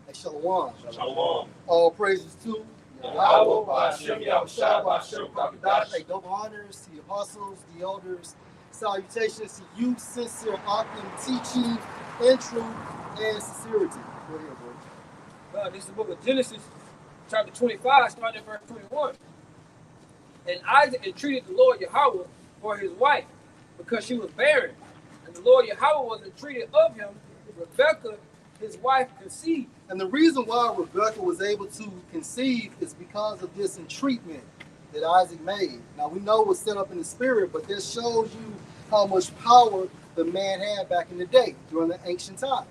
Hey, Shalom. Shalom. All praises to Yahweh, Ba'ashem, Yahushua, Ba'ashem, Kakadash. Hey, double honors to the apostles, the elders. Salutations to you, sincere, authentic teaching, in truth, and sincerity. Go ahead, bro. This is the book of Genesis, chapter 25, starting at verse 21. And Isaac entreated the Lord Yahweh for his wife, because she was barren. And the Lord Yahweh was entreated of him. Rebekah, his wife, conceived. And the reason why Rebekah was able to conceive is because of this entreatment that Isaac made. Now, we know it was set up in the spirit, but this shows you how much power the man had back in the day during the ancient times,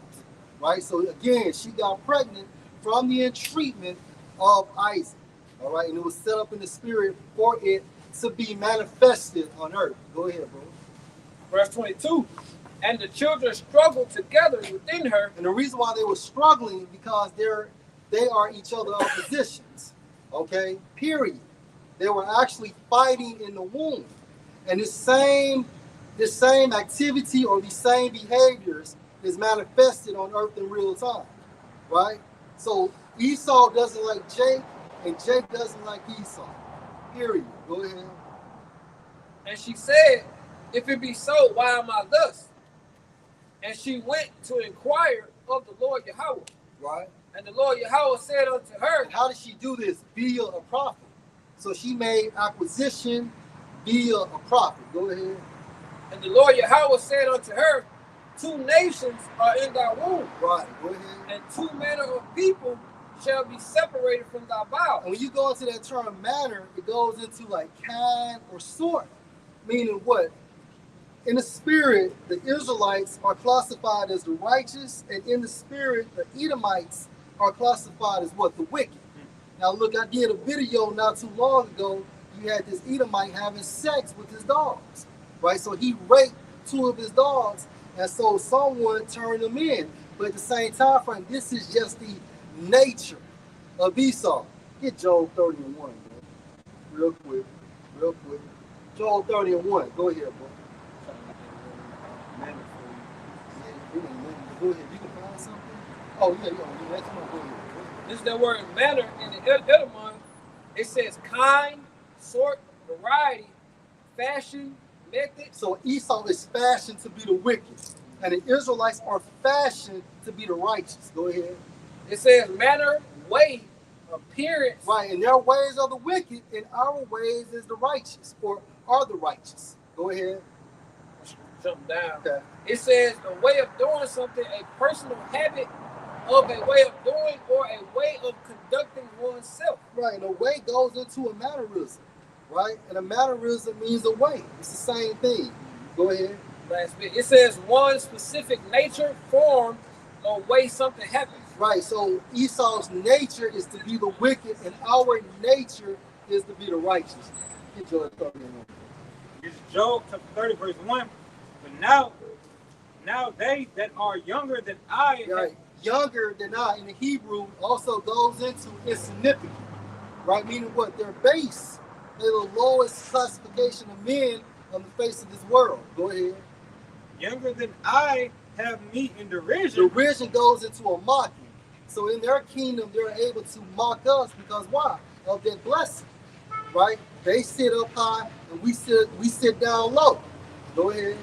right? So, again, she got pregnant from the entreatment of Isaac, all right? And it was set up in the spirit for it to be manifested on earth. Go ahead, bro. Verse 22. And the children struggled together within her. And the reason why they were struggling because they are each other's oppositions, okay? Period. They were actually fighting in the womb. And this same activity or these same behaviors is manifested on earth in real time, right? So Esau doesn't like Jake, and Jake doesn't like Esau. Period. Go ahead. And she said, if it be so, why am I thus? And she went to inquire of the Lord Yahweh. Right. And the Lord Yahweh said unto her. And how did she do this? Via a prophet. So she made acquisition via a prophet. Go ahead. And the Lord Yahweh said unto her, two nations are in thy womb. Right. Go ahead. And two manner of people shall be separated from thy bowels. And when you go into that term manner, it goes into like kind or sort. Meaning what? In the spirit, the Israelites are classified as the righteous, and in the spirit, the Edomites are classified as what? The wicked. Now look, I did a video not too long ago. You had this Edomite having sex with his dogs, right? So he raped two of his dogs, and so someone turned them in. But at the same time frame, this is just the nature of Esau. Get Job 30 and 1, bro. Real quick. Job 30 and 1. Go ahead, bro. Go ahead. You can find something? Oh, yeah. That's one. Go ahead. This is the word manner in the Edom. It says kind, sort, variety, fashion, method. So Esau is fashioned to be the wicked, and the Israelites are fashioned to be the righteous. Go ahead. It says manner, way, appearance. Right, and their ways are the wicked, and our ways is the righteous, or are the righteous. Go ahead. Jump down. Okay. It says a way of doing something, a personal habit of a way of doing, or a way of conducting oneself. Right, and a way goes into a mannerism, right? And a mannerism means a way. It's the same thing. Go ahead. Last bit. It says one specific nature, form, or way something happens. Right, so Esau's nature is to be the wicked, and our nature is to be the righteous. Get Job 30 and 1. It's Job chapter 30, verse 1. But now they that are younger than I. Right. Younger than I in the Hebrew also goes into insignificant, right? Meaning what? They're base. They're the lowest classification of men on the face of this world. Go ahead. Younger than I have me in derision. Derision goes into a mocking. So in their kingdom, they're able to mock us because why? Of their blessing, right? They sit up high and we sit down low. Go ahead.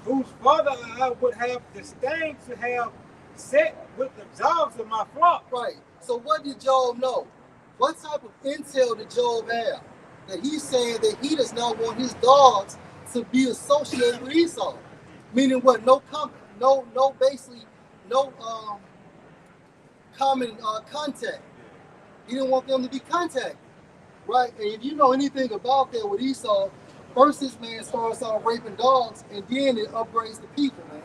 Whose father I would have disdained to have set with the dogs of my flock. Right. So what did Job know? What type of intel did Job have? That he's saying that he does not want his dogs to be associated with Esau. Meaning what? No common contact. He didn't want them to be contacted. Right? And if you know anything about that with Esau, first this man starts out raping dogs, and then it upgrades the people, man.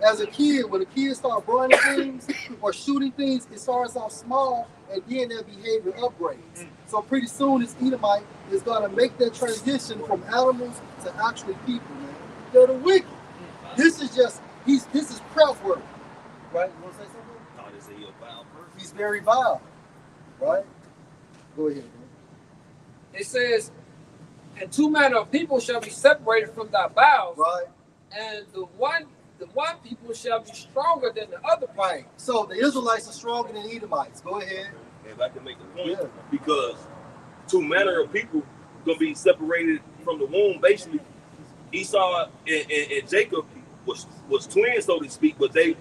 As a kid, when a kid starts burning things or shooting things, it starts off small, and then their behavior upgrades. So pretty soon, this Edomite is going to make that transition from animals to actually people, man. They're the wicked. This is prep work, right? You want to say something? He's very vile, right? Go ahead, bro. It says, And two manner of people shall be separated from thy bowels, Right. and the one people shall be stronger than the other. Right. So the Israelites are stronger than the Edomites. Go ahead. If I can make a point, Yeah. because two manner of people gonna be separated from the womb. Basically, Esau and Jacob was twins, so to speak, but they,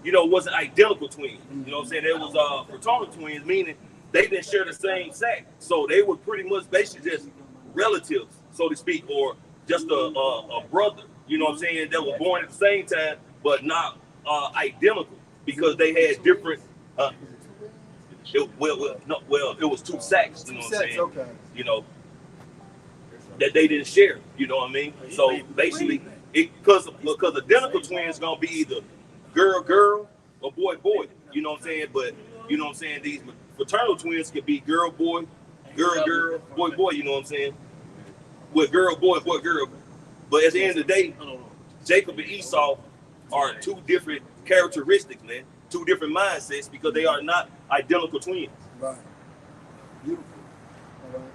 wasn't identical twins. You know what I'm saying? They was fraternal twins, meaning they didn't share the same sac. So they were pretty much basically just relatives, so to speak, or just a brother. You know what I'm saying? That was born at the same time, but not identical because they had different. It was two sacks. You know what I'm saying? Okay. That they didn't share. You know what I mean? So basically, because identical twins gonna be either girl or boy. You know what I'm saying? But you know what I'm saying? These fraternal twins could be girl boy, boy. You know what I'm saying? With girl boy, girl. But at the end of the day, Jacob and Esau are two different characteristics, man. Two different mindsets because they are not identical twins. Right. Beautiful. All right.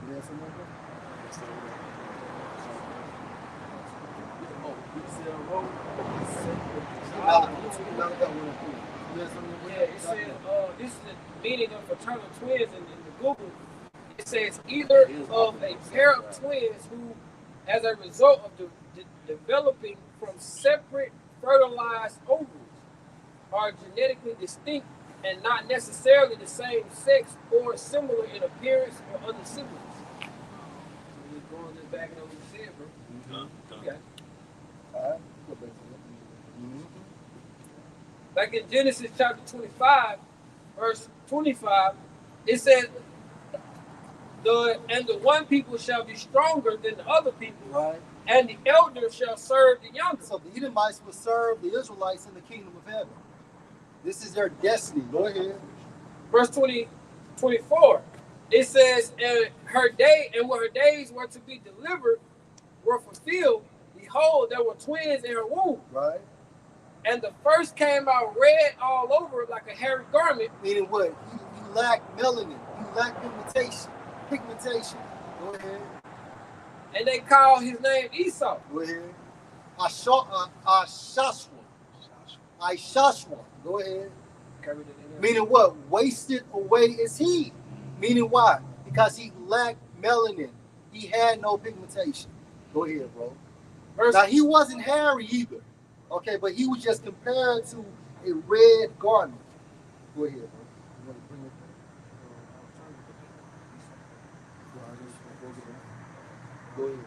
You have some more? Yeah, it says this is the meaning of fraternal twins in the Google. It says either of a pair of twins who, as a result of developing from separate fertilized ovules, are genetically distinct and not necessarily the same sex or similar in appearance or other siblings. Just going this back and what you said, bro. Okay. All right. Like in Genesis chapter 25, verse 25, it says, the one people shall be stronger than the other people, Right. and the elder shall serve the younger. So the Edomites will serve the Israelites in the kingdom of heaven. This is their destiny. Go ahead. Verse 24, it says, and when her days were to be delivered were fulfilled, behold, there were twins in her womb. Right. And the first came out red all over like a hairy garment. Meaning what? He lacked melanin. He lacked pigmentation. Go ahead. And they called his name Esau. Go ahead. Ishashwa. Go ahead. Meaning what? Wasted away is he. Meaning why? Because he lacked melanin. He had no pigmentation. Go ahead, bro. Now he wasn't hairy either. Okay, but he was just compared to a red garment. Go ahead, bro. You want to bring it back? Go ahead.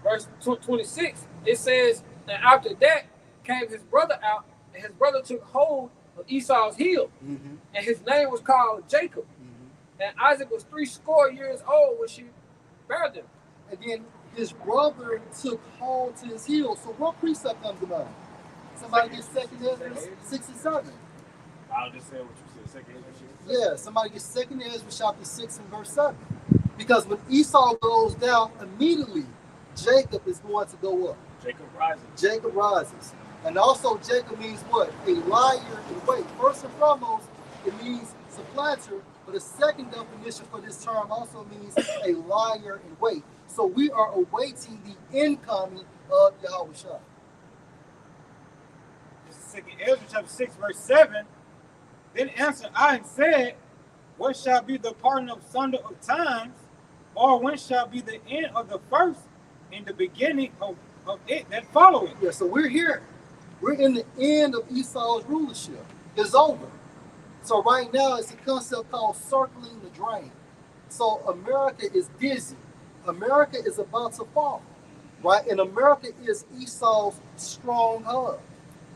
Verse 26, it says, and after that came his brother out, and his brother took hold of Esau's heel, Mm-hmm. and his name was called Jacob. Mm-hmm. And Isaac was 80 years old when she bare them. And then his brother took hold to his heel. So what precept comes to mind? Somebody gets 2nd Ezra 6 and 7. I'll just say what you said. Second Ezra. Yeah, somebody gets 2nd Ezra chapter 6 and verse 7. Because when Esau goes down, immediately Jacob is going to go up. Jacob rises. And also Jacob means what? A liar in wait. First and foremost, it means supplanter, but the second definition for this term also means a liar in wait. So we are awaiting the incoming of Yahweh Shah. This is Second Ezra chapter 6, verse 7. Then answered I and said, what shall be the pardon of sunder of times, or when shall be the end of the first in the beginning of it that followeth? Yeah, so we're here. We're in the end of Esau's rulership. It's over. So right now it's a concept called circling the drain. So America is dizzy. America is about to fall, right? And America is Esau's strong hub,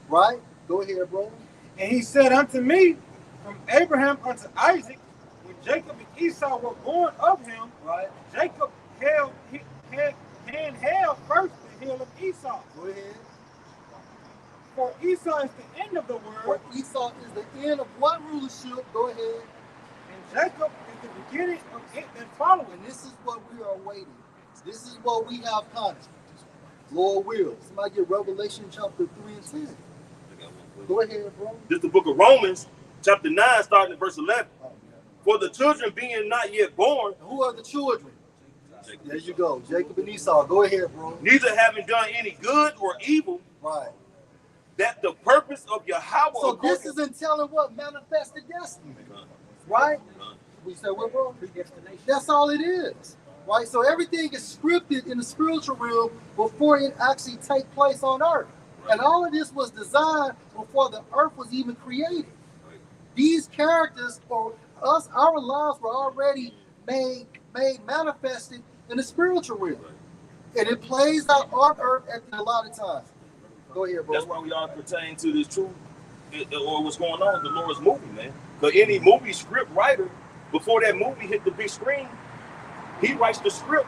right? Go ahead, bro. And he said unto me, from Abraham unto Isaac, when Jacob and Esau were born of him, Right. Jacob held first the heel of Esau. Go ahead. For Esau is the end of the For world, Esau is the end of what rulership? Go ahead. and Jacob is the beginning of it that followeth. And this is what we are waiting. This is what we have content. Lord will. Somebody get Revelation chapter 3 and 10. Go ahead, bro. This is the book of Romans, chapter 9, starting at verse 11. For the children being not yet born, Who are the children? There you go. Jacob and Esau. Go ahead, bro. Neither having done any good or evil, Right. that the purpose of Yahweh. So this isn't telling what manifested destiny. Right? We said what, bro? Predestination. That's all it is. Right? So everything is scripted in the spiritual realm before it actually take place on earth. And all of this was designed before the earth was even created. These characters for us, our lives were already made manifested in the spiritual realm. And it plays out on earth at a lot of times. Go ahead, bro. That's why we all pertain to this truth or what's going on with the Lord's movie, man. Because any movie script writer, before that movie hit the big screen, he writes the script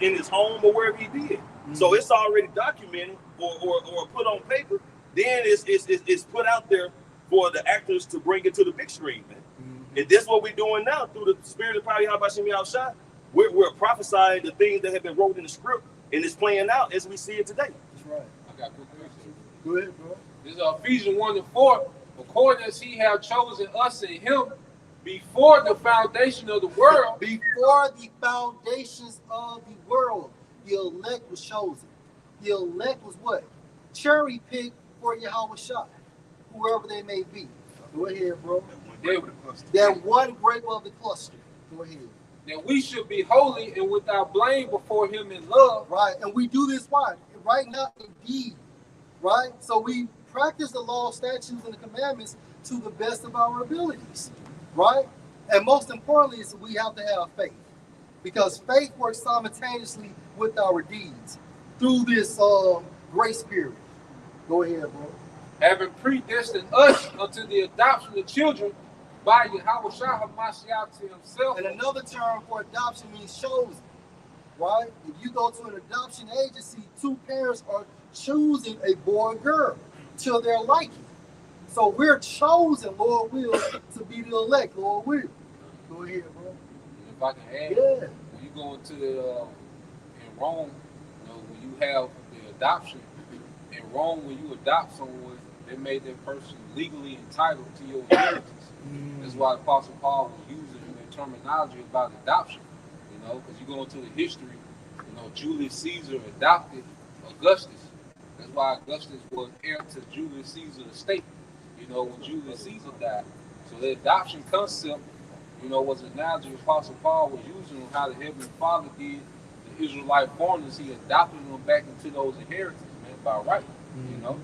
in his home or wherever he did. So it's already documented or put on paper. Then it's put out there for the actors to bring it to the big screen, man. And this is what we're doing now through the spirit of probably how Shimi Al-Shai. We're prophesying the things that have been wrote in the script, and it's playing out as we see it today. That's right. I got good questions. Go ahead, bro. This is Ephesians 1:4. According as he have chosen us in him before the foundation of the world. Before the foundations of the world, the elect was chosen. The elect was what? Cherry picked for Yahweh Shai, whoever they may be. Go ahead, bro. That one grape of the cluster. Go ahead. That we should be holy and without blame before him in love. Right, and we do this why? Right now, indeed. Right? So we practice the law, statutes, and the commandments to the best of our abilities. Right? And most importantly is we have to have faith. Because faith works simultaneously with our deeds through this grace period. Go ahead, bro. Having predestined us unto the adoption of children by Yahweh Shai HaMashiach to himself. And another term for adoption means chosen. Right? If you go to an adoption agency, two parents are choosing a boy or girl till their liking. So we're chosen, Lord will, to be the elect, Lord will. Go ahead, bro. If I can add, Yeah. when you go into the in Rome, you know, when you have the adoption in Rome, when you adopt someone, they made that person legally entitled to your inheritance. That's why Apostle Paul was using the terminology about adoption. You know, because you go into the history, you know, Julius Caesar adopted Augustus. That's why Augustus was heir to Julius Caesar's estate. You know, when Julius Caesar died. So the adoption concept, you know, was an analogy Apostle Paul was using on how the Heavenly Father did the Israelite foreigners. He adopted them back into those inheritances, man, by right. You know,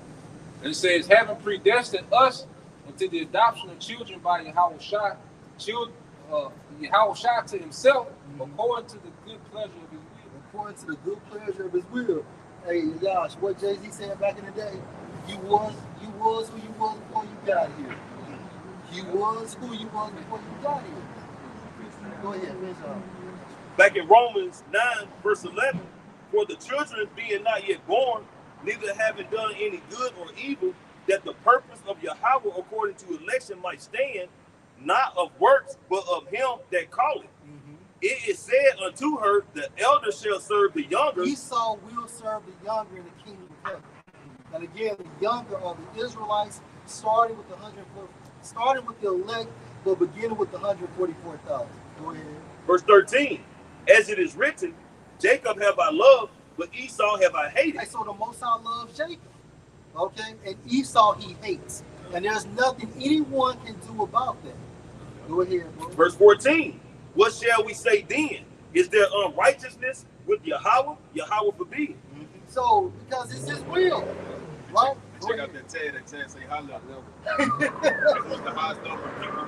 and it says, having predestined us into the adoption of children by Yahweh Shai, Yahweh Shai to himself, according to the good pleasure of his will. According to the good pleasure of his will. Hey, Josh, what Jay-Z said back in the day, you was who you was before you got here. You was who you was before you got here. Go ahead, Back in Romans 9, verse 11, for the children being not yet born, neither having done any good or evil, that the purpose of Yahweh according to election might stand, not of works, but of him that calleth. It is said unto her, the elder shall serve the younger. Esau will serve the younger in the kingdom of heaven. And again, the younger are the Israelites, starting with the elect, but beginning with the 144,000. Go ahead. Verse 13, as it is written, Jacob have I loved, but Esau have I hated. Okay, so the Most High loves Jacob. Okay, and Esau he hates. And there's nothing anyone can do about that. Go ahead, bro. Verse 14, what shall we say then? Is there unrighteousness with Yahweh? Yahweh forbid. So, because it's his will, right? Check out that tag say high level. What's the highest number of people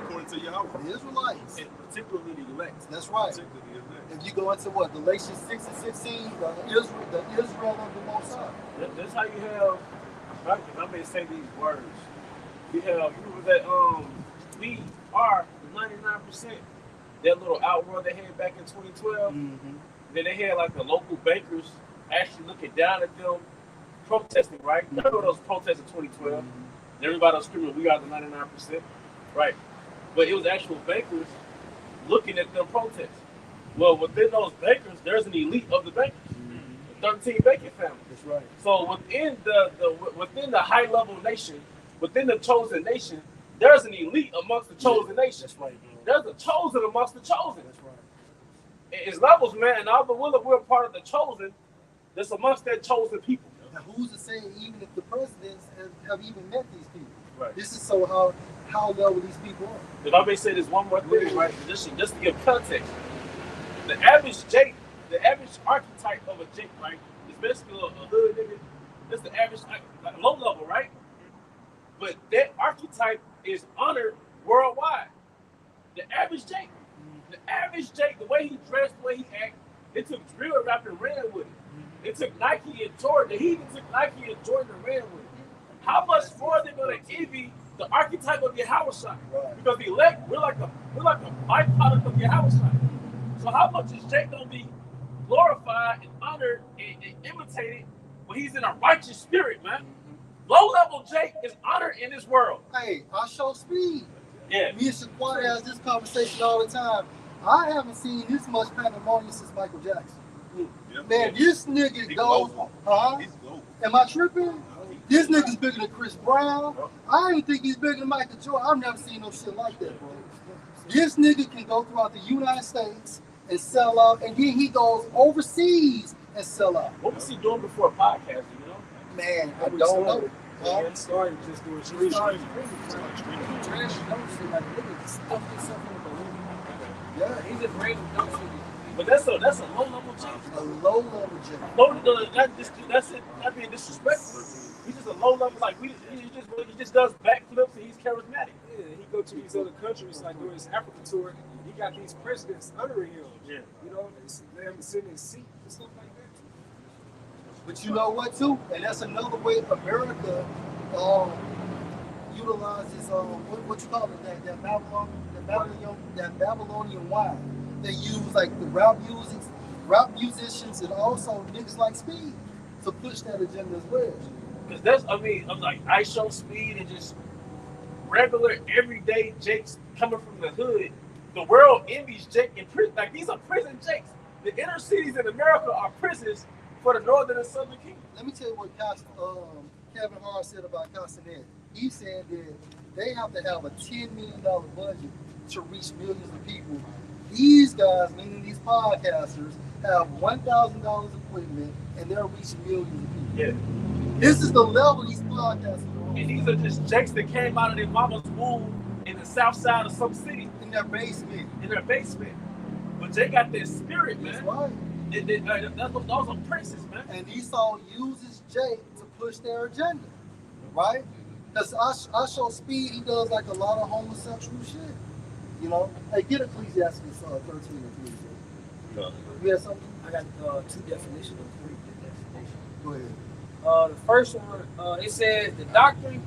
according to Yahweh? The Israelites. And particularly the elect. That's right. Particularly the elect. If you go into what? Galatians 6 and 16, the Israel of the Most High. That's how you have, if I may say these words, you have, you remember that we are 99%, that little outrun they had back in 2012. Then they had like the local bankers actually looking down at them protesting, right? Remember those protests in 2012? And everybody was screaming, we are the 99%, right? But it was actual bankers looking at them protests. Well, within those bankers, there's an elite of the bankers, the 13 banking family. That's right. So within within the high level nation, within the chosen nation, there's an elite amongst the chosen nation. That's right, bro. There's a chosen amongst the chosen. That's right. It's levels, man. And although we're a part of the chosen, that's amongst that chosen people. Now, who's to say even if the presidents have even met these people? Right. This is so how level these people are. If I may say this one more thing, right? Just to give context, the average Jake, the average archetype of a Jake, right, is basically a hood nigga. That's the average, like low level, right? But that archetype is honored worldwide. The average Jake, the way he dressed, the way he acted, it took drill rap and ran with it. It took Nike and Jordan. He even took Nike and Jordan and ran with it. How much more are they gonna envy the archetype of Yahushua? Because the elect, we're like a byproduct of Yahushua. So how much is Jake gonna be glorified and honored and imitated when he's in a righteous spirit, man? Low level Jake is honored in this world. Hey, I show speed. Yeah. Me and Shaquan has this conversation all the time. I haven't seen this much pandemonium since Michael Jackson. Yeah. Man, this nigga He goes, global. huh? He's global. Am I tripping? This nigga's bigger than Chris Brown. I don't even think he's bigger than Michael Jordan. I've never seen no shit like that, bro. This nigga can go throughout the United States and sell out, and then he goes overseas and sell out. What was he doing before podcasting, you know? Man, I don't know. Huh? He started just doing street streaming. Trash dumb shit, like nigga stuff himself in the balloon. Yeah, He just random dumb shit. But that's a low level Jake. a low level Jake. No, that's it. Not being disrespectful. He's just a low level, like he just does backflips and he's charismatic. Yeah, he go to these other countries like doing his Africa tour. He got these presidents honoring him. Yeah. You know, they have him sitting in seat and stuff like that. But you know what too? And that's another way America utilizes what you call it, that Babylonian wine. They use like the rap musicians and also niggas like Speed to push that agenda as well. Because I'm like, I show speed and just regular, everyday Jakes coming from the hood. The world envies Jake in prison. Like, these are prison Jakes. The inner cities in America are prisons for the northern and southern kingdom. Let me tell you what Kevin Hart said about Castanet. He said that they have to have a $10 million budget to reach millions of people. These guys, meaning these podcasters, have $1,000 equipment and they're reaching millions of people. Yeah. This is the level these podcasters are on. And these are just Jakes that came out of their mama's womb in the south side of some city. In their basement. In their basement. But they got their spirit, That's man. right. Those are princes, man. And Esau uses Jake to push their agenda, right? Because I show Speed, he does like a lot of homosexual shit. You know? Hey, get Ecclesiastes 13 and 3. No. You have something? I got two definitions of three definitions. Go ahead. The first one, it says the doctrine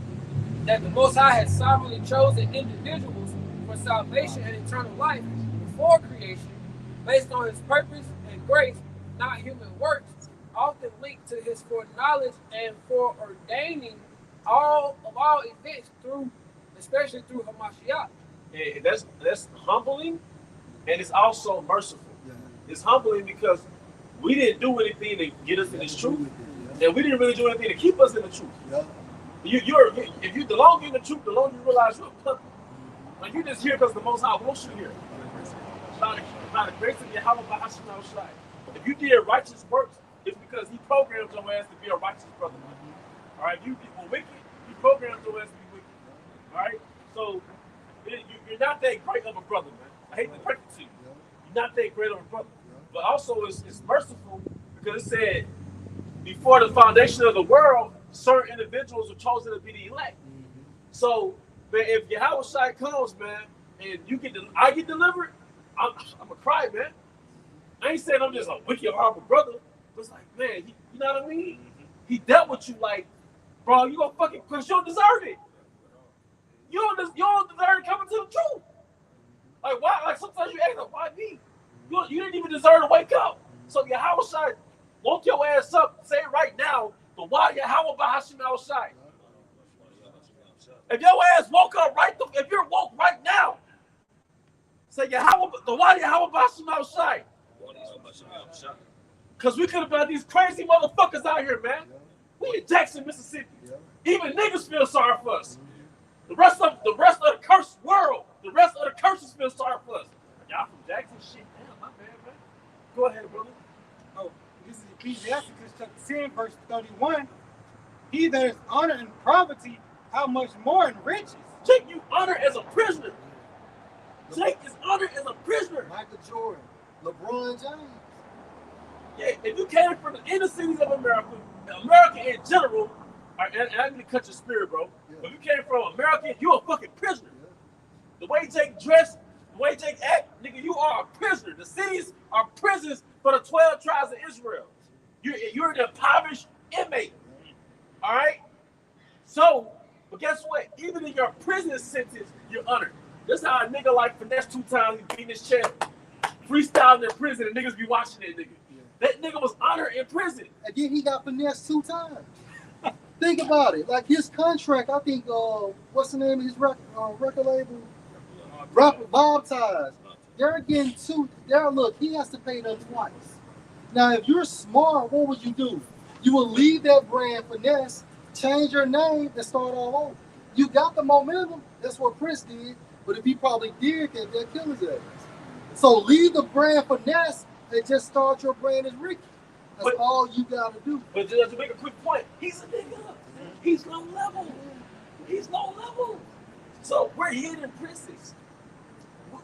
that the Most High has sovereignly chosen individuals for salvation and eternal life before creation, based on His purpose and grace, not human works, often linked to His foreknowledge and foreordaining all events especially through Hamashiach. And that's humbling, and it's also merciful. Yeah. It's humbling because we didn't do anything to get us in this truth, and we didn't really do anything to keep us in the truth. Yeah. The longer you're in the truth, the longer you realize you're a puppet. Like, you're just here because the Most High wants you here. By the grace of Yahweh Bahashim Al-Shai. If you did righteous works, it's because He programmed your ass to be a righteous brother. All right, if you were wicked, He programmed your ass to be wicked. All right, so you're not that great of a brother, man. I hate to break it to you. You're not that great of a brother. But also, it's merciful because it said, before the foundation of the world, certain individuals were chosen to be the elect. So, man, if Yahweh comes, man, and I get delivered, I'm gonna cry, man. I ain't saying I'm just a wicked, horrible brother. But it's like, man, you know what I mean? He dealt with you like, bro, you gonna fucking, because you don't deserve it. You don't deserve coming to the truth. Like, why? Like, sometimes you ask, why me? You didn't even deserve to wake up. So Yahweh woke your ass up. Say it right now. The why Yahweh Bahashim Al-Shai. If your ass woke up if you're woke right now, say Yahweh, the why Yahweh Bahashim Al-Shai. Because we could have been these crazy motherfuckers out here, man. We in Jackson, Mississippi. Even niggas feel sorry for us. The rest of the cursed world, the rest of the curses feel sorry for us. Y'all from Jackson, shit, damn, my bad, man. Go ahead, brother. Oh, this is Ecclesiastes chapter 10, verse 31. He that is honored in poverty, how much more in riches? Jake, you honored as a prisoner. Jake is honored as a prisoner. Michael Jordan, LeBron James. Yeah, if you came from the inner cities of America, America in general, and I need to cut your spirit, bro. Yeah. If you came from America, you're a fucking prisoner. Yeah. The way Jake dressed, the way Jake act, nigga, you are a prisoner. The cities are prisons for the 12 tribes of Israel. You're an impoverished inmate. All right? So, but guess what? Even in your prison sentence, you're honored. This how a nigga like finesse 2 times, he beating his chest, freestyling in prison, and niggas be watching that nigga. Yeah. That nigga was honored in prison. And then he got finessed 2 times. Think about it. Like his contract, I think, what's the name of his record label? Bob Ties. They're getting 2. Look, he has to pay them twice. Now, if you're smart, what would you do? You will leave that brand finesse, change your name, and start all over. You got the momentum. That's what Prince did. But if he probably did, they'll kill his ass. So leave the brand finesse and just start your brand as Ricky. That's all you gotta do. But just to make a quick point, he's a nigga. He's low level. He's low level. So we're hidden princes.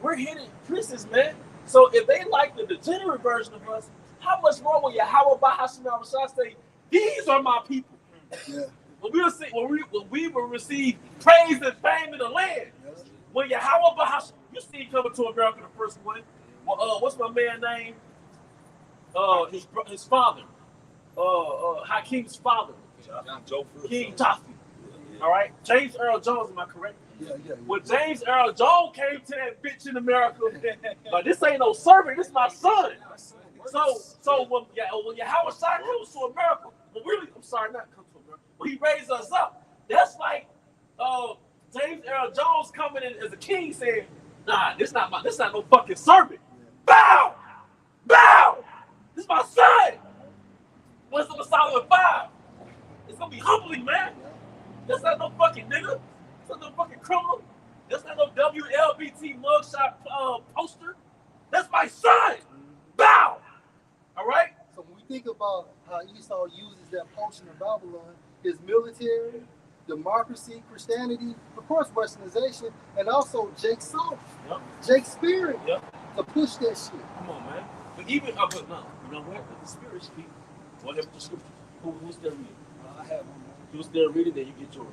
We're hidden princes, man. So if they like the degenerate version of us, how much more will Yahweh Bahashim Al-Rashad say, these are my people? Yeah. When we will receive praise and fame in the land. Yeah. When Yahweh Bahashim, you see him coming to America the first one. Well, what's my man name? His father. Hakeem's father. King Toffee. All right. James Earl Jones, am I correct? Yeah. When James Earl Jones came to that bitch in America, but this ain't no servant, this is my son. So when Yahweh Shai comes to America, not come to America, when he raised us up, that's like James Earl Jones coming in as a king saying, nah, this not no fucking servant. Bow! This is my son! What's the Solomon 5? It's gonna be humbling, man. That's not no fucking nigga. That's not no fucking criminal. That's not no WLBT mugshot poster. That's my son. Bow. All right. So when we think about how Esau uses that potion of Babylon, his military, democracy, Christianity, of course, Westernization, and also Jake's soul, Jake's spirit, to push that shit. Come on, man. But even but no, you know what? Let the spirit speak. What have the scripture? Who's there reading? I have one. Who's there reading? Then you get yours.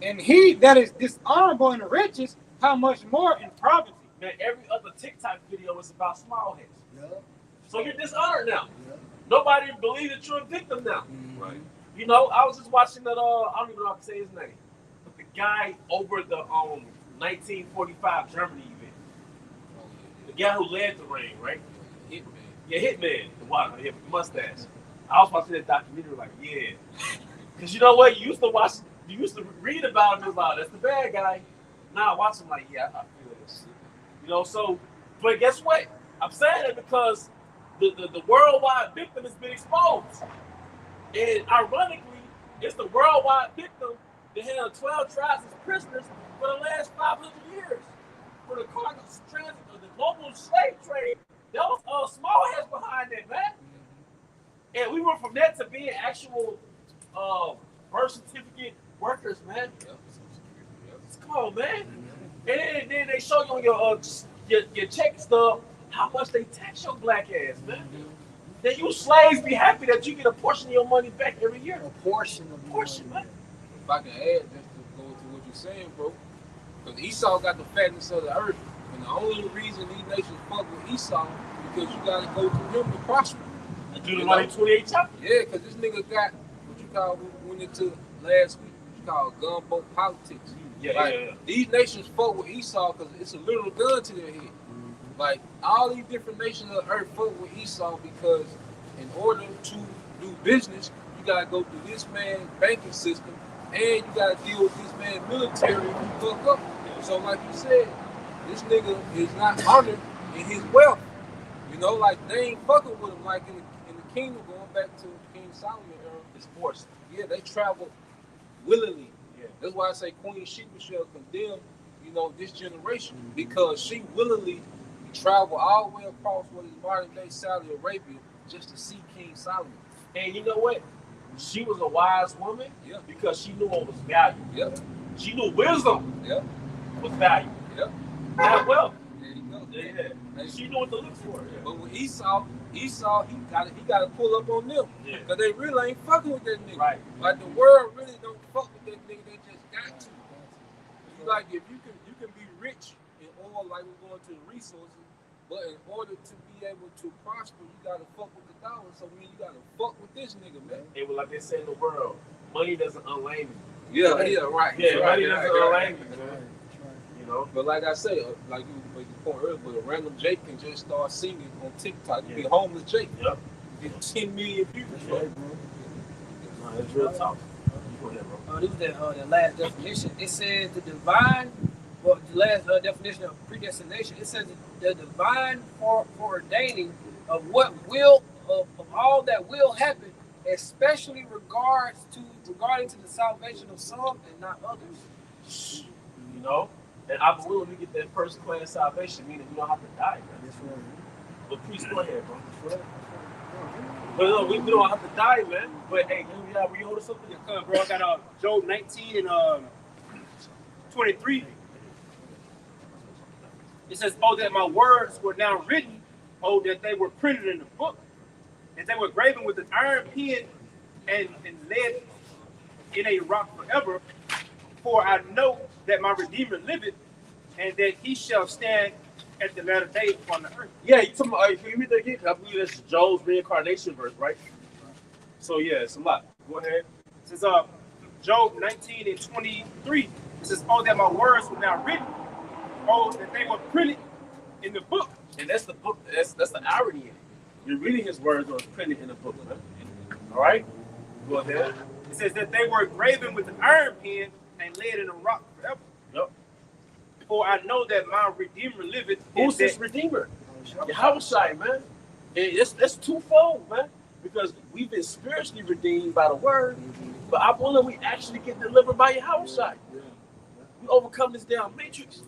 And he that is dishonorable in riches, how much more in poverty? Man, every other TikTok video is about small heads. Yeah. So you're dishonored now. Yeah. Nobody believes that you're a victim now. Mm-hmm. Right. You know, I was just watching that. I don't even know how to say his name. But the guy over the 1945 Germany event. The guy who led the reign, right? Hitman. Yeah, Hitman. The water, yeah, with the mustache. I was watching that documentary, like, yeah. Because you know what? You used to read about him as like, that's the bad guy. Now I watch him like, yeah, I feel this. You know, so, but guess what? I'm saying it because the worldwide victim has been exposed. And ironically, it's the worldwide victim that held 12 tribes as prisoners for the last 500 years. For the cargo transit of the global slave trade, there was small heads behind that, man. And we went from that to being actual birth certificate workers, man. Come on, man. And then they show you on your check stub how much they tax your black ass, man. Then you slaves be happy that you get a portion of your money back every year. A portion of Man. If I can add, just to go to what you're saying, bro, because Esau got the fatness of the earth, and the only reason these nations fuck with Esau because you gotta go through him to prosper. Deuteronomy 28 chapter. Yeah, because this nigga got what you call, we went into last week, what you call gunboat politics. Yeah. These nations fuck with Esau because it's a little gun to their head. Like, all these different nations of the earth fuck with Esau because in order to do business, you gotta go through this man's banking system and you gotta deal with this man's military who fuck up. So like you said, this nigga is not honored in his wealth. You know, like they ain't fucking with him like in the kingdom, going back to King Solomon era. It's forced. Yeah, they travel willingly. Yeah. That's why I say Queen Sheba shall condemn, you know, this generation because she willingly travel all the way across what is modern day Saudi Arabia just to see King Solomon. And you know what? She was a wise woman Yeah. because she knew what was valuable. Yep. She knew wisdom Yep. was valuable. Yep. Not wealth. There you go. Yeah. And She knew what to look for. But with Esau, he got to pull up on them. Yeah. Because they really ain't fucking with that nigga. Right. Like the world really don't fuck with that nigga. They just got to. You like if you can be rich in oil like we're going to the resources, but in order to be able to prosper, you gotta fuck with the dollar. So you gotta fuck with this nigga, man. It was like they say in the world, money doesn't unlame you. Yeah, right. Yeah, right, money doesn't unlame you, man. Right. You know? But like I say, like you made the point earlier, but a random Jake can just start singing on TikTok. You be homeless Jake. Yep. Get 10 million views. That's right, bro. No, that's real talk. Go ahead, bro. This is the last definition. It says the divine, well, the last definition of predestination. It says the divine foreordaining of what will, of all that will happen, especially regarding to the salvation of some and not others. You know? And I believe we get that first class salvation, meaning we don't have to die, man. That's right. But please go ahead, bro. That's right. But no, we don't have to die, man. But hey, you hold us something? Bro, I got Job 19 and 23. It says, "Oh, that my words were now written. Oh, that they were printed in the book, and they were graven with an iron pen and lead in a rock forever. For I know that my Redeemer liveth, and that he shall stand at the latter day upon the earth." Yeah, you talking about, can you read that again? I believe that's Job's reincarnation verse, right? So yeah, it's a lot. Go ahead. It says, Job 19 and 23. It says, "Oh, that my words were now written. Oh, that they were printed in the book." And that's the book. That's the irony in it. You're reading his words or it's printed in the book, man. All right? Go ahead. It says that they were graven with an iron pen and laid in a rock forever. Yep. For I know that my Redeemer liveth. Who's this Redeemer? Yahushua, man. And that's twofold, man. Because we've been spiritually redeemed by the word, but I wonder if we actually get delivered by Yahushua. We overcome this damn matrix.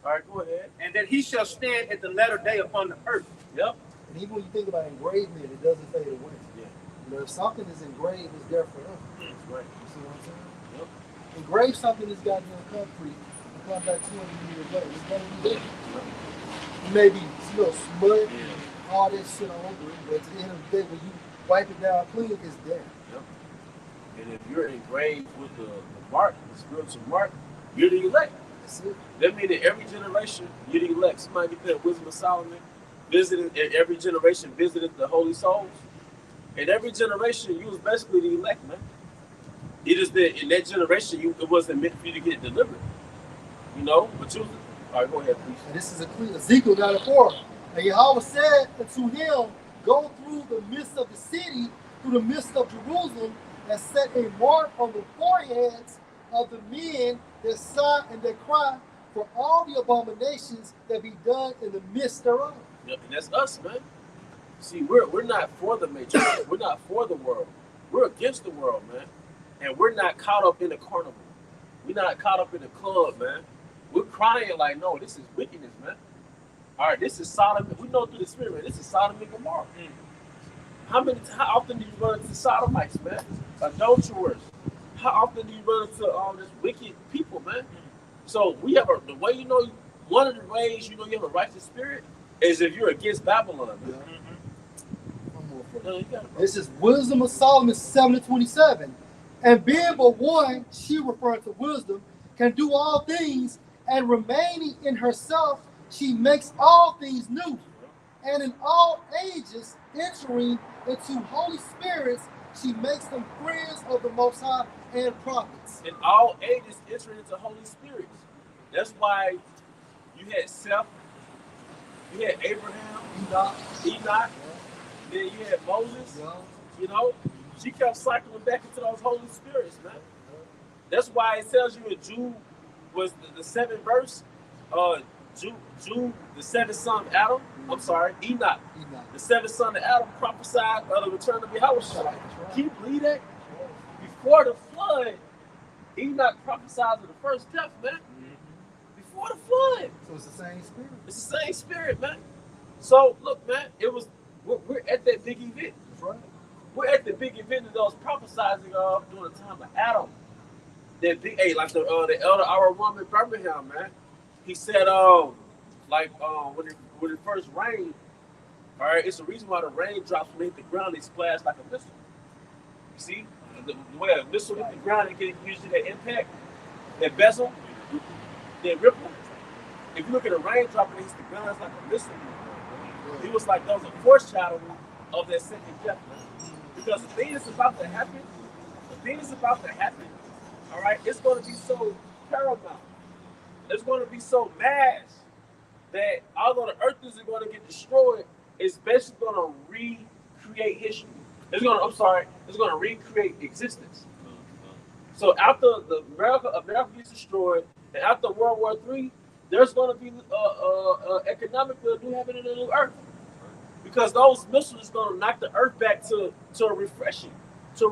All right, go ahead. And that he shall stand at the latter day upon the earth. Yep. And even when you think about engravement, it doesn't fade away. Yeah. You know, if something is engraved, it's there forever. That's right. You see what I'm saying? Yep. Engrave something that's got no concrete and come back 200 years later. It's gonna be there. It may be smut and all that shit all over it, but at the end of the day, when you wipe it down clean, it's there. Yep. And if you're engraved with the mark, the spiritual mark, you're the elect. That's it. That means that every generation, you're the elect. Somebody declared Wisdom of Solomon, every generation visited the holy souls. And every generation, you was basically the elect, man. It is that in that generation, it wasn't meant for you to get delivered. You know? But you, all right, go ahead, please. And this is Ezekiel 9:4. And Yahweh said unto him, "Go through the midst of the city, through the midst of Jerusalem, and set a mark on the foreheads of the men that sigh and that cry for all the abominations that be done in the midst thereof." Yep, and that's us, man. See, we're not for the matrix. We're not for the world. We're against the world, man. And we're not caught up in the carnival. We're not caught up in the club, man. We're crying like, no, this is wickedness, man. All right, this is Sodom. We know through the Spirit, man, this is Sodom and Gomorrah. How often do you run into sodomites, man? Adulterers. How often do you run into all this wicked people, man? So we have the way you know, one of the ways you know you have a righteous spirit is if you're against Babylon, man. One more for you. No, you got it, bro. This is Wisdom of Solomon 7:27. And being but one, she referring to wisdom, can do all things, and remaining in herself, she makes all things new. And in all ages, entering into holy spirits, she makes them friends of the Most High and prophets. In all ages entering into Holy Spirits. That's why you had Seth, you had Abraham, Enoch, then you had Moses. You know, she kept cycling back into those Holy Spirits, man. That's why it tells you in Jude was the 7th verse, Jude, the 7th son of Adam, I'm sorry, Enoch, the 7th son of Adam prophesied of the return of Yahushua. Can you believe that? Before the flood, Enoch prophesied of the first death, man. Before before the flood. So it's the same spirit. It's the same spirit, man. So look, man, we're at that big event. That's right. We're at the big event that I was prophesizing of during the time of Adam. That big, hey, like the elder our woman in Birmingham, man. He said, when it first rained, all right, it's the reason why the raindrops when they hit the ground, they splash like a missile. You see, the way a missile hit the ground, it can usually that impact, that bezel, that ripple. If you look at a raindrop and it hits the ground, it's like a missile. He was like, that was a foreshadowing of that second death, man. Because the thing that's about to happen, all right, it's going to be so paramount. It's going to be so mass that although the earth isn't going to get destroyed, it's basically going to recreate history. It's going to recreate existence. So after America gets destroyed, and after World War III, there's going to be economic new heaven and a new earth. Because those missiles is going to knock the earth back to a refresh. All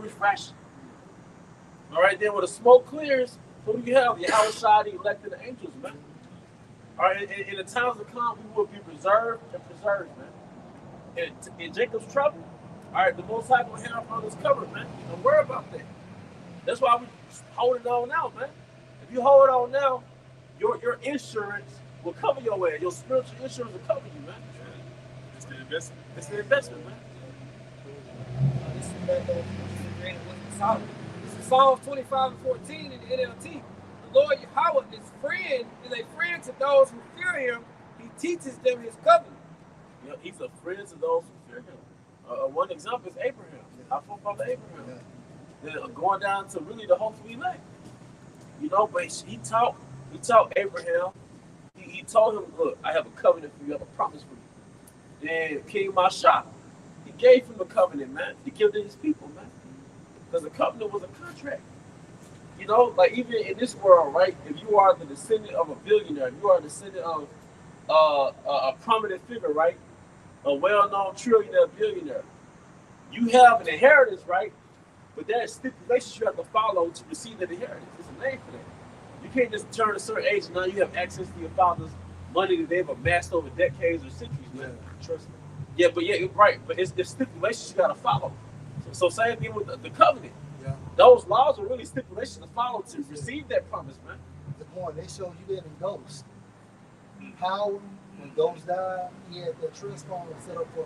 right, then when the smoke clears, who do you have? You have the elected angels, man. All right, in the times to come, we will be preserved, man. In Jacob's trouble, all right, the Most High will have on his cover, man. Don't worry about that. That's why we holding on now, man. If you hold on now, your insurance will cover your ass. Your spiritual insurance will cover you, man. It's the investment. It's the investment, man. This is Psalms 25:14 in the NLT. The Lord Yahweh is a friend to those who fear him. He teaches them his covenant. You know, he's a friend to those who fear him. One example is Abraham. Our forefather Abraham. Then going down to really the hopeful elect. You know, but he taught Abraham. He told him, look, I have a covenant for you. I have a promise for you. Then King Mashah, he gave him a covenant, man, to give to his people, man. Because the covenant was a contract. You know, like even in this world, right? If you are the descendant of a billionaire, if you are a descendant of a prominent figure, right? A well-known trillionaire, billionaire, you have an inheritance, right? But there's stipulations you have to follow to receive that inheritance. There's a name for that. You can't just turn a certain age and now you have access to your father's money that they've amassed over decades or centuries, man. Trust me. Yeah, right. But it's stipulations you got to follow. So same thing with the covenant. Yeah. Those laws are really stipulations to follow to receive that promise, man. The point, they show you that in Ghost. Howard, when Ghost died, he had that trust fund set up for,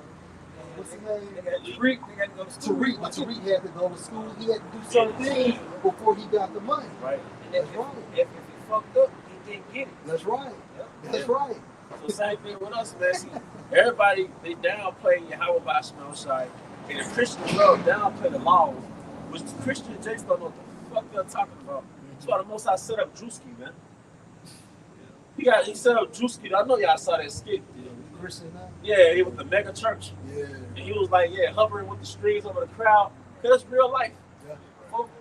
what's his name? Tariq, they got to go to school. Tariq. But Tariq had to go to school. He had to do certain things before he got the money. Right. That's right. If he fucked up, he didn't get it. That's right. Yep. That's right. So same thing with us, man. See, everybody, they downplay Yahweh by Shemel and the Christian world downplay the laws, which the Christian Jakes don't know what the fuck they're talking about. That's why the Most High set up Drewski, man. He set up Drewski. I know y'all saw that skit. Christian now? Yeah, he was the mega church. Yeah. And he was like, hovering with the strings over the crowd. Because it's real life. Yeah.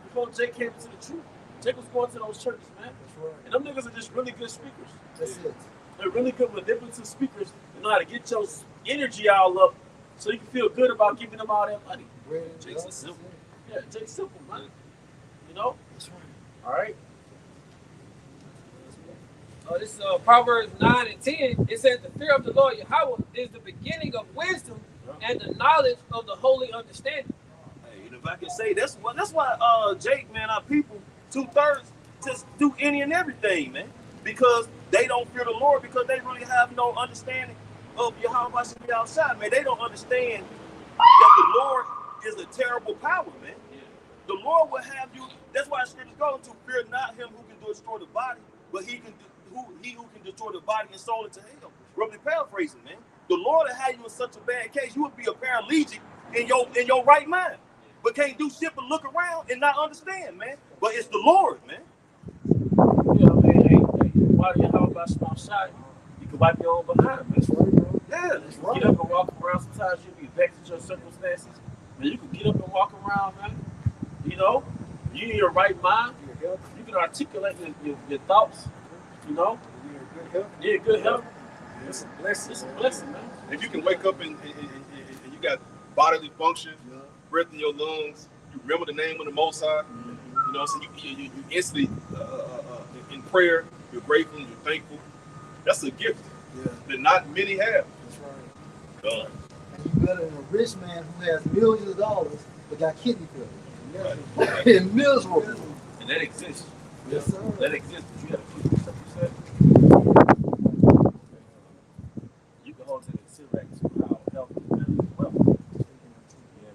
Before Jake came into the truth, Jake was going to those churches, man. That's right. And them niggas are just really good speakers. That's it. They're really good manipulative speakers. They know how to get your energy all up so you can feel good about giving them all that money. Jake's simple. Yeah, Jake's simple, man. You know? That's right. All right. This is Proverbs 9 and 10. It says, the fear of the Lord Yahweh is the beginning of wisdom and the knowledge of the holy understanding. Hey, and if I can say, that's why Jake, man, our people, 2/3 just do any and everything, man. Because they don't fear the Lord, because they really have no understanding of Yahweh outside, man. They don't understand that the Lord is a terrible power, man. Yeah. The Lord will have you. That's why the scriptures go to fear not him who can destroy the body, but he who can destroy the body and soul into hell. Roughly paraphrasing, man. The Lord will have you in such a bad case, you would be a paraplegic in your right mind, but can't do shit but look around and not understand, man. But it's the Lord, man. Yeah, man. Hey, why do you have about small shot? You can wipe your own behind, man. That's right, bro. Yeah, That's right. Get up and walk around. Sometimes you'll be vexed at your circumstances. Man, you can get up and walk around, man. You know, you in your right mind. You can articulate your thoughts. You know, yeah, good health. It's a blessing. It's a blessing, man. If you can wake up and you got bodily function, breath in your lungs, you remember the name of the Most High. You know, so you instantly in prayer, you're grateful, you're thankful. That's a gift Yeah, that not many have. that's right. Done. And you better than a rich man who has millions of dollars but got kidney failure. Right. And miserable. And that exists. Yes, sir. That exists. But you have to put yourself yourself. You can hold to the consideration how health is better as well. Yeah, man.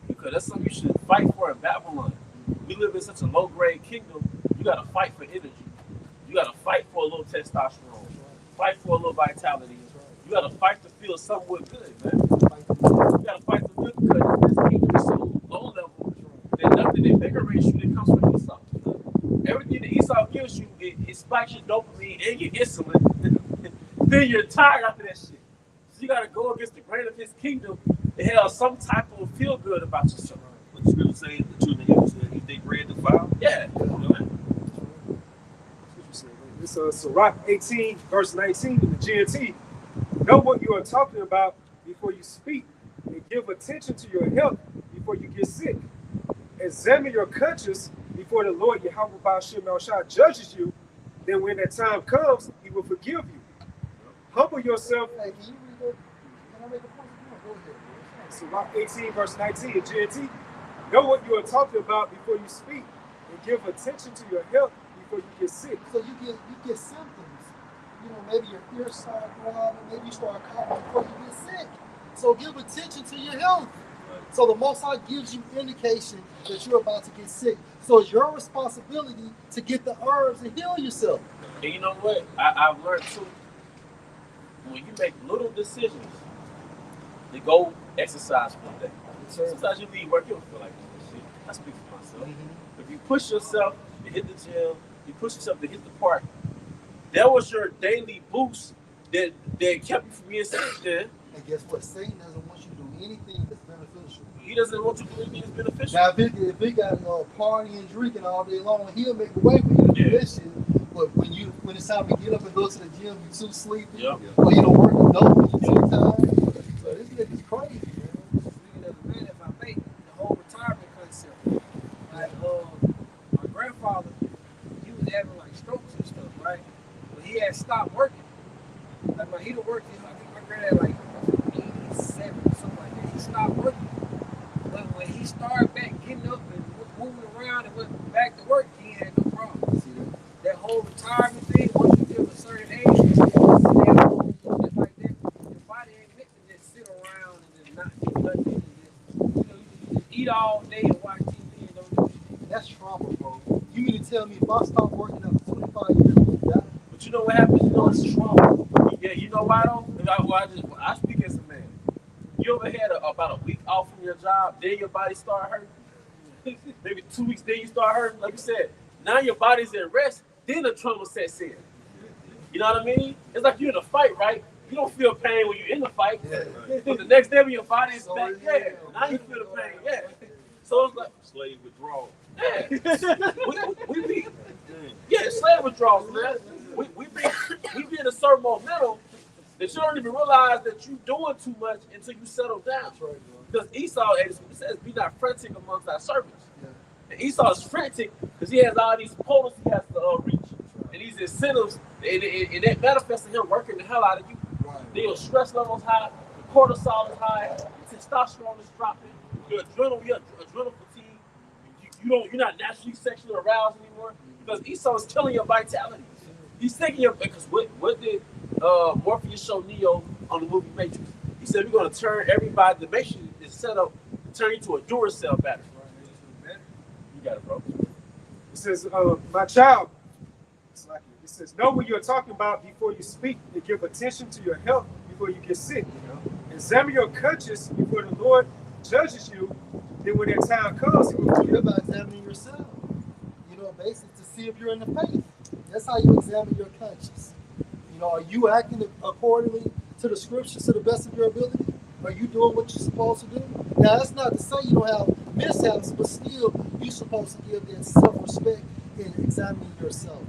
Because that's something you should fight for in Babylon. We live in such a low grade kingdom. You got to fight for energy. You got to fight for a little testosterone. Fight for a little vitality. You got to fight to feel somewhat good, man. You got to fight to good because this kingdom is so low level that nothing invigorates you that comes from Esau. Everything that Esau gives you, it spikes your dopamine and your insulin. Then you're tired after that shit. So you got to go against the grain of his kingdom and have some type of feel good about yourself. What the scripture says, the children of Israel eat their bread defiled. Yeah. This is Sirach 18, verse 19 in the GMT. Know what you are talking about before you speak, and give attention to your health before you get sick. Examine your conscience before the Lord Yahweh Ba'ashem El-Shai judges you. Then when that time comes, he will forgive you. Humble yourself. Hey, can you read that? Can I make a point? Go ahead. Sirach 18, verse 19 in GMT. Know what you are talking about before you speak, and give attention to your health before you get sick. So you get symptoms. You know, maybe your ears start throbbing, maybe you start coughing before you get sick. So give attention to your health. So the Most High gives you indication that you're about to get sick. So it's your responsibility to get the herbs and heal yourself. And you know what? I've learned too. When you make little decisions to go exercise for the day. Sometimes you leave work, you don't feel like doing this shit. I speak for myself. If you push yourself to hit the gym, you push yourself to hit the park, that was your daily boost that kept you from being sick there. And guess what? Satan doesn't want you to do anything that's beneficial. He doesn't want you to do anything that's beneficial. Now, if he got partying and drinking all day long, he'll make a way for you to do that shit. But when it's time to get up and go to the gym, you're too sleepy. Yep. Or you don't work enough when you're too tired. So this nigga's crazy, man. Speaking of the man, if I may, the whole retirement concept. Like, my grandfather, he was having like strokes and stuff, right? But he had stopped working. Like, he'd have worked, I think my granddad like 87 or something like that. He stopped working. But when he started back getting up and moving around and went back to work, he had no problem. See that whole retirement thing, once you get to a certain age, you stay at home, just like that, your body ain't meant to just sit around and just not do nothing. And just, you just eat all day and watch TV and don't do shit. That's trauma, bro. You mean to tell me if I stop working after 25 years, I'm gonna die? But you know what happens? You know it's trauma. Yeah, you know why though? I speak as a man. You ever had about a week off from your job, then your body start hurting? Maybe 2 weeks, then you start hurting. Like you said, now your body's at rest, then the trauma sets in. You know what I mean? It's like you're in a fight, right? You don't feel pain when you're in the fight. Yeah. But the next day when your body's So, back, yeah. now you feel the pain, yeah. So it's like, Slave withdrawal. yeah. we be, yeah, slave withdrawals, man. We be in a certain momentum that you don't even realize that you're doing too much until you settle down. That's right, bro. Because Esau, as it says, be not frantic amongst our servants. Yeah. And Esau is frantic because he has all these quotas he has to reach. And these incentives, and that manifests in him working the hell out of you. Right. Then your stress level's high, your cortisol is high, your testosterone is dropping, your adrenal fatigue. You're not naturally sexually aroused anymore because Esau is killing your vitality. He's taking your, because what did Morpheus show Neo on the movie Matrix? He said we're going to turn everybody, the Matrix is set up to turn you to a Duracell battery. You got it, bro. It says, my child, it says, know what you're talking about before you speak, and give attention to your health before you get sick. Examine your conscience before the Lord judges you. Then when that time comes, he will You're about examining yourself. You know, basically to see if you're in the faith. That's how you examine your conscience. You know, are you acting accordingly to the scriptures to the best of your ability? Are you doing what you're supposed to do? Now, that's not to say you don't have mishaps, but still, you're supposed to give that self-respect in examining yourself.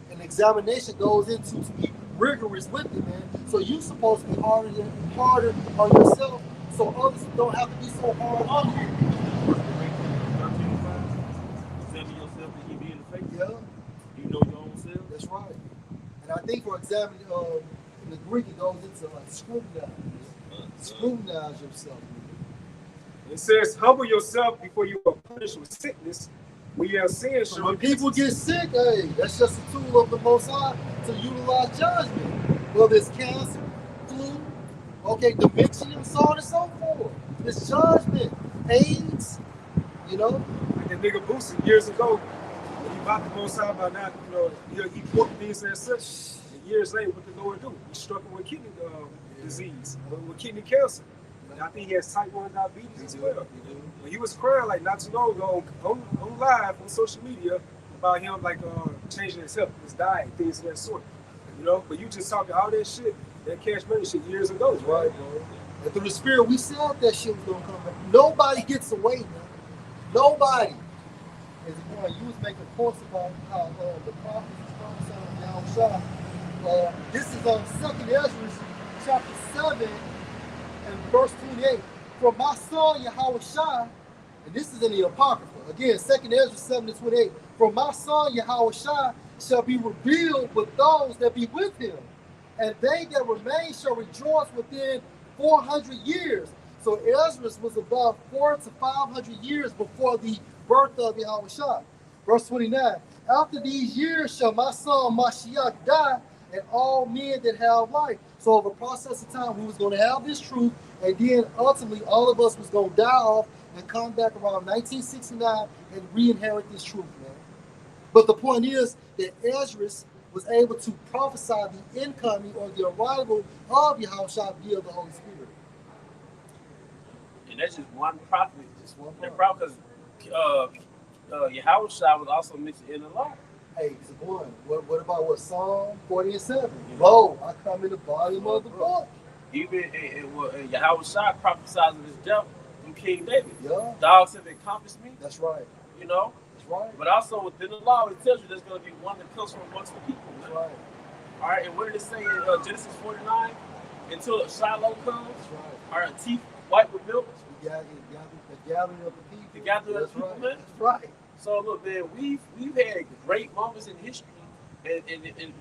And examination goes into to be rigorous with it, man. So you're supposed to be harder on yourself, so others don't have to be so hard on you. Examine yourself and you be in the faith. Yeah. You know your own self. That's right. And I think, for example, in the Greek, it goes into like scrutinize yourself. It says, humble yourself before you are punished with sickness. When you have sin, So when people get sick, hey, that's just a tool of the Most High to utilize judgment. Whether it's cancer, flu, okay, dementia, and so on and so forth. It's judgment, AIDS, you know. Like that nigga Boosie years ago, when he mocked the Most High by not, he quoted things and such. And years later, what the Lord do? He struck him with kidney disease, with kidney cancer. And I think he has type 1 diabetes as well. But he was crying like not too long ago on live on social media about him like changing his health, his diet, things of that sort. But you just talking all that shit, that cash money shit years ago. That's right, bro. And through the Spirit, we said that shit was gonna come back. Nobody gets away, man. Nobody. As you was making points about how the prophets is prophesying Yahweh. This is on 2nd Ezra, chapter 7, and verse 28. For my son Yahweh Shai, and this is in the Apocrypha. Again, 2nd Ezra 7 to 28. For my son Yahweh Shai shall be revealed with those that be with him, and they that remain shall rejoice within 400 years. So Ezra was about 400 to 500 years before the birth of Yahweh Shai. Verse 29. After these years shall my son Mashiach die, and all men that have life. So over a process of time, we was going to have this truth, and then ultimately all of us was going to die off and come back around 1969 and re-inherit this truth, man. But the point is that Ezra was able to prophesy the incoming or the arrival of Yahweh Shai via the Holy Spirit. And that's just one prophet. Just one The prophet. prophet, because Yahweh Shai was also mentioned in the law. Hey, so one. What about Psalm 40 and 7? Lo, I come in the volume of the book. Even Yahweh Shai prophesied of his death from King David. Yeah, Dogs have encompassed me, that's right. That's right. But also within the law, it tells you there's going to be one that comes from amongst the people. That's right. All right, and what did it say in Genesis 49? Until Shiloh comes, That's right. our teeth white with milk. The gathering of the people. The gathering of That's the people, right. man. That's right. So look, man, we've had great moments in history, and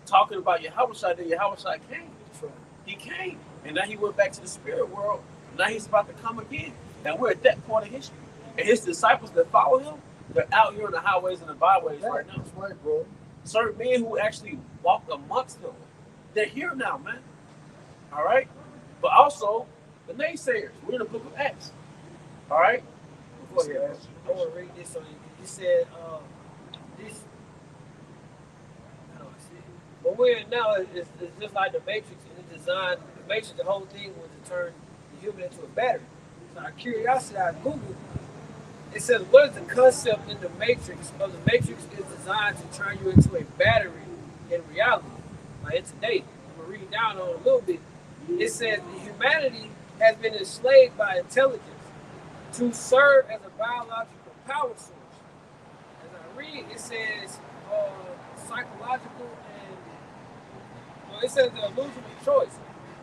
talking about Yahweh Shai, that Yahweh Shai came. That's right. He came, and now he went back to the spirit world. Now he's about to come again, and we're at that point of history. And his disciples that follow him, they're out here on the highways and the byways right now. That's right, bro. Certain men who actually walk amongst them, they're here now, man. All right, but also the naysayers. We're in the book of Acts. All right. I want to read this on you. He said, this. But we're now, it's just like the Matrix in the design. The Matrix, the whole thing was to turn the human into a battery. So our curiosity, I Googled, it says, what is the concept in the Matrix? Of the Matrix is designed to turn you into a battery in reality. Like in today, I'm going to read down on it a little bit. It says humanity has been enslaved by intelligence to serve as a biological power source. As I read, it says psychological and it says the illusion of choice.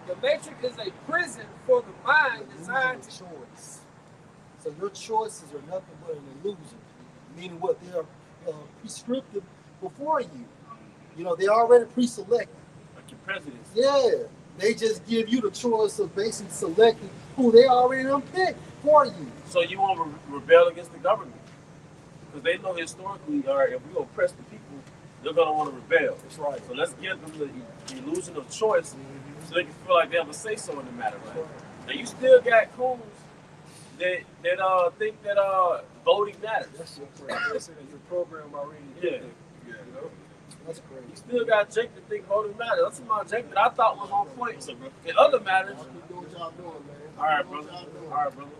The Matrix is a prison for the mind designed to choice. So your choices are nothing but an illusion. Meaning what? They are prescriptive before you. They're already pre-selected. Like your presidents. Yeah. They just give you the choice of basically selecting who they already done picked for you. So you want to rebel against the government. Because they know historically, all right, if we oppress the people, they're going to want to rebel. That's right. So let's give them the illusion of choice so they can feel like they have a say-so in the matter, right? Now you still got coons that think that voting matters. That's your program already. Yeah. That's crazy. You still got Jake that think voting matters. That's about Jake that I thought was on point. In other matters. All right, brother. All right, brother.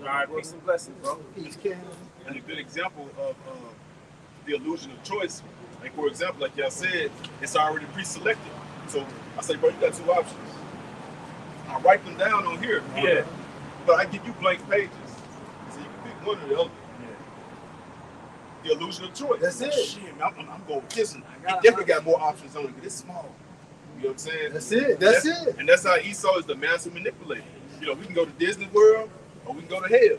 All right, peace and blessings, bro. Peace, Ken. And a good example of the illusion of choice, like for example, like y'all said, it's already pre-selected. So I say, bro, you got two options. I write them down on here. Yeah. But I give you blank pages. So you can pick one or the other. The illusion of choice. That's it. Shit, I'm going with this one. He definitely got more options on it, but it's small. You know what I'm saying? That's it. That's it. And that's how Esau is the master manipulator. We can go to Disney World or we can go to hell.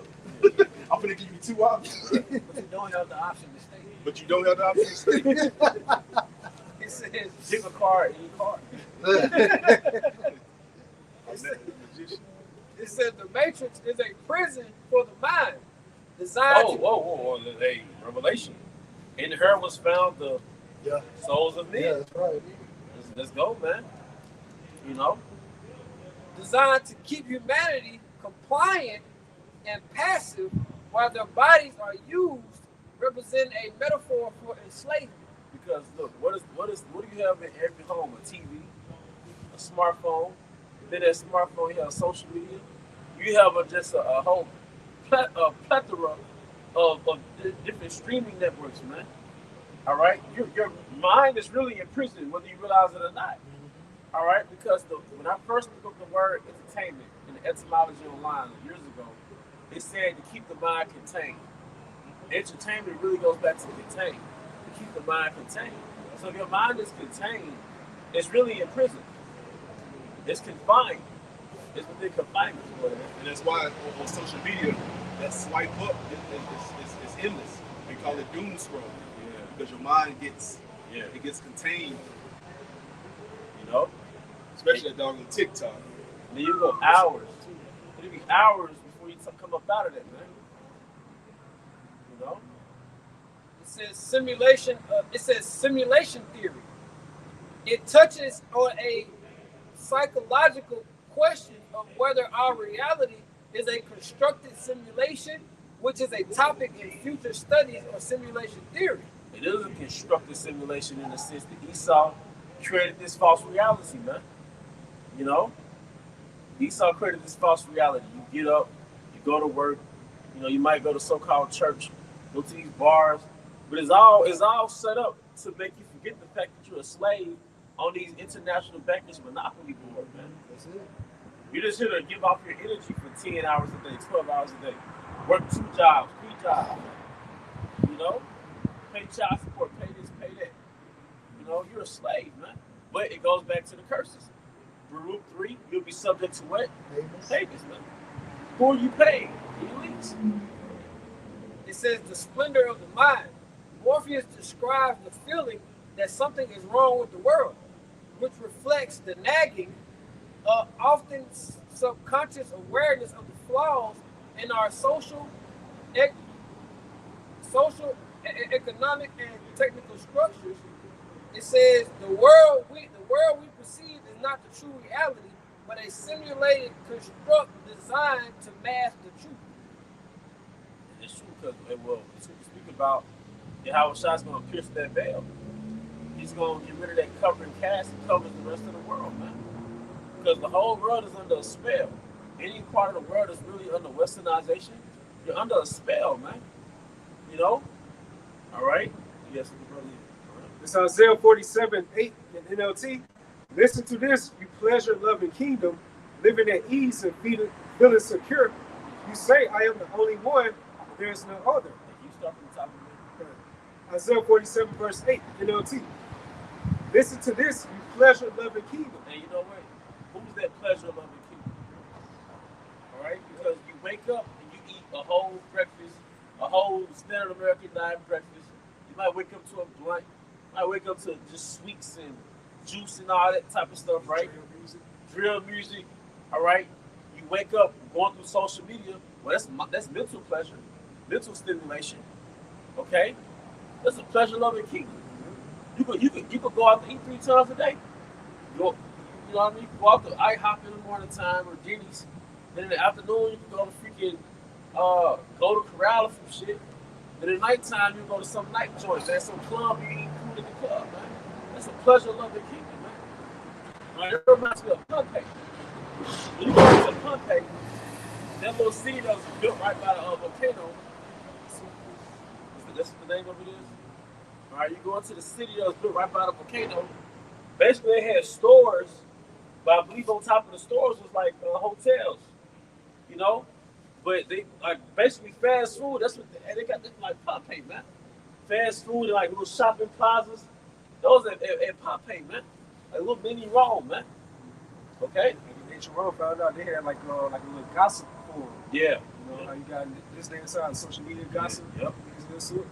I'm gonna give you two options. But you don't have the option to stay. But you don't have the option to stay. It says, Give a card, any card. it says the Matrix is a prison for the mind, designed Whoa. Hey, revelation. In her was found the Yeah. souls of men. Yeah, that's right. Let's go, man. You know? designed to keep humanity compliant and passive while their bodies are used, represent a metaphor for enslavement. Because look, what do you have in every home? A TV, a smartphone. Then that smartphone, you have social media. You have just a whole plethora of different streaming networks, man. All right, your mind is really in prison, whether you realize it or not. All right, because when I first looked up the word entertainment in the etymology online years ago, it said to keep the mind contained. Entertainment really goes back to contain, to keep the mind contained. So if your mind is contained, it's really in prison. It's confined. It's within confinement. And that's why on social media, that swipe up is endless. We call it doom scroll. Yeah. Because your mind gets contained. You know? Especially that dog on TikTok. And then you go hours. It'll be hours before you come up out of that, man. You know? It says simulation. It says simulation theory. It touches on a psychological question of whether our reality is a constructed simulation, which is a topic in future studies of simulation theory. It is a constructed simulation in the sense that Esau created this false reality, man. You know? Esau created this false reality. You get up, you go to work, you know, you might go to so-called church, go to these bars, but it's all set up to make you forget the fact that you're a slave on these international bankers monopoly board, man. That's it. You're just here to give off your energy for 10 hours a day, 12 hours a day. Work 2 jobs, 3 jobs. You know? Pay child support, pay this, pay that. You know, you're a slave, man. But it goes back to the curses. Baruch 3, you'll be subject to what? Payments, man. Who are you paying? The elites. It says the splendor of the mind. Morpheus describes the feeling that something is wrong with the world, which reflects the nagging, often subconscious awareness of the flaws in our social, economic, and technical structures. It says the world we perceive is not the true reality, but a simulated construct designed to mask the truth. It's true because, well, it's what we speak about, how Shai's going to pierce that veil. He's going to get rid of that covering cast and covers the rest of the world, man. Because the whole world is under a spell. Any part of the world is really under westernization. You're under a spell, man. You know? All right? Yes, brother. It's Isaiah 47:8 in NLT. Listen to this, you pleasure-loving kingdom, living at ease and feeling secure. You say, I am the only one, there is no other. You start from the top of it. Isaiah 47 verse 8 NLT. Listen to this, you pleasure-loving kingdom. And you know what? Who's that pleasure-loving kingdom? All right? Because you wake up and you eat a whole breakfast, a whole standard American diet breakfast. You might wake up to a blunt. You might wake up to just sweets and juice and all that type of stuff, right? Drill music. All right? You wake up going through social media. Well, that's mental pleasure, mental stimulation. Okay? That's a pleasure-loving kingdom. You could go out to eat 3 times a day. You know what I mean? You can go out to IHOP in the morning time or Denny's. Then in the afternoon, you can go to freaking go to Corral or some shit. Then at nighttime, you go to some night joint. There's some club, you eat food in the club, man. That's a pleasure-loving kingdom, man. Right? It reminds me of Pompeii. When you go to Pompeii, that little city that was built right by the volcano, that's what the name of it is. All right, you go into the city that was built right by the volcano. Basically, they had stores, but I believe on top of the stores was like hotels, you know. But they like basically fast food. That's what they got. This like Pompeii, man. Fast food and like little shopping plazas. Those at Pompeii, man. Like little mini Rome, man. Okay. In Rome, found out they had like a little gossip war. Yeah. You know how you got this day inside social media gossip. Yep. Things of that sort.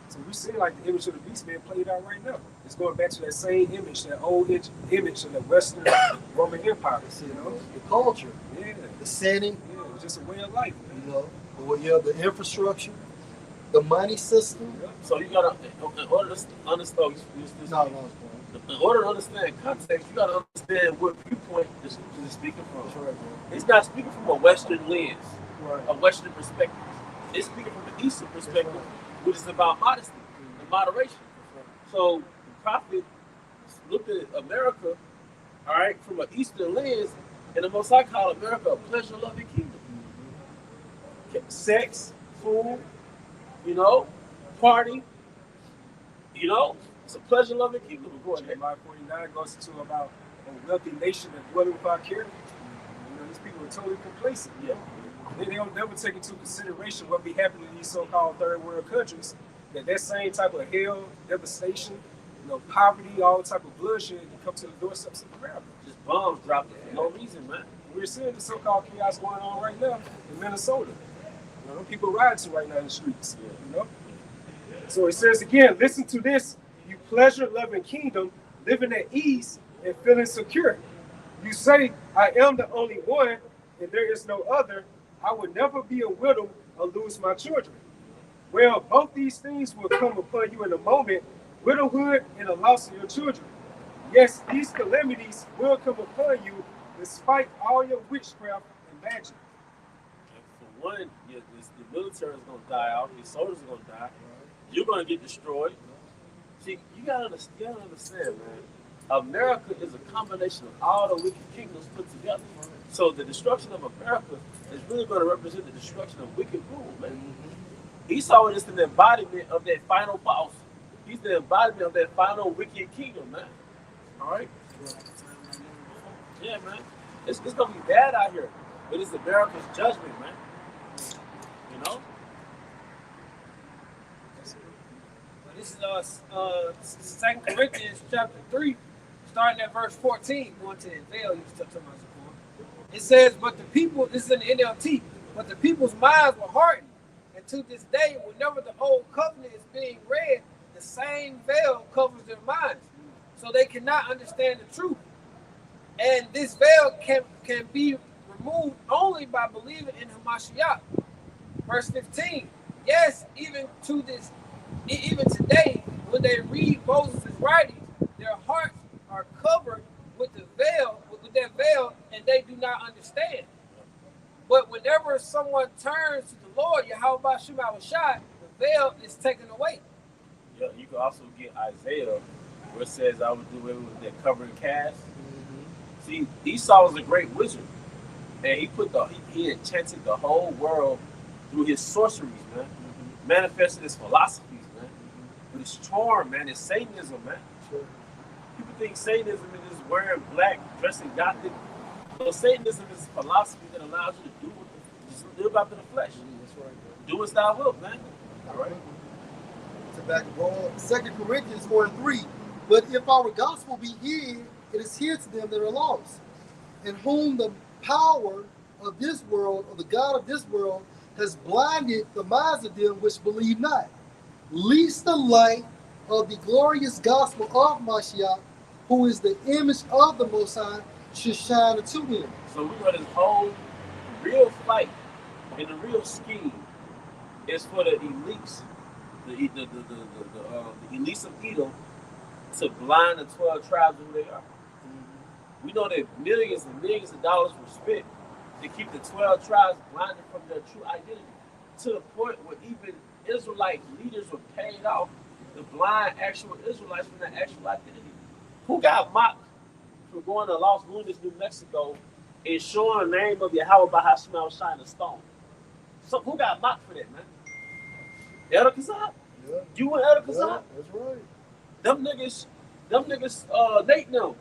So we see like the image of the beast being played out right now. It's going back to that same image, that old image of the Western Roman Empire. You know, The culture, yeah, the setting, yeah, it's just a way of life. Man. you know, the infrastructure, the money system. So you gotta, in order to understand, in order to understand context, you gotta understand what viewpoint this is speaking from. That's right, bro. It's not speaking from a Western lens, Right. a Western perspective. It's speaking from the Eastern perspective, which is about modesty and moderation. So the prophet looked at America, all right, from an Eastern lens, and the Most High called America a pleasure-loving kingdom. Sex, food, you know, party, you know, it's a pleasure-loving kingdom. Go ahead. Jeremiah 49 goes into about a wealthy nation that dwelling without care. You know, these people are totally complacent. Yeah. They don't never take into consideration what be happening in these so-called third world countries. That same type of hell, devastation, you know, poverty, all type of bloodshed can come to the doorsteps of America. Just bombs dropped for no reason, man. We're seeing the so-called chaos going on right now in Minnesota. You know, people rioting right now in the streets. You know. So it says again, listen to this, you pleasure-loving kingdom, living at ease and feeling secure. You say, I am the only one, and there is no other. I would never be a widow or lose my children. Well, both these things will come upon you in a moment, widowhood and the loss of your children. Yes, these calamities will come upon you despite all your witchcraft and magic. For one, the military is going to die out. Your soldiers are going to die. You're going to get destroyed. See, you got to understand, man. America is a combination of all the wicked kingdoms put together. So the destruction of America is really going to represent the destruction of wicked rule, man. Esau is the embodiment of that final boss. He's the embodiment of that final wicked kingdom, man. All right? Yeah, man. It's going to be bad out here. But it's America's judgment, man. You know? This is 2 Corinthians chapter 3, starting at verse 14, going to the veil you touched on before. It says, but the people, this is in the NLT, but the people's minds were hardened. And to this day, whenever the old covenant is being read, the same veil covers their minds. So they cannot understand the truth. And this veil can be removed only by believing in Hamashiach. Verse 15, yes, even today, when they read Moses' writings, their hearts are covered with the veil, with that veil, and they do not understand. But whenever someone turns to the Lord, Yahweh Bashim Awashai, the veil is taken away. Yeah, you can also get Isaiah, where it says, I will do away with that covering cast. See, Esau was a great wizard, and he enchanted the whole world through his sorceries, man. Manifested his philosophies, man. But his charm, man, his Satanism, man. People think Satanism is just wearing black, dressing gothic. So Satanism is a philosophy that allows you to just live after the flesh. That's right. Do as thou wilt, man. All right. To back it all, 2 Corinthians 4:3. But if our gospel be hid, it is hid to them that are lost, in whom the power of this world, or the God of this world, has blinded the minds of them which believe not, lest the light of the glorious gospel of Mashiach, who is the image of the Most High, should shine unto them. So we got this whole real fight and the real scheme is for the elites, the elites of Edom, to blind the 12 tribes of who they are. We know that millions and millions of dollars were spent to keep the 12 tribes blinded from their true identity, to the point where even Israelite leaders were paid off to blind actual Israelites from their actual identity. Who got mocked for going to Los Lunas, New Mexico, and showing the name of Yahweh Bahashim shine a stone? So who got mocked for that, man? Elder Kazak? Yeah. You and Elder Kazak? Yeah, that's right. Them niggas, Nate them.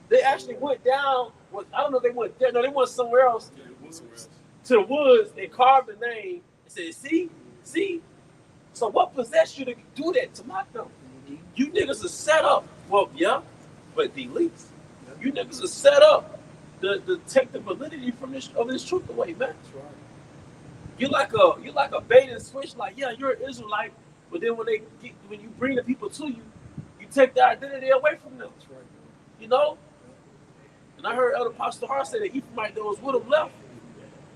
They actually went down. I don't know if they went there. No, they went somewhere else. Yeah, it was somewhere else. To the woods and carved the name and said, see? So what possessed you to do that to mock them? You niggas are set up. Well, yeah, but the elites. You niggas are set up to take the validity from this truth away, man. That's right. You're like a bait and switch. Like, yeah, you're an Israelite, but then when you bring the people to you, you take their identity away from them. That's right. You know. And I heard Elder Pastor Hart say that Ephraimite those would have left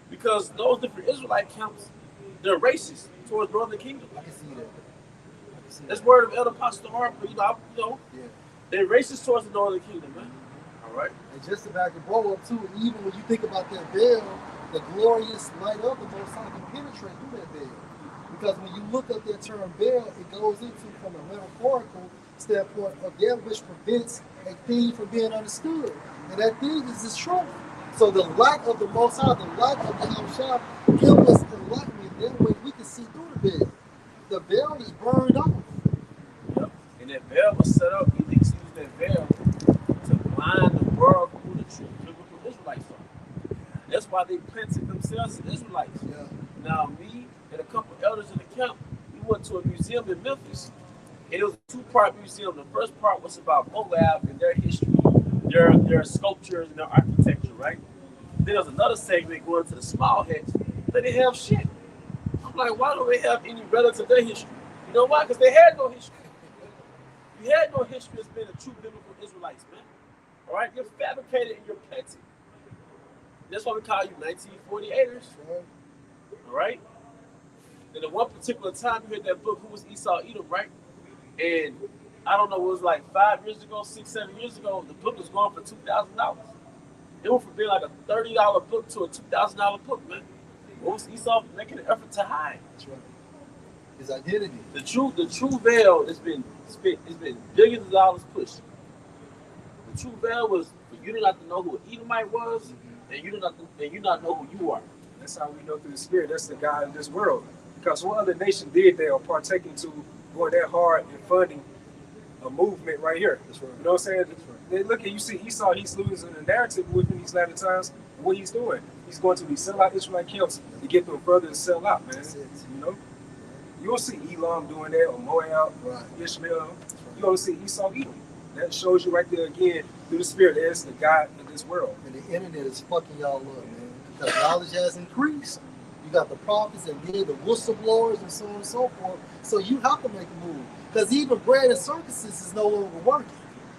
because those different Israelite camps, they're racist towards Northern Kingdom. I can see that. I can see That's that. word of Elder Pastor Hart. Yeah. They're racist towards the Northern Kingdom, man. All right. And just to back the ball up too, even when you think about that veil, the glorious light of the Most High can penetrate through that veil. Because when you look up that term veil, it goes into from a metaphorical standpoint of that which prevents a thing from being understood. And that thing is the truth. So the light of the Most High, the light of the Hamshah, give us enlightenment. That way we can see through the veil. The veil is burned off. Yep. And that veil was set up. He used that veil to blind the world from who the true biblical Israelites are. That's why they planted themselves as Israelites. Yeah. Now, me and a couple elders in the camp, we went to a museum in Memphis. And it was a two-part museum. The first part was about Moab and their history, their sculptures and their architecture, right? Then there was another segment going to the small heads. They didn't have shit. I'm like, why don't they have any relevance of their history? You know why? Because they had no history. You had no history as being a true biblical Israelites, man. All right? You're fabricated and you're petty. That's why we call you 1948ers. All right? And at one particular time, you heard that book, Who Was Esau Edom, right? And I don't know, it was like 5 years ago, 6, 7 years ago, the book was going for $2,000. It went from being like a $30 book to a $2,000 book, man. What was Esau making an effort to hide? That's right. His identity. The true veil has been billions of dollars pushed. The true veil was for you to not to know who Edomite was, and you not know who you are. That's how we know through the Spirit. That's the God of this world. Because what other nation did they or partaking to going that hard in funding a movement right here? That's right. You know what I'm saying? That's right. They look at you see Esau, he's losing the narrative within these latter times. What he's doing, he's going to these sellout Israelite camps to get them further to sell out, man. That's it. You know, you don't see Elam doing that or Moab, Right. Ishmael. Right. You don't see Esau Edom. That shows you right there again through the Spirit as the God of this world. And the internet is fucking y'all up, man. Because knowledge has increased. You got the prophets and then the whistleblowers and so on and so forth. So you have to make a move. Because even bread and circuses is no longer working.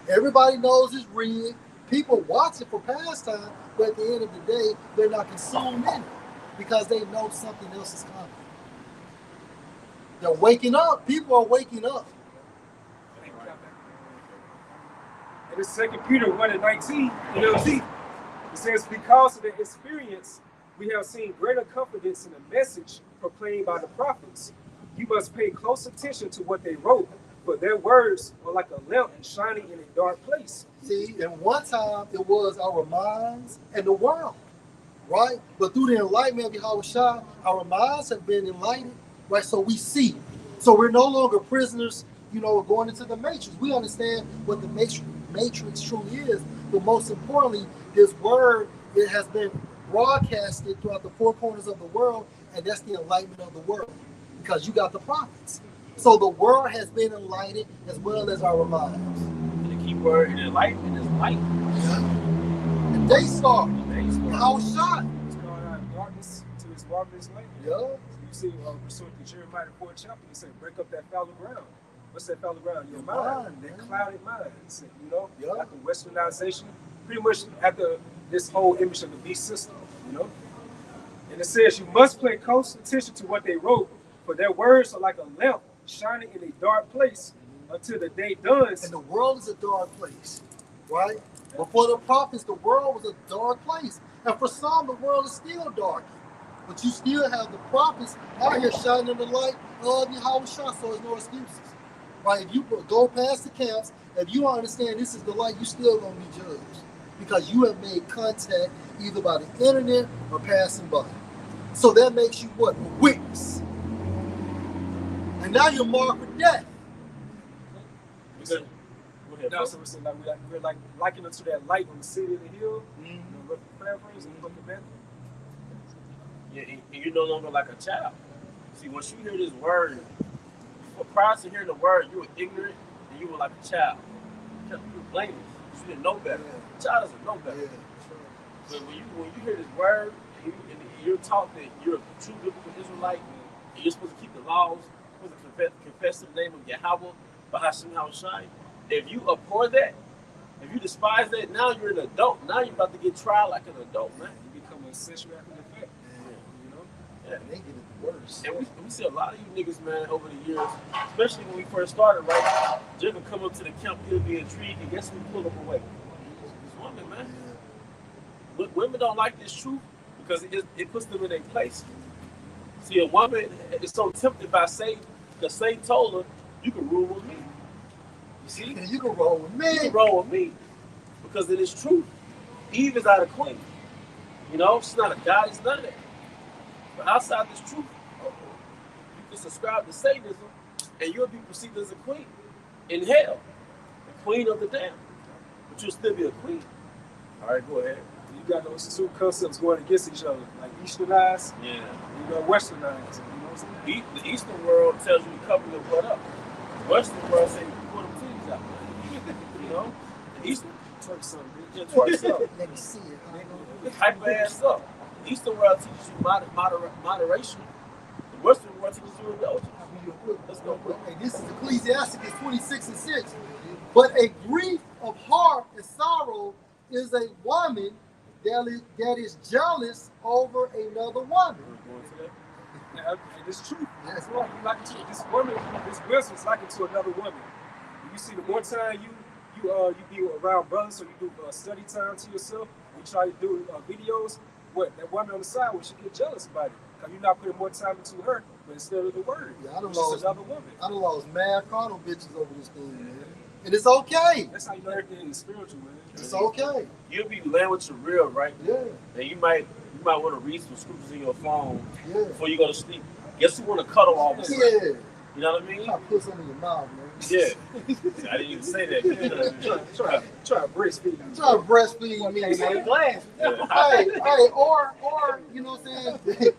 Everybody knows it's rigged. People watch it for pastime, but at the end of the day, they're not consumed in it because they know something else is coming. They're waking up. People are waking up. And it's 2 Peter 1:19, NLT. It says, because of the experience, we have seen greater confidence in the message proclaimed by the prophets. You must pay close attention to what they wrote, for their words were like a lamp shining in a dark place. See, and one time it was our minds and the world, right? But through the enlightenment of Yahushua, our minds have been enlightened, right? So we see. So we're no longer prisoners, going into the matrix. We understand what the matrix truly is. But most importantly, this word, it has been broadcasted throughout the four corners of the world, and that's the enlightenment of the world. Because you got the prophets. So the world has been enlightened as well as our minds. And the key word in enlightenment is light. And they start. How shot. It's called out of darkness to its marvelous light. Yeah. You see, pursuant to Jeremiah 4th chapter, he said, break up that fallow ground. What's that fallow ground? Your mind, that clouded mind. Yeah. After westernization, pretty much after this whole image of the beast system, And it says, you must pay close attention to what they wrote, for their words are like a lamp shining in a dark place until the day dawns. And the world is a dark place, right? Before the prophets, the world was a dark place. And for some, the world is still dark. But you still have the prophets out here shining the light of Yahushua, so there's no excuses. Right? If you go past the camps, if you don't understand this is the light, you still going to be judged. Because you have made contact either by the internet or passing by. So that makes you what? A witness. And now you're marked for death. Now, so we're like likened to that light on the city of the hill, paraphrase and book of Matthew. Yeah, and you're no longer like a child. See, once you hear this word, prior to hearing the word, you were ignorant and you were like a child. You were blameless. You didn't know better. A child doesn't know better. But when you hear this word, and you're taught that you're a true biblical Israelite, and you're supposed to keep the laws, you're supposed to confess the name of Yahweh, Bahashim Hawashai. If you abhor that, if you despise that, now you're an adult. Now you're about to get tried like an adult, man. You become a sensual after the fact. You know? Yeah. They get it worse. And we see a lot of you niggas, man, over the years, especially when we first started, right? Jim would come up to the camp, he'll be intrigued, and guess who pull him away? These women, man. Look, women don't like this truth because it puts them in their place. See, a woman is so tempted by Satan because Satan told her, you can rule with me. You see? And you can roll with me. You can roll with me because it is true. Eve is not a queen. You know, she's not a goddess, none of that. But outside this truth, you can subscribe to Satanism and you'll be perceived as a queen in hell, the queen of the damned. But you'll still be a queen. All right, go ahead. You got those two concepts going against each other, like Easternized, Yeah. and you got Westernized. You know what I'm saying? The Eastern world tells you to cover your butt up. The Western world says you put them titties out. You know? The Eastern, Twerk something, bitch. just twerks up. Let me see it. Hype ass up. The Eastern world teaches you moderation. The Western world teaches you indulgence. Let's go, bro. Okay, this is Ecclesiasticus 26:6. But a grief of heart and sorrow is a woman that is jealous over another woman. Yeah, and it's true. That's right. You like it to this woman, this wisdom is like it to another woman. You see, the more time you be around brothers, so you do study time to yourself. You try to do videos. What that woman on the side, she get jealous about it because you're not putting more time into her, but instead of the word, Yeah, I done it's lost another woman. I done lost mad carnal bitches over this thing, man. And it's okay. That's how you know everything is spiritual, man. It's okay. You'll be laying with your real, right? Yeah, And you might want to read some scriptures in your phone yeah. before you go to sleep. Guess who want to cuddle all of a sudden? Yeah. You know what I mean? Try to put something in your mouth, man. Yeah. I didn't even say that. Try to breastfeed you. Try to breastfeed me, man. Glass. Yeah. Hey, or you know what I'm saying?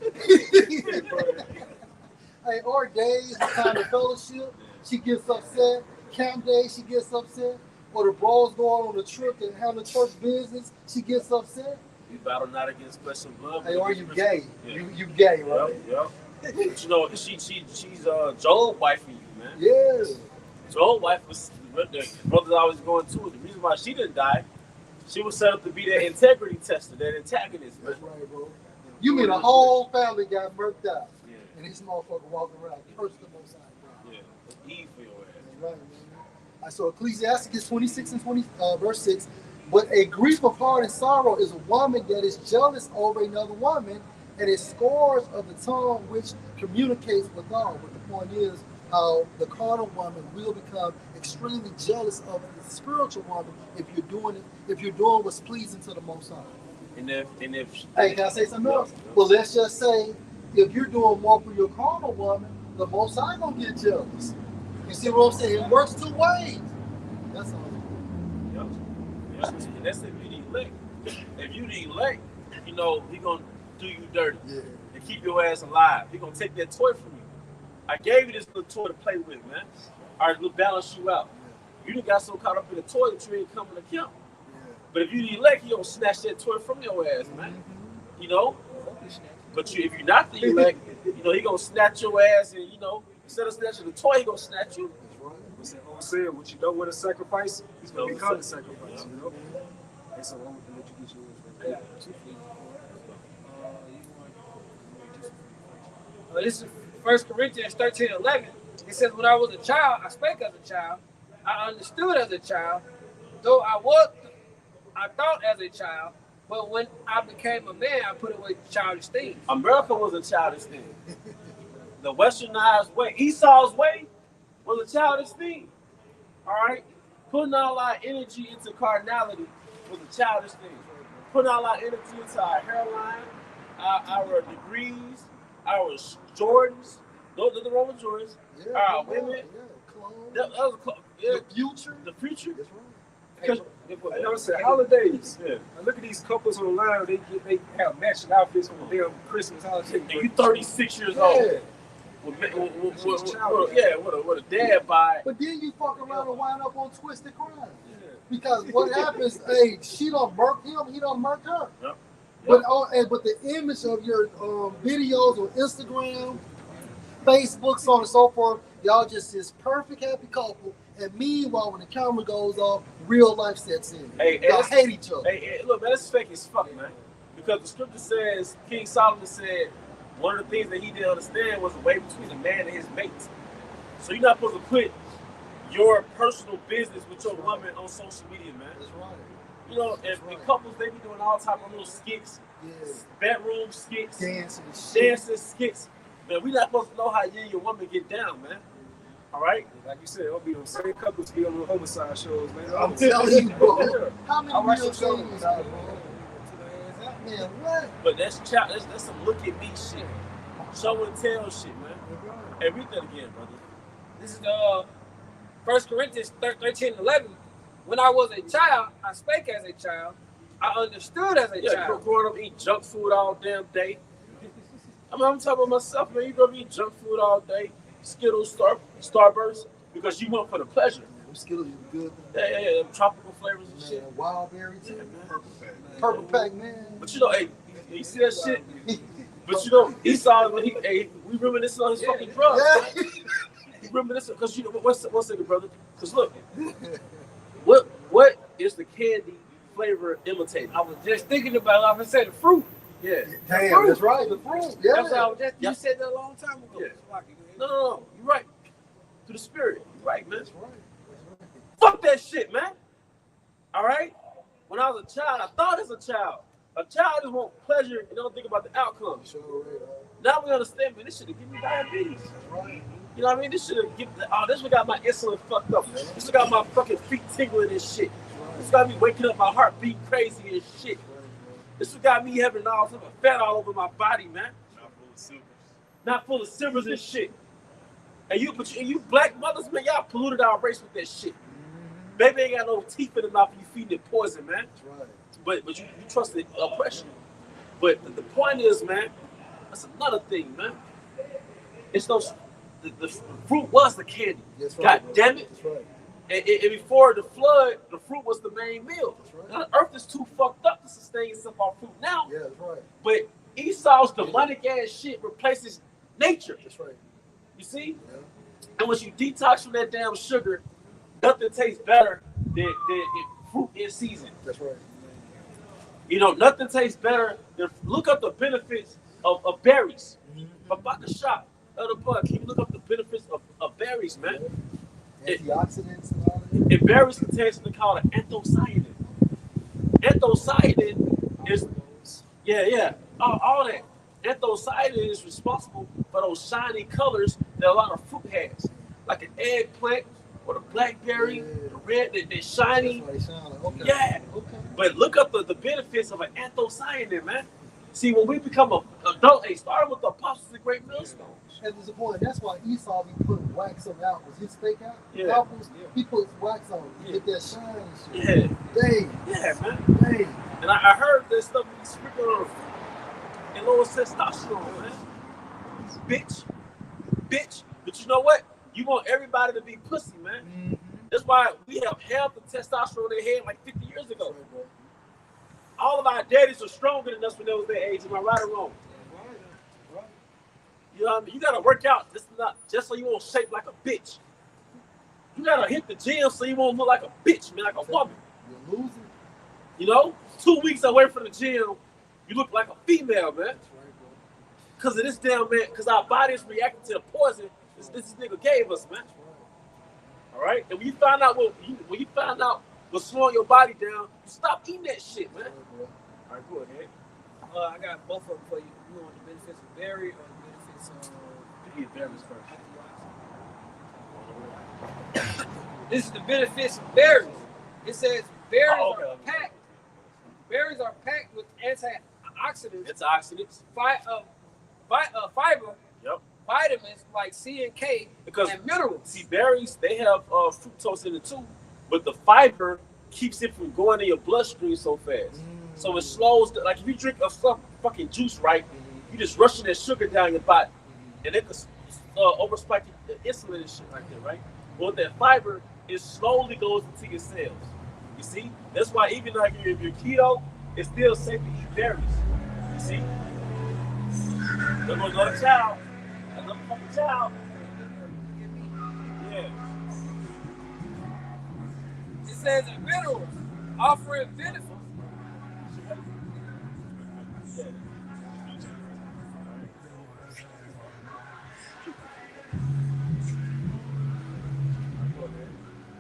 Hey, or days, the kind of fellowship, she gets upset. Camp days, she gets upset. Or the bros going on a trip and having church business, she gets upset. You battle not against flesh and blood. Hey, or you gay. Yeah. You gay, right? Yep. But you know, she's Joel's wife for you, man. Yeah. Joel's wife was the brother's always going to it. The reason why she didn't die, she was set up to be that integrity tester, that antagonist, man. That's right, bro. You mean a whole family got murked out, Yeah. and this motherfucker walking around cursing the Most High God. Yeah. Eve for your ass. That's right, man. So Ecclesiasticus 26 and verse 6. But a grief of heart and sorrow is a woman that is jealous over another woman, and it scores of the tongue which communicates with all. But the point is how the carnal woman will become extremely jealous of the spiritual woman if you're doing what's pleasing to the Most High. And if Hey, can I say something else? Well, let's just say if you're doing more for your carnal woman, the Most High gonna get jealous. You see what I'm saying? It works two ways. That's all. Yep. And that's if you the elect. If you the elect, you know, he gonna do you dirty Yeah. and keep your ass alive. He gonna take that toy from you. I gave you this little toy to play with, man. All right, we'll balance you out. You done got so caught up in the toy that you ain't coming to count. But if you the elect, he gonna snatch that toy from your ass, man. You know? But if you're not the elect, you know, he gonna snatch your ass and, you know, instead of snatching the toy, he gonna snatch you. What's that old saying? What you don't want to sacrifice, he's going to become the sacrifice, you know? And so I'm going to let you get yours right there. This is 1 Corinthians 13:11. It says, when I was a child, I spake as a child. I understood as a child. Though I thought as a child. But when I became a man, I put away childish things. America was a childish thing. The westernized way, Esau's way, was a childish thing. All right? Putting all our energy into carnality was a childish thing. Putting all our energy into our hairline, our degrees, our Jordans. Those are the Roman Jordans. Yeah, Our women. clothes. That was The future. the future. That's right. Because I know it's the holidays. yeah. Now look at these couples online. They have matching outfits for the damn Christmas holiday. And you 36 years old. Yeah. With a dad by. But then you fuck around and wind up on Twisted Crime. Because what happens, hey, she don't murk him, he don't murk her. Yep. But the image of your videos on Instagram, Facebook, so on and so forth, y'all just this perfect happy couple. And meanwhile, when the camera goes off, real life sets in. Hey, y'all hate each other. Hey, look, man, that's fake as fuck, man. Because the scripture says, King Solomon said, one of the things that he didn't understand was the way between a man and his mate. So you're not supposed to put your personal business with your woman on social media, man. That's right. You know, and couples, they be doing all type of little skits, bedroom skits, dancing skits. Man, we not supposed to know how you and your woman get down, man. All right? Like you said, it'll be on same couples be on the homicide shows, man. I'm telling you, bro. How many I watch real the show. things out, bro? Man, what? But that's some look at me shit. Show and tell shit, man. Hey, read that again, brother. This is 1 Corinthians 13:11. When I was a child, I spake as a child. I understood as a child. Growing up eating junk food all damn day. I'm talking about myself, man. You gonna eat junk food all day, Skittles, Starburst, because you went for the pleasure. Them Skittles are good. Yeah, tropical flavors and shit. Wild berry too. Purple pack, man. But you know, hey, you see that shit? But you know, Esau, when we reminiscing on his fucking drugs. Yeah. We reminiscing because you know, one second, brother. Because look, what is the candy flavor imitating? I was just thinking about it. I was saying the fruit. Yeah. Damn, that's right. The fruit. Yeah. That's what I was just, you said that a long time ago. Yeah. No, you're right. To the spirit. You're right, man. That's right. Fuck that shit, man. All right? When I was a child, I thought as a child. A child just want pleasure and don't think about the outcome. Now we understand, man, this should have given me diabetes. You know what I mean? This should have given, this one got my insulin fucked up. This one got my fucking feet tingling and shit. This got me waking up, my heart beating crazy and shit. This one got me having all type of fat all over my body, man. Not full of silvers and shit. And you black mothers, man, y'all polluted our race with that shit. Baby ain't got no teeth in the mouth, you feeding it poison, man. That's right. But you trust the oppression. But the point is, man, that's another thing, man. It's those the fruit was the candy. That's right, God damn it. That's right. And before the flood, the fruit was the main meal. That's right. Now the earth is too fucked up to sustain itself off fruit now. Yeah, that's right. But Esau's demonic ass shit replaces nature. That's right. You see? Yeah. And once you detox from that damn sugar, nothing tastes better than fruit in season. That's right. You know, nothing tastes better than look up the benefits of berries. Babaka shop, other bug. Can you look up the benefits of berries, man? Antioxidants and all that. And berries contain something called an anthocyanin. Anthocyanin is all that. Anthocyanin is responsible for those shiny colors that a lot of fruit has, like an eggplant or the blackberry, the red, they're shiny. That's why they shine like, okay. Yeah. Okay. But look up the benefits of an anthocyanin, man. See, when we become an adult, they started with the apostles and great millstones. And there's a point. That's why Esau be putting wax on apples. His fake Yeah. apples, he puts wax on them to get that shine and shit. Yeah. Dang. Yeah, man. Dang. And I heard that stuff be sprinkled on and lower testosterone, man. Bitch. But you know what? You want everybody to be pussy, man. Mm-hmm. That's why we have half the testosterone they had like 50 years ago. All of our daddies are stronger than us when they was their age. Am I right or wrong? Right. You know what I mean? You gotta work out just so you won't shape like a bitch. You gotta hit the gym so you won't look like a bitch, man, like a woman. You're losing. You know? 2 weeks away from the gym, you look like a female, man. That's right, bro. Because of this damn man, because our bodies reacting to the poison this nigga gave us, man. All right? And when you find out what's slowing your body down, you stop eating that shit, man. All right, go ahead. I got both of them for you. You want the benefits of berry or the benefits of Get berries first. This is the benefits of berries. It says berries Oh, okay. Berries are packed with antioxidants, Antioxidants. fiber, Yep. vitamins like C and K, Because and minerals. see, berries, they have fructose in it too, but the fiber keeps it from going in your bloodstream so fast. So it slows, like if you drink a fucking juice, right, you just rushing that sugar down your body. And it could overspike the insulin and shit right there, right? But with that fiber, it slowly goes into your cells. You see? That's why even like if you're keto, it's still safe to eat berries. You see? There's another child. Another fucking child. Yeah. It says in minerals, offering benefits.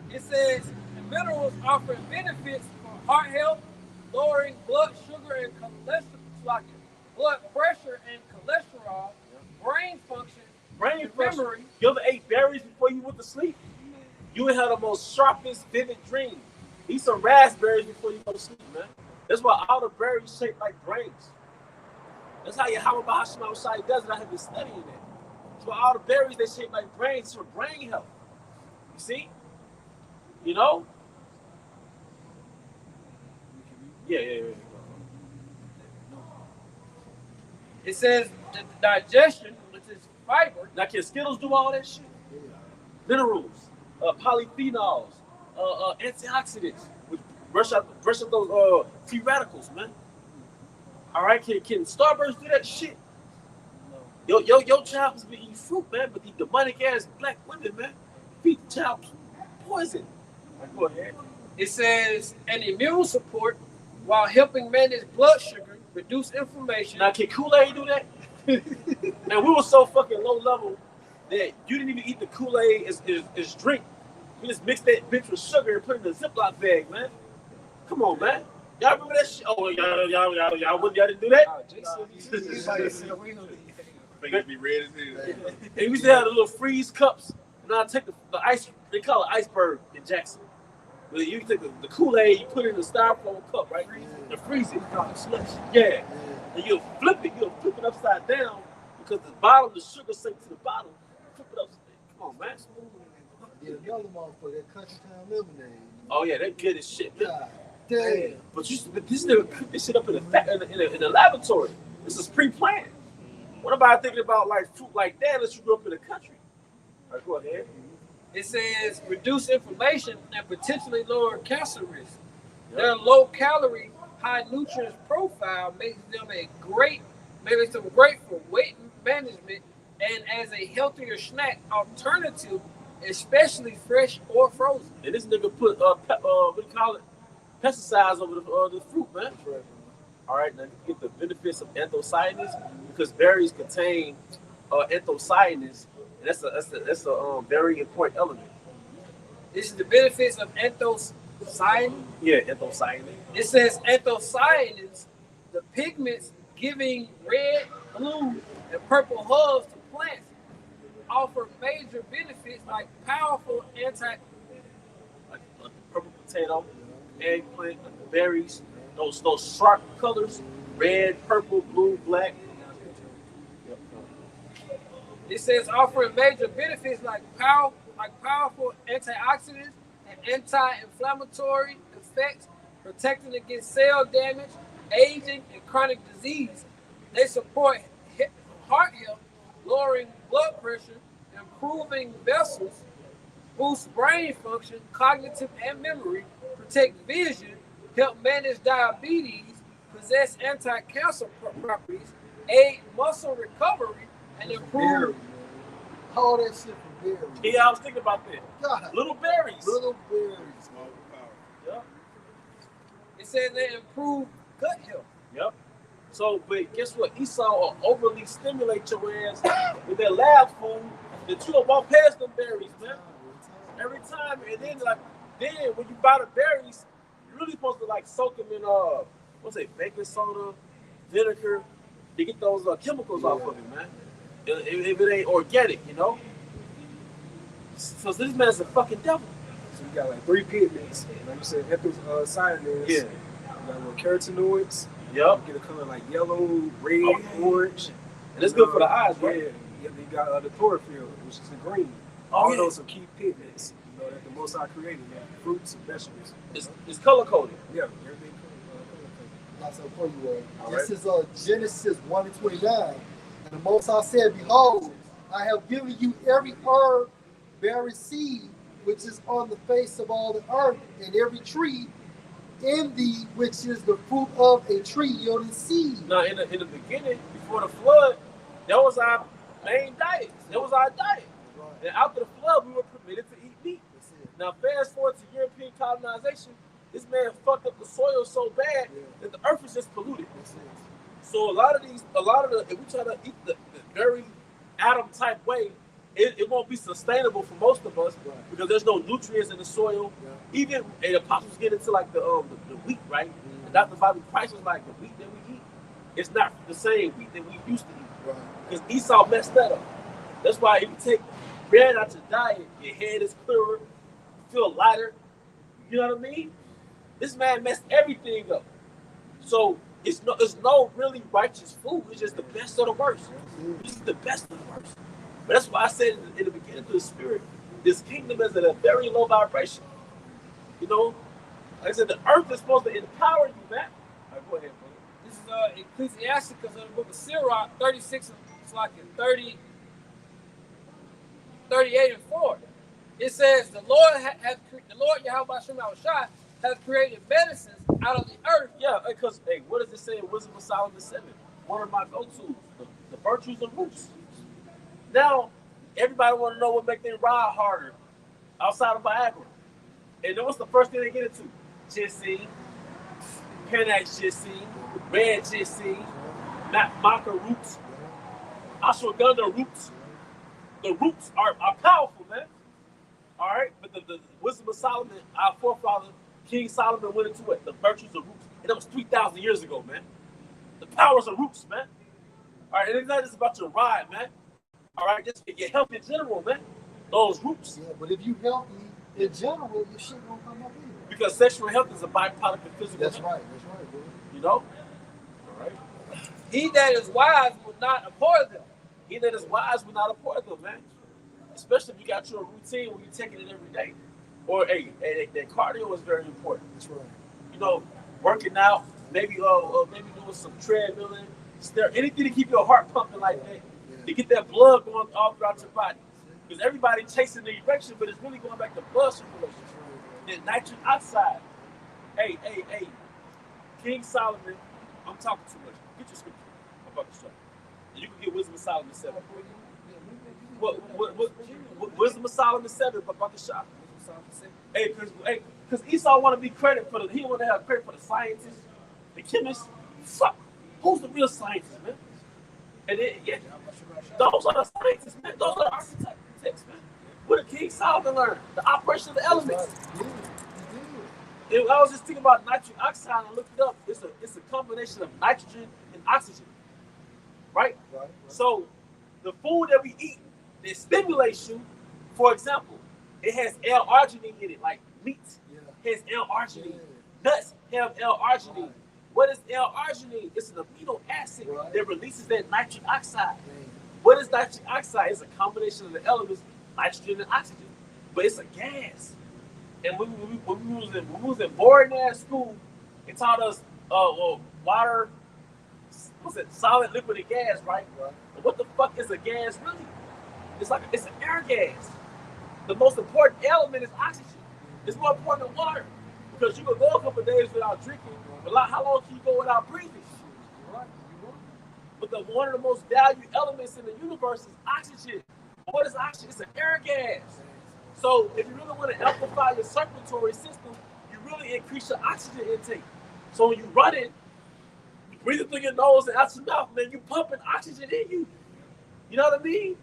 It says the minerals offering benefits for heart health, lowering blood sugar and cholesterol, blood pressure and cholesterol, brain function, Brain function. memory. You ever ate berries before you went to sleep? You would have the most sharpest, vivid dreams. Eat some raspberries before you go to sleep, man. That's why all the berries shaped like brains. That's how you how about Hashim outside does it. I have been studying that. That's why all the berries they shape like brains for brain health. You see? You know? Yeah. It says the digestion, which is fiber. Now can Skittles do all that shit? Minerals, polyphenols, antioxidants, which brush up those free radicals, man. All right, can Starburst do that shit? Your child has been eating fruit, man, but the demonic ass black women, man, feed the child poison. Go ahead. It says an immune support while helping manage blood sugar, reduce inflammation. Now can Kool-Aid do that? And we were so fucking low level that you didn't even eat the Kool-Aid as drink. You just mixed that bitch with sugar and put it in a Ziploc bag, man. Come on, man. Y'all remember that shit? Oh, y'all didn't do that? Fingers be red as hell. And we used to have the little freeze cups. And I take the ice, they call it iceberg in Jackson. But you take the Kool-Aid, you put it in a styrofoam cup, right? And freeze it. Yeah. And you'll flip it upside down because the bottom, the sugar sinks to the bottom. Flip it up. Come on, man. Yeah, another one for that Country Town lemonade. Oh yeah, that good as shit, man. God damn. But this nigga cook this shit up in the laboratory. This is pre-planned. What about thinking about like fruit like that unless you grew up in the country? All right, go ahead. It says reduce inflammation and potentially lower cancer risk. Their low calorie, high nutrients profile makes them great for weight management and as a healthier snack alternative, especially fresh or frozen. And this nigga put what do you call it? Pesticides over the fruit, man. All right, now you get the benefits of anthocyanins because berries contain anthocyanins, and that's a very important element. This is the benefits of anthocyanin. Yeah, anthocyanin. It says anthocyanins, the pigments giving red, blue, and purple hubs to plants, offer major benefits like powerful like purple potato, eggplant, berries, those sharp colors, red, purple, blue, black. It says offering major benefits like powerful antioxidants and anti-inflammatory effects, protecting against cell damage, aging, and chronic disease. They support heart health, lowering blood pressure, improving vessels, boost brain function, cognitive and memory, protect vision, help manage diabetes, possess anti-cancer properties, aid muscle recovery, and improve. All that shit for berries. Yeah, I was thinking about that. God. Little berries. Little berries. Yep. It says they improve gut health. Yep. So, but guess what? Esau will overly stimulate your ass with that lab food that you don't walk past them berries, man. Every time, and then when you buy the berries, you're really supposed to like soak them in baking soda, vinegar, to get those chemicals off of it, man. If it ain't organic, you know. So this man's a fucking devil. So you got like 3 pigments, like you said, anthocyanins. Yeah. You got little carotenoids. Yep. You get a color like yellow, red, orange. And it's good for the eyes, right? Yeah. You got the chlorophyll, which is the green. Oh, All yeah. those are key pigments, that the Most High created, man. Fruits and vegetables. It's color coded. Yeah, everything color That's so for you. All This is Genesis 1:29. And the Most High said, behold, I have given you every herb bearing seed, which is on the face of all the earth, and every tree in thee, which is the fruit of a tree yielding seed. Now, in the beginning, before the flood, that was our main diet. That was our diet. And after the flood, we were permitted to eat meat. Now, fast forward to European colonization, this man fucked up the soil so bad that the earth was just polluted. So a lot of the, if we try to eat the very atom type way, it won't be sustainable for most of us because there's no nutrients in the soil. Even and the apostles get into like the wheat, right? And Dr. Bobby Price was like, the wheat that we eat, it's not the same wheat that we used to eat. Because Esau messed that up. That's why if you take bread out your diet, your head is clearer, you feel lighter. You know what I mean? This man messed everything up. So it's no really righteous food. It's just the best of the worst. This is the best of the worst. But that's why I said in the beginning to the spirit, this kingdom is at a very low vibration. You know, like I said, the earth is supposed to empower you, man. All right, go ahead, brother. This is Ecclesiasticus of the book of Sirach, 36, it's like in 30, 38 and 4. It says, the Lord Yahweh Shem Shai has created medicines out of the earth. Yeah, because, hey, what does it say in Wisdom of Solomon 7? One of my go-tos, the virtues of roots. Now, everybody want to know what makes them ride harder outside of Viagra. And then what's the first thing they get into? Ginseng, Panax ginseng, red ginseng, maca roots, ashwagandha roots. The roots are powerful, man. All right? But the Wisdom of Solomon, our forefather, King Solomon went into it, the virtues of roots. And that was 3,000 years ago, man. The powers of roots, man. All right? And it's not just about your ride, man. All right, just your health in general, man. Those roots. Yeah, but if you healthy in general, your shit don't come up either. Because sexual health is a byproduct of physical That's health. right, bro. You know? All right. He that is wise will not abhor them. He that is wise will not abhor them, man. Especially if you got your routine where you're taking it every day. Or, hey, that cardio is very important. That's right. You know, working out, maybe doing some treadmilling, anything to keep your heart pumping like that. To get that blood going all throughout your body. Because everybody chasing the erection, but it's really going back to blood circulation. Then nitric oxide. Hey. King Solomon, I'm talking too much. Get your scripture. I'm about to show you. And you can get Wisdom of Solomon 7. What Wisdom of Solomon 7, but about to show you. Hey, because Esau want to be credit for he want to have credit for the scientists, the chemists. Fuck. Who's the real scientists, man? And then, yeah. Those are the scientists, man. Those are the architects, man. What did King Solomon learn? The operation of the elements. And I was just thinking about nitric oxide and I looked it up. It's a combination of nitrogen and oxygen. Right? So the food that we eat that stimulates you, for example, it has L-arginine in it, like meat has L-arginine. Nuts have L-arginine. What is L-arginine? It's an amino acid that releases that nitric oxide. What is nitric oxide? It's a combination of the elements, nitrogen and oxygen. But it's a gas. And when we was in boarding ass school, it taught us water, what's it, solid, liquid, and gas, right? But what the fuck is a gas really? It's an air gas. The most important element is oxygen. It's more important than water. Because you can go a couple of days without drinking, but how long can you go without breathing? But one of the most valued elements in the universe is oxygen. What is oxygen? It's an air gas. So if you really want to amplify your circulatory system, you really increase your oxygen intake. So when you run it, you breathe it through your nose and out your mouth, man, you pumping oxygen in you. You know what I mean?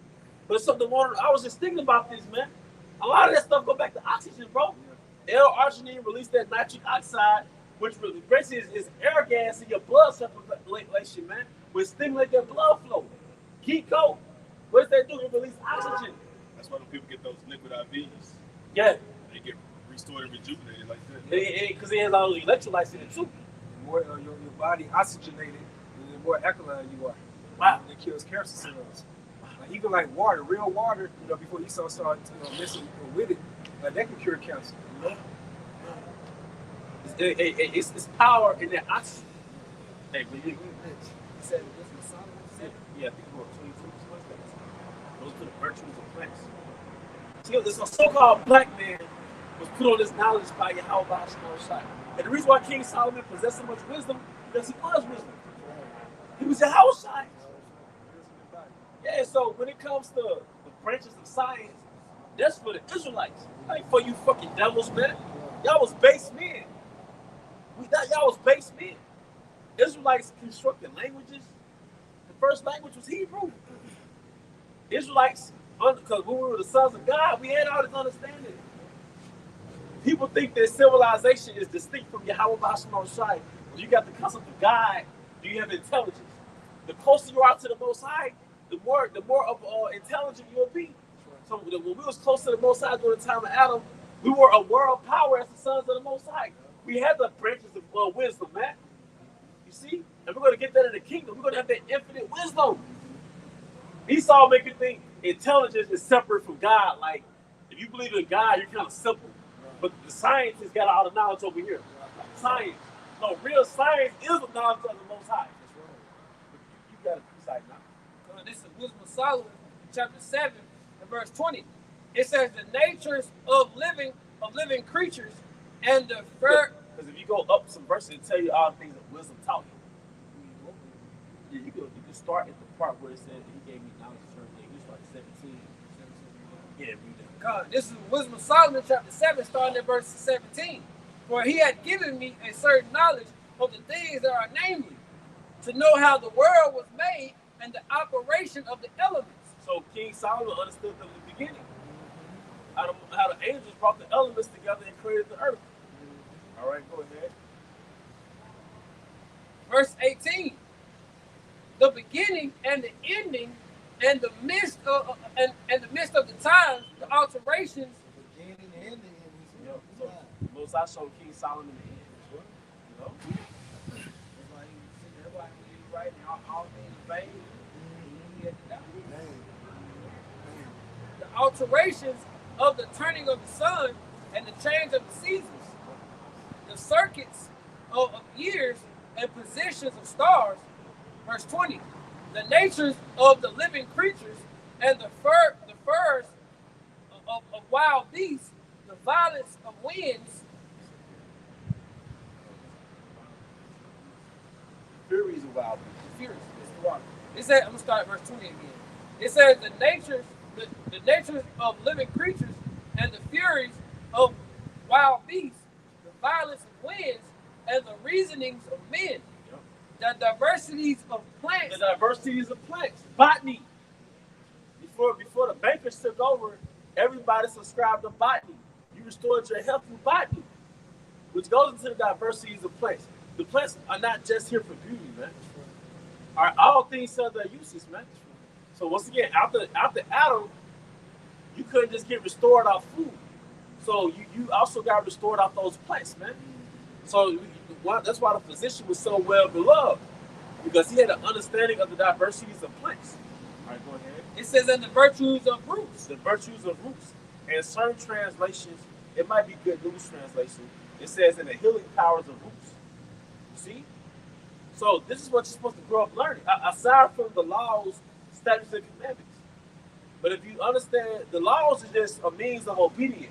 But something more, I was just thinking about this, man. A lot of that stuff go back to oxygen, bro. L-arginine release that nitric oxide, which really basically is air gas in your blood circulation, man. Will stimulate that blood flow. Keep going. What does that do? It releases oxygen. That's why when people get those liquid IVs, Yeah. they get restored and rejuvenated like that. Because it has all the electrolytes in it too. The more your body oxygenated, the more alkaline you are. Wow. And it kills cancer cells. Like even like water, real water, before Esau started messing with it, that can cure cancer. It's power in that oxygen. Hey, but you Said this was Solomon. yeah, I think about 22. Those are the virtues of plants. See, this so-called black man was put on this knowledge by Yahweh Shai. And the reason why King Solomon possessed so much wisdom, because he was wisdom. He was Yahushua. Yeah, so when it comes to the branches of science, that's for the Israelites. Like for you fucking devils, man. Y'all was base men. We thought y'all was base men. Israelites constructed languages. The first language was Hebrew. Israelites, because when we were the sons of God, we had all this understanding. People think that civilization is distinct from Yahweh Basham Shai. When you got the concept of God, do you have intelligence? The closer you are to the Most High, the more of intelligent you'll be. So when we was close to the Most High during the time of Adam, we were a world power as the sons of the Most High. We had the branches of wisdom, man. You see? And we're going to get that in the kingdom. We're going to have that infinite wisdom. Esau make you think intelligence is separate from God. Like, if you believe in God, you're kind of simple. But the scientists got all the knowledge over here. Science. No, real science is the knowledge of the Most High. You got a piece right now. This is Wisdom of Solomon, chapter 7, and verse 20. It says the natures of living creatures and the because if you go up some verses, it tell you all the things that wisdom taught you. Yeah, you can start at the part where it said that he gave me knowledge of certain things. You start at 17. Yeah, read that. God, this is Wisdom of Solomon, chapter 7, starting at verse 17. For he had given me a certain knowledge of the things that are namely, to know how the world was made and the operation of the elements. So King Solomon understood from the beginning how the angels brought the elements together and created the earth. All right, go ahead. Verse 18. The beginning and the ending and the midst of the times, the alterations. The beginning and the ending. Yep. So Moses showed King Solomon the end. You know? Everybody was right now, all things vain. He had to die. The alterations of the turning of the sun and the change of the seasons, the circuits of years and positions of stars. Verse 20, the natures of the living creatures and the furs of wild beasts, the violence of winds, Furies of wild beasts. the furies. It says, I'm gonna start at verse 20 again. It says the natures of living creatures and the furies of wild beasts, the violence of winds, and the reasonings of men. The diversities of plants. The diversities of plants. Botany. Before the bankers took over, everybody subscribed to botany. You restored your health through botany, which goes into the diversities of plants. The plants are not just here for beauty, man. All things have their uses, man. So once again, after Adam, you couldn't just get restored off food. So you also got restored off those plants, man. So that's why the physician was so well beloved, because he had an understanding of the diversities of plants. All right, go ahead. It says, and the virtues of roots. The virtues of roots. And certain translations, it might be Good News translation, it says in the healing powers of roots. See? So this is what you're supposed to grow up learning, aside from the laws, statutes, and commandments. But if you understand, the laws is just a means of obedience.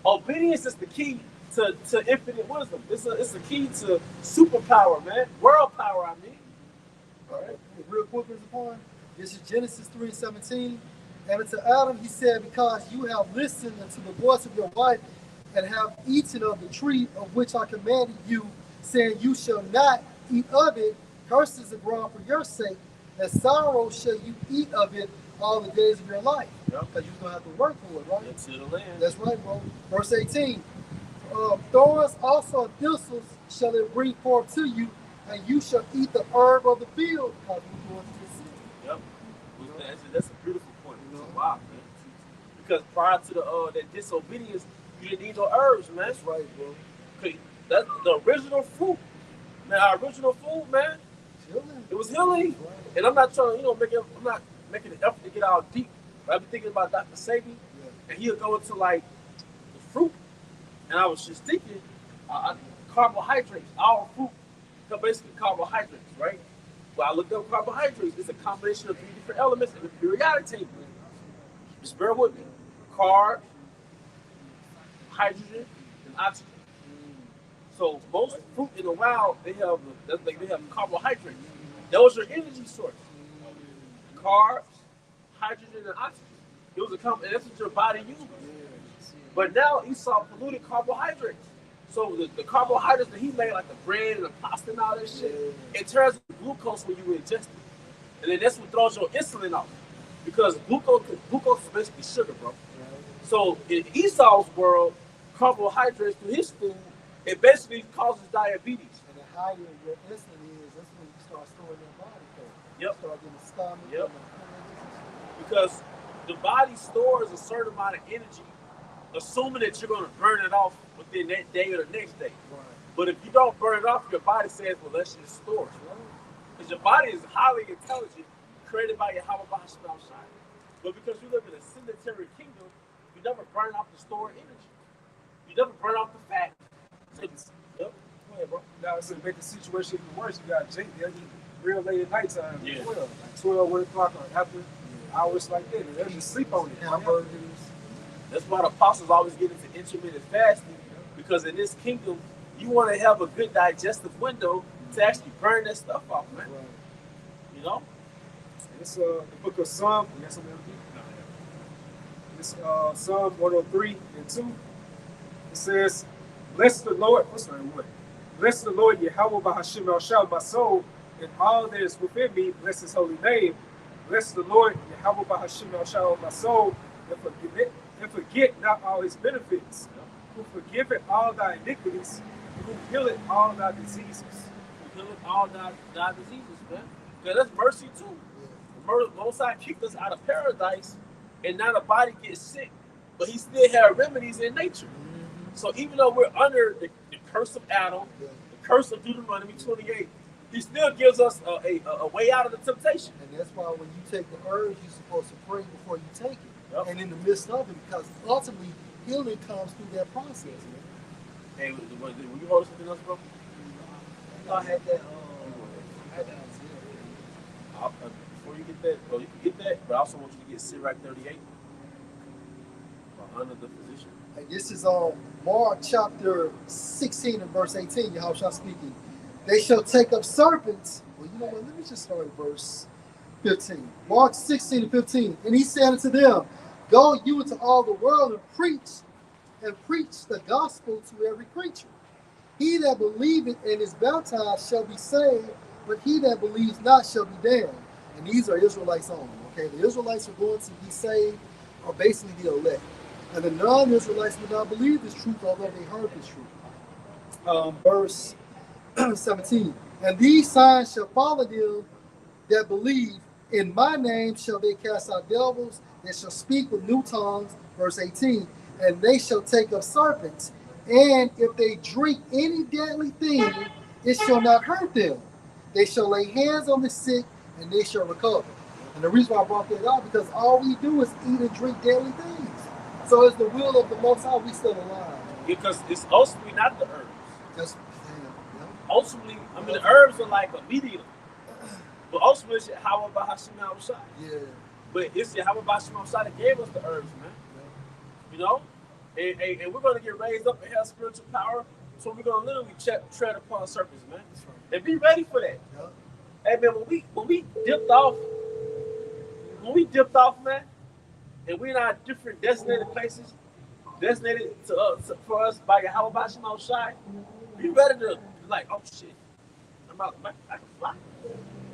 Obedience is the key to infinite wisdom. It's a key to superpower, man. World power, I mean. All right. Real quick, Mr. Point. This is Genesis 3:17. And unto Adam he said, because you have listened unto the voice of your wife and have eaten of the tree of which I commanded you, saying you shall not eat of it, curses are grown for your sake, and sorrow shall you eat of it all the days of your life. Because you're going to have to work for it, right? Into the land. That's right, bro. Verse 18. Thorns also and thistles shall it bring forth to you, and you shall eat the herb of the field, because we're going to the sea. Yep. That's a beautiful point. Wow, man. Because prior to that disobedience, you didn't eat no herbs, man. That's right, bro. That's the original fruit. Man, our original food, man. Healing. It was healing. Right. And I'm not trying, I'm not making an effort to get all deep. But I've been thinking about Dr. Sabi, and he'll go into like the fruit. And I was just thinking, carbohydrates, all fruit, basically carbohydrates, right? Well, I looked up carbohydrates. It's a combination of 3 different elements in the periodic table. Just bear with me. Carbs, hydrogen, and oxygen. So most fruit in the wild, they have carbohydrates. Those are energy sources. Carbs, hydrogen, and oxygen. Those are and that's what your body uses. But now Esau polluted carbohydrates. So the carbohydrates that he made, like the bread and the pasta and all that shit, it turns into glucose when you ingest it. And then that's what throws your insulin off. Because glucose is basically sugar, bro. So in Esau's world, carbohydrates through his food, it basically causes diabetes. And the higher your insulin is, that's when you start storing your body fat. Yep. You start getting the stomach. Yep. And Because the body stores a certain amount of energy, assuming that you're going to burn it off within that day or the next day. right. But if you don't burn it off, your body says, well, let's just store it. Because your body is highly intelligent, created by Yahweh Bahasham Shai. But because you live in a sedentary kingdom, you never burn off the stored energy. You never burn off the fat. So, yep. Go ahead, bro. Now, to make the situation even worse, you got Jake, they'll eat real late at nighttime, Yeah. 12, like 12, 1 o'clock, or after hours like that, and they'll just sleep on it. Hamburgers. That's why the apostles always get into intermittent fasting, because in this kingdom, you want to have a good digestive window to actually burn that stuff off, man. Right. You know? It's the book of Psalm. Yes, I'm It's Psalm 103 and 2. It says, "Bless the Lord." What's the what? Bless the Lord, Yahweh Bahashim El Shah, my soul, and all that is within me. Bless His holy name. Bless the Lord, Yahweh Bahashim El Shah, my soul, and forget not all His benefits. Who forgiveth all thy iniquities, and who healeth all thy diseases. Who healeth all thy diseases, man. Because that's mercy too. Most High kicked us out of paradise, and now the body gets sick, but He still had remedies in nature. So even though we're under the curse of Adam, the curse of Deuteronomy 28, He still gives us a way out of the temptation. And that's why when you take the herbs, you're supposed to pray before you take it. Yep. And in the midst of it, because ultimately healing comes through that process, man. Hey, will you hold something else, bro? I had that. Before you get that, bro, you can get that, but I also want you to get Sirach 38. Under the physician. And this is Mark chapter 16 and verse 18, Yahushua speaking. They shall take up serpents. Well, you know what? Let me just start at verse 15. Mark 16 and 15. And He said unto them, Go you into all the world and preach the gospel to every creature. He that believeth and is baptized shall be saved, but he that believes not shall be damned. And these are Israelites only. Okay, the Israelites are going to be saved, are basically the elect. And the non-Israelites will not believe this truth, although they heard this truth. Verse 17. And these signs shall follow them that believe. In my name shall they cast out devils. They shall speak with new tongues. Verse 18. And they shall take up serpents. And if they drink any deadly thing, it shall not hurt them. They shall lay hands on the sick, and they shall recover. And the reason why I brought that up, because all we do is eat and drink deadly things. So it's the will of the Most High, we still alive. Because it's ultimately not the herbs. Just, Ultimately, I mean, the herbs are like a medium. But ultimately, it's Yahweh Bahashim Shai. yeah. But it's Yahweh Bahashim Shai that gave us the herbs, man. You know? And we're going to get raised up and have spiritual power. So we're going to literally tread upon serpents, man. And be ready for that. Yeah. Hey, man, when we dipped off, man, and we're in our different designated places, designated for us by Yahweh Bahashim Shai, be ready to be like, oh shit, I can fly.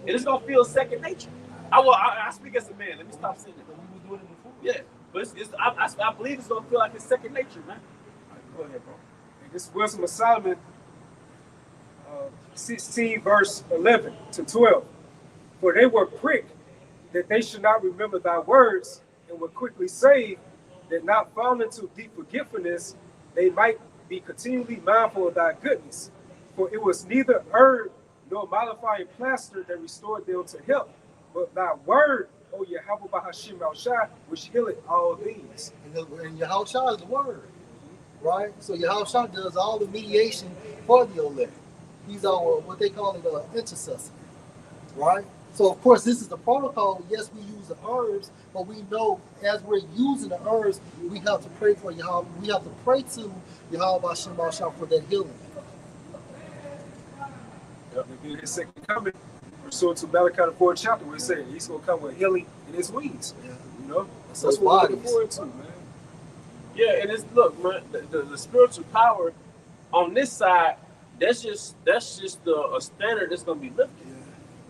And it's gonna feel second nature. I speak as a man. Let me stop saying that. We were doing it before. Yeah, but I believe it's gonna feel like it's second nature, man. All right, go ahead, bro. And this is Wisdom of Solomon, 16 verse 11 to 12. For they were pricked that they should not remember thy words, and were quickly saved, that not falling into deep forgetfulness, they might be continually mindful of thy goodness. For it was neither herb nor mollifying plaster that restored them to health, but thy word, O Yahweh Bahashim El Shai, which healeth all things. And Yahushua is the word, right? So Yahushua does all the mediation for the elect. He's our, what they call it, intercessor, right? So of course, this is the protocol. Yes, we use the herbs, but we know as we're using the herbs, we have to pray for Yahweh. We have to pray to Yahweh Bahashim El Shai for that healing. Then his second coming, pursuant to Malachi the 4th chapter, where it said he's gonna come with healing in his wings. Yeah. You know, That's that's those what we're looking bodies. forward to, man. Yeah, and it's look, man, the spiritual power on this side, that's just a standard that's gonna be lifted. Yeah.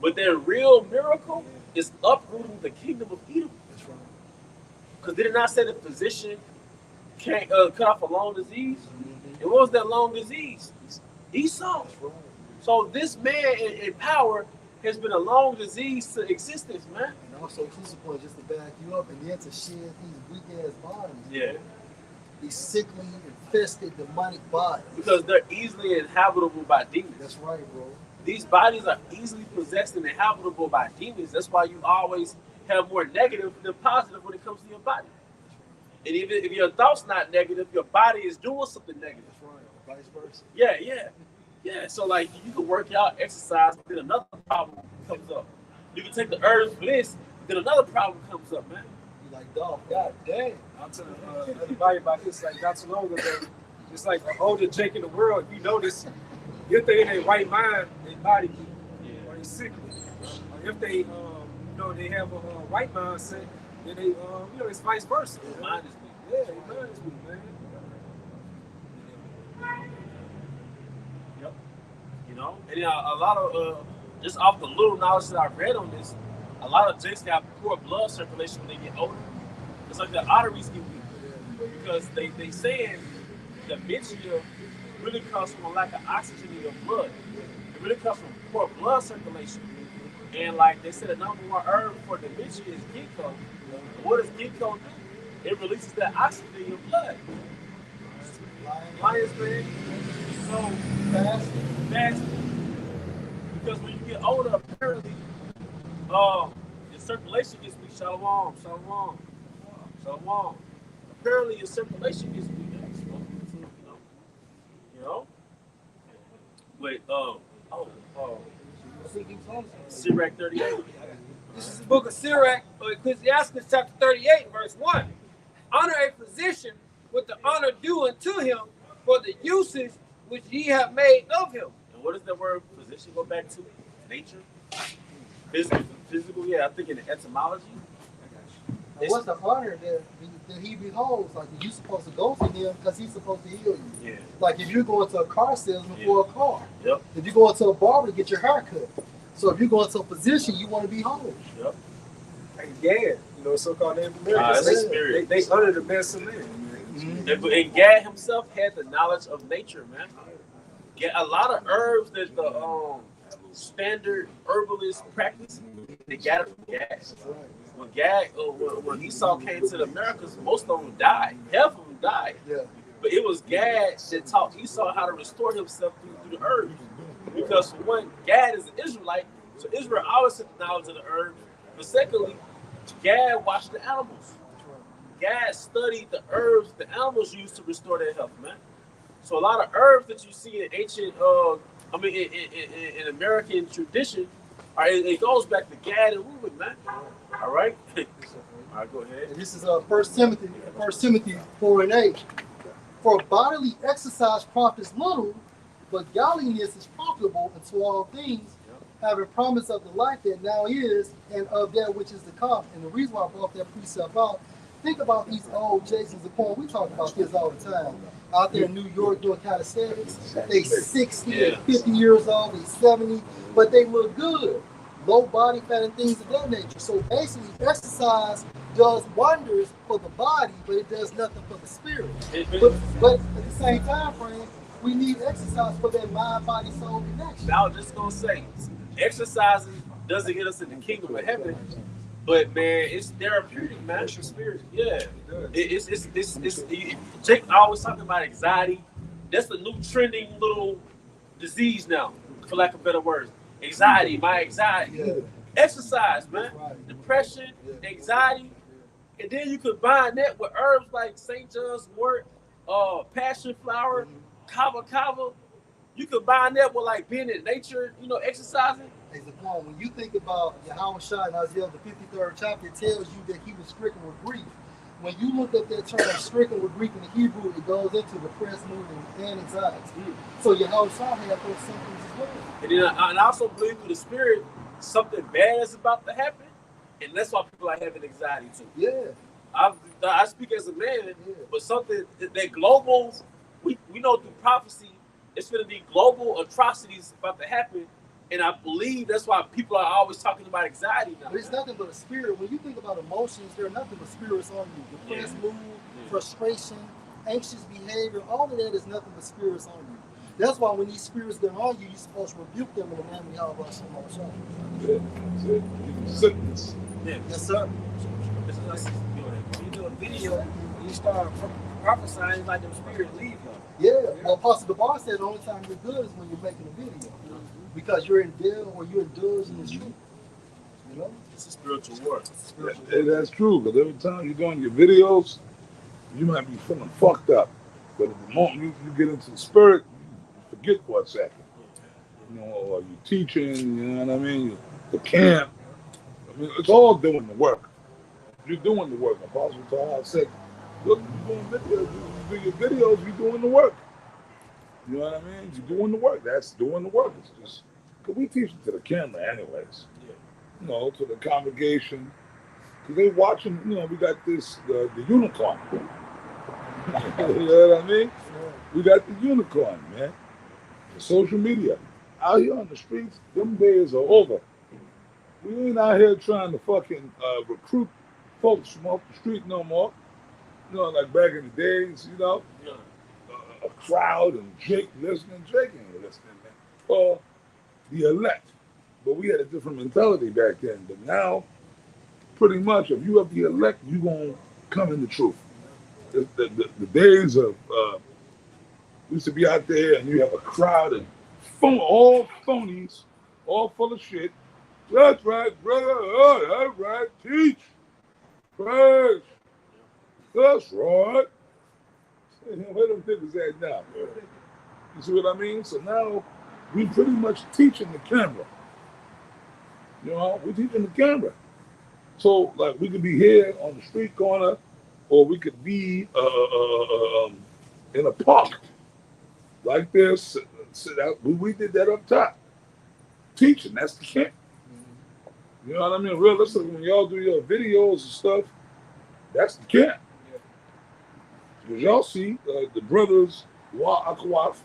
But their real miracle is uprooting the kingdom of Edom. That's right. Because did it not say the physician can't cut off a long disease? And what was that long disease? Esau. That's right. So this man in power has been a long disease to existence, man. And also crucible just to back you up and then to shed these weak ass bodies. Yeah. These sickly, infested, demonic bodies. Because they're easily inhabitable by demons. That's right, bro. These bodies are easily possessed and inhabitable by demons. That's why you always have more negative than positive when it comes to your body. And even if your thoughts not negative, your body is doing something negative. That's right. Vice versa. Yeah. So like you can work out, exercise, but then another problem comes up. You can take the herbs bliss, then another problem comes up, man. You like, dog, god damn. I'll tell everybody about this like not too long ago. It's like the older Jake in the world. If you notice, if they in their right mind, their body or they sickly. Or if they, they have a right mindset, then they, it's vice versa. Your mind is weak. Yeah, their mind is weak, man. Yep. You know, and a lot of just off the little knowledge that I've read on this, a lot of Jakes got poor blood circulation when they get older. It's like the arteries get weak because they saying dementia really comes from a lack of oxygen in your blood. It really comes from poor blood circulation. And like they said, the number one herb for dementia is ginkgo. And what does ginkgo do? It releases that oxygen in your blood. Lion's mane. So fasting. Because when you get older, apparently, your circulation gets weak. Shalom. Apparently, your circulation gets weak. You know. Wait. Sirach 38. This is the book of Sirach, or Ecclesiastes chapter 38, verse 1. Honor a physician with the honor due unto him for the usage which ye have made of him. And what does the word physician go back to? Nature? Physical, yeah, I think in the etymology. And what's the honor that he beholds? Like, you're supposed to go to him because he's supposed to heal you. Yeah. Like, if you're going to a car salesman for a car. Yep. If you're going to a barber to get your hair cut. So if you're going to a physician, you want to be whole. Yep. And Gad, so-called Native Americans, that's spirit. they honor the medicine man. And Gad himself had the knowledge of nature, man. A lot of herbs that the standard herbalists practice, they got it from Gad. When Esau came to the Americas, most of them died. Half of them died. Yeah. But it was Gad that taught Esau how to restore himself through the herbs. Because for one, Gad is an Israelite, so Israel always had the knowledge of the herbs. But secondly, Gad watched the animals. Gad studied the herbs the animals used to restore their health, man. So a lot of herbs that you see in ancient, in American tradition, it goes back to Gad and Reuben, man. All right? All right, go ahead. And this is 1 Timothy 4:8. For bodily exercise profits little, but godliness is profitable unto all things, having promise of the life that now is and of that which is to come. And the reason why I brought that precept out, think about these old Jasons upon. We talk about this all the time. Out there in New York doing calisthenics, they 60 and 50 years old, they 70, but they look good. Low body fat and things of that nature. So basically, exercise does wonders for the body, but it does nothing for the spirit. But at the same time frame, we need exercise for that mind, body, soul connection. Now, I'm just gonna say, exercising doesn't get us in the kingdom of heaven, but man, it's therapeutic, man. It's your spirit. Yeah, it's Jake always talking about anxiety. That's the new trending little disease now, for lack of better words. Anxiety, my anxiety. Yeah. Exercise, man. Right. Depression, anxiety, and then you combine that with herbs like St. John's wort, passion flower, kava. You combine that with like being in nature, exercising. Hey, Zaquan, when you think about Yahweh Shai in Isaiah the 53rd chapter, it tells you that he was stricken with grief. when you look at that term stricken with Greek and Hebrew, it goes into depressed mood and anxiety. So your whole song had those symptoms as well. And then I also believe through the spirit, something bad is about to happen, and that's why people are having anxiety too. Yeah. I speak as a man, but something that global, we know through prophecy, it's going to be global atrocities about to happen, and I believe that's why people are always talking about anxiety now. But it's nothing but a spirit. When you think about emotions, there are nothing but spirits on you. Depressed mood, frustration, anxious behavior, all of that is nothing but spirits on you. That's why when these spirits get on you, you're supposed to rebuke them in the name of Yahweh Hashem. Sickness. Yeah. Yes, sir. It's like, You do a video, you start prophesying, like them spirits leave you. Yeah. Well, Apostle Gabar said the only time you're good is when you're making a video. Because you're in deal or you're indulged in the truth. You know? It's a spiritual war. That's true, because every time you're doing your videos, you might be feeling fucked up. But at the moment you get into the spirit, you forget for a second. You know, or you're teaching, you know what I mean? The camp. I mean, it's all doing the work. You're doing the work. Apostle Tahar said, look, you're doing videos, you do your videos, you're doing the work. You know what I mean? You're doing the work. That's doing the work. It's just, because we teach it to the camera anyways. You know, to the congregation. Because they watching, you know, we got this, the unicorn. You know what I mean? We got the unicorn, man. The social media. Out here on the streets, them days are over. We ain't out here trying to fucking recruit folks from off the street no more. You know, like back in the days, you know, a crowd and Jake listening. Jake ain't listening, man. Well, the elect. But we had a different mentality back then. But now, pretty much, if you have the elect, you're going to come in the truth. The days of, we used to be out there and you have a crowd and all phonies, all full of shit. That's right, brother. Oh, that's right. Teach. Praise. That's right. Where them niggas at now? You see what I mean? So now we pretty much teaching the camera. You know, we're teaching the camera. So like we could be here on the street corner, or we could be in a park like this. Sit out. We did that up top. Teaching, that's the camp. You know what I mean? Realistically, when y'all do your videos and stuff, that's the camp. Because y'all see the brothers, Wa Akwaf,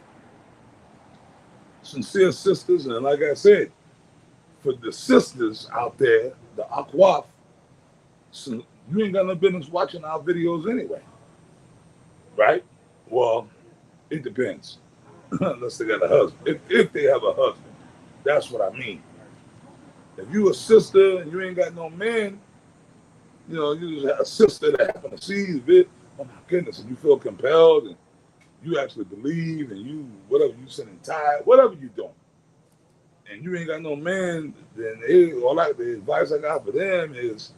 sincere sisters, and like I said, for the sisters out there, the Akwaf, so you ain't got no business watching our videos anyway. Right? Well, it depends. Unless they got a husband. If they have a husband. That's what I mean. If you a sister and you ain't got no man, you know, you just have a sister that happen to see the vid, oh my goodness, and you feel compelled and you actually believe and you, whatever you sending tithe, whatever you doing, and you ain't got no man, then the advice I got for them is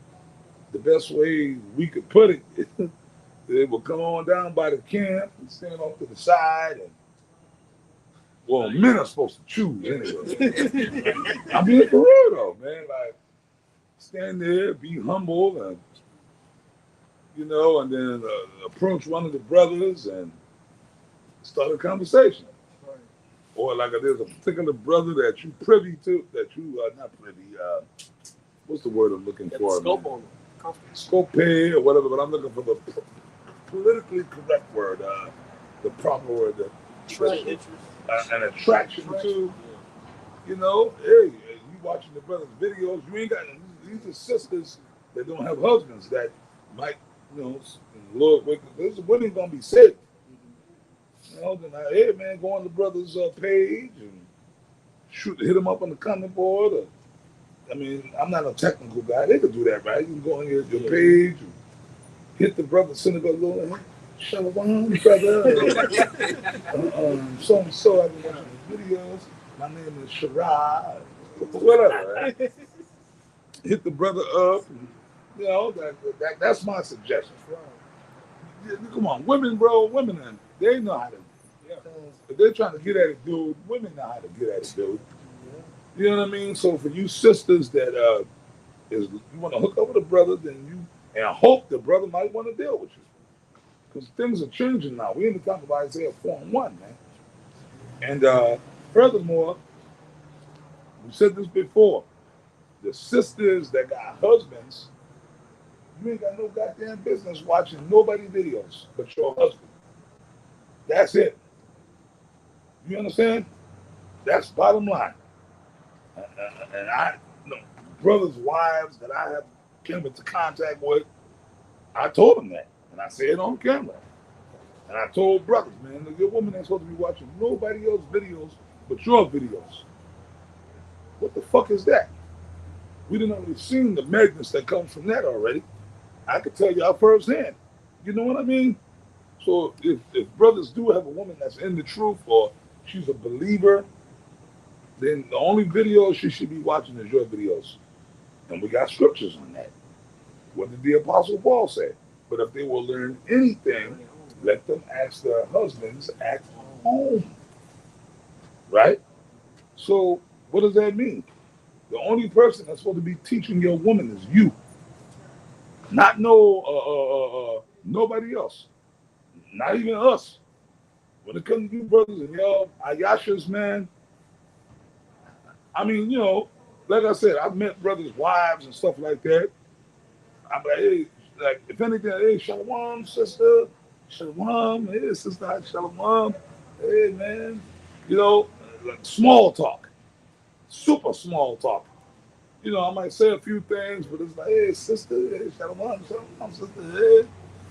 the best way we could put it, they will come on down by the camp and stand off to the side and, well, men are supposed to choose anyway. I mean, for real though, man. Like, stand there, be humble, and you know, and then approach one of the brothers and start a conversation. Right. Or like there's a particular brother that you privy to, that you are not privy. What's the word I'm looking for? Scope on it. Scope or whatever, but I'm looking for the politically correct word, the proper word. An attraction to, you know, hey, you watching the brothers' videos, you ain't got, these are sisters that don't have husbands that might, you know, Lord, this women gonna be sick. You know, then hey man, go on the brother's page and hit them up on the comment board. Or, I mean, I'm not a technical guy. They could do that, right? You can go on your page and hit the brother's synagogue, go, Shalom, brother. So and so, I've been watching the videos. My name is Shara. Whatever, right? Hit the brother up. And, you know, that's my suggestion. Yeah, come on, women, bro, women, they know how to. Yeah. If they're trying to get at it, dude, women know how to get at it, dude. You know what I mean? So for you sisters that you want to hook up with a brother, then you And I hope the brother might want to deal with you. Because things are changing now. We in the time of Isaiah 4 and 1, man. And furthermore, we said this before. The sisters that got husbands, you ain't got no goddamn business watching nobody videos but your husband. That's it. You understand? That's bottom line. And I, you know, brothers' wives that I have came into contact with, I told them that. And I said it on camera. And I told brothers, man, your woman ain't supposed to be watching nobody else's videos but your videos. What the fuck is that? We didn't already seen the madness that comes from that already. I could tell y'all firsthand. You know what I mean? So if brothers do have a woman that's in the truth or she's a believer, then the only videos she should be watching is your videos. And we got scriptures on that. What did the Apostle Paul say? But if they will learn anything, let them ask their husbands at home. Right? So what does that mean? The only person that's supposed to be teaching your woman is you. Not nobody else. Not even us. When it comes to you brothers and y'all Ayashas, man, I mean, you know, like I said, I've met brothers' wives and stuff like that. I'm like, hey, like, if anything, hey, shalom, sister. Shalom, hey, sister, shalom. Hey, man. You know, like small talk. Super small talk. You know, I might say a few things, but it's like, hey, sister, hey, shalom, shalom, sister, hey,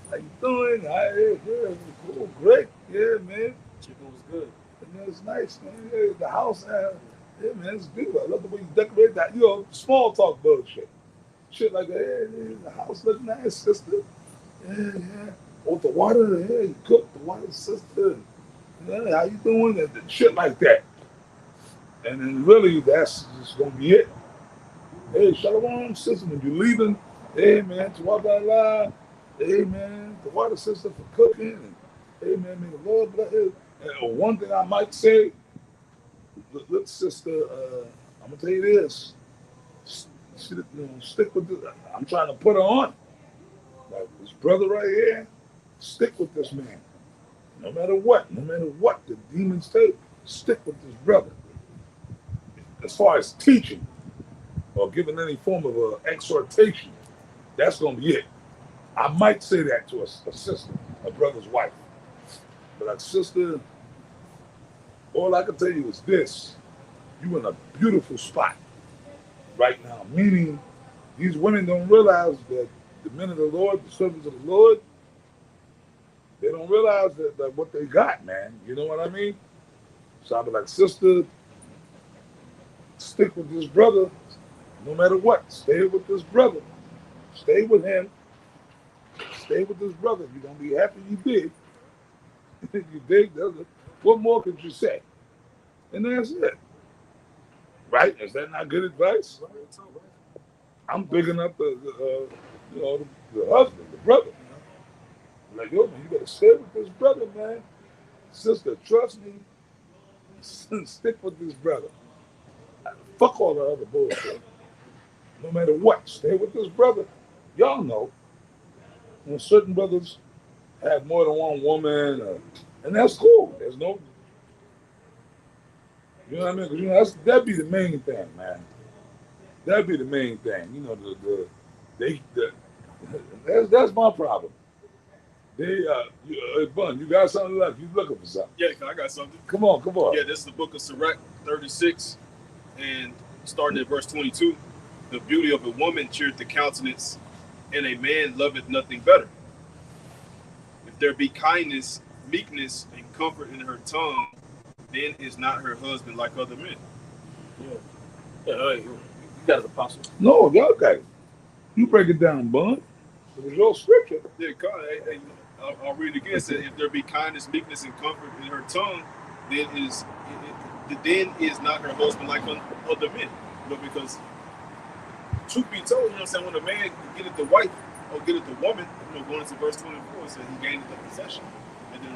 how you doing? Hey, yeah, cool, great, yeah, man. Chicken was good. Man, it's nice, man. Yeah, the house, yeah, man, it's beautiful. I love the way you decorate that. You know, small talk bullshit. Shit like that. Hey, the house looks nice, sister. Yeah, yeah. Oh, the water, yeah, you cook the water, sister. Yeah, how you doing? And shit like that. And then really, that's just gonna be it. Hey, shalom, sister. When you're leaving, hey, man, Tawabala. Hey, man, the water sister for cooking. And, hey, man, may the Lord bless you. And one thing I might say, look, sister, I'm gonna tell you this. Stick with this. I'm trying to put her on. Like this brother right here, stick with this man. No matter what the demons take, stick with this brother. As far as teaching or giving any form of exhortation, that's gonna be it. I might say that to a sister, a brother's wife. But like, sister, all I can tell you is this: you in a beautiful spot right now. Meaning, these women don't realize that the men of the Lord, the servants of the Lord, they don't realize that what they got, man. You know what I mean? So I'll be like, sister, stick with this brother no matter what. Stay with this brother. Stay with him. Stay with this brother. You're going to be happy you did. You dig? What more could you say? And that's it. Right? Is that not good advice? I'm bigging up the husband, the brother. Like, yo, man, you better stay with this brother, man. Sister, trust me. Stick with this brother. Fuck all the other bullshit. No matter what, stay with this brother. Y'all know when certain brothers have more than one woman, and that's cool. There's no, you know what I mean? 'Cause, you know, that'd be the main thing, man. That'd be the main thing. You know, that's my problem. Bun, you got something left? You looking for something? Yeah, I got something. Come on. Yeah, this is the book of Sirach 36, and starting at verse 22. The beauty of a woman cheereth the countenance, and a man loveth nothing better. If there be kindness, meekness, and comfort in her tongue, then is not her husband like other men. Yeah, you got an apostle. No, y'all got it. You break it down, Bun. It was your scripture. Yeah, God, I'll read it again. It said, if there be kindness, meekness, and comfort in her tongue, then is not her husband like other men. You know, because truth be told, you know what I'm saying, when a man getteth the wife or getteth the woman, you know, going into verse 24, it says he gaineth the possession. And then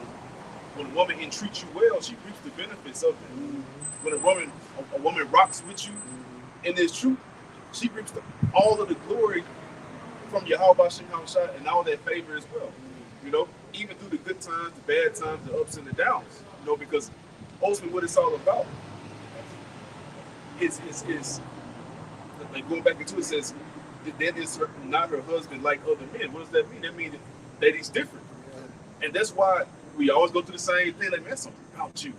when a woman entreats you well, she reaps the benefits of it. Mm-hmm. When a woman rocks with you in this truth, she reaps all of the glory from Yahweh Shah and all that favor as well. You know, even through the good times, the bad times, the ups and the downs. You know, because ultimately what it's all about is like going back into it, says that is not her husband like other men. What does that mean? That means that he's different. And that's why we always go through the same thing. Like, man, something about you.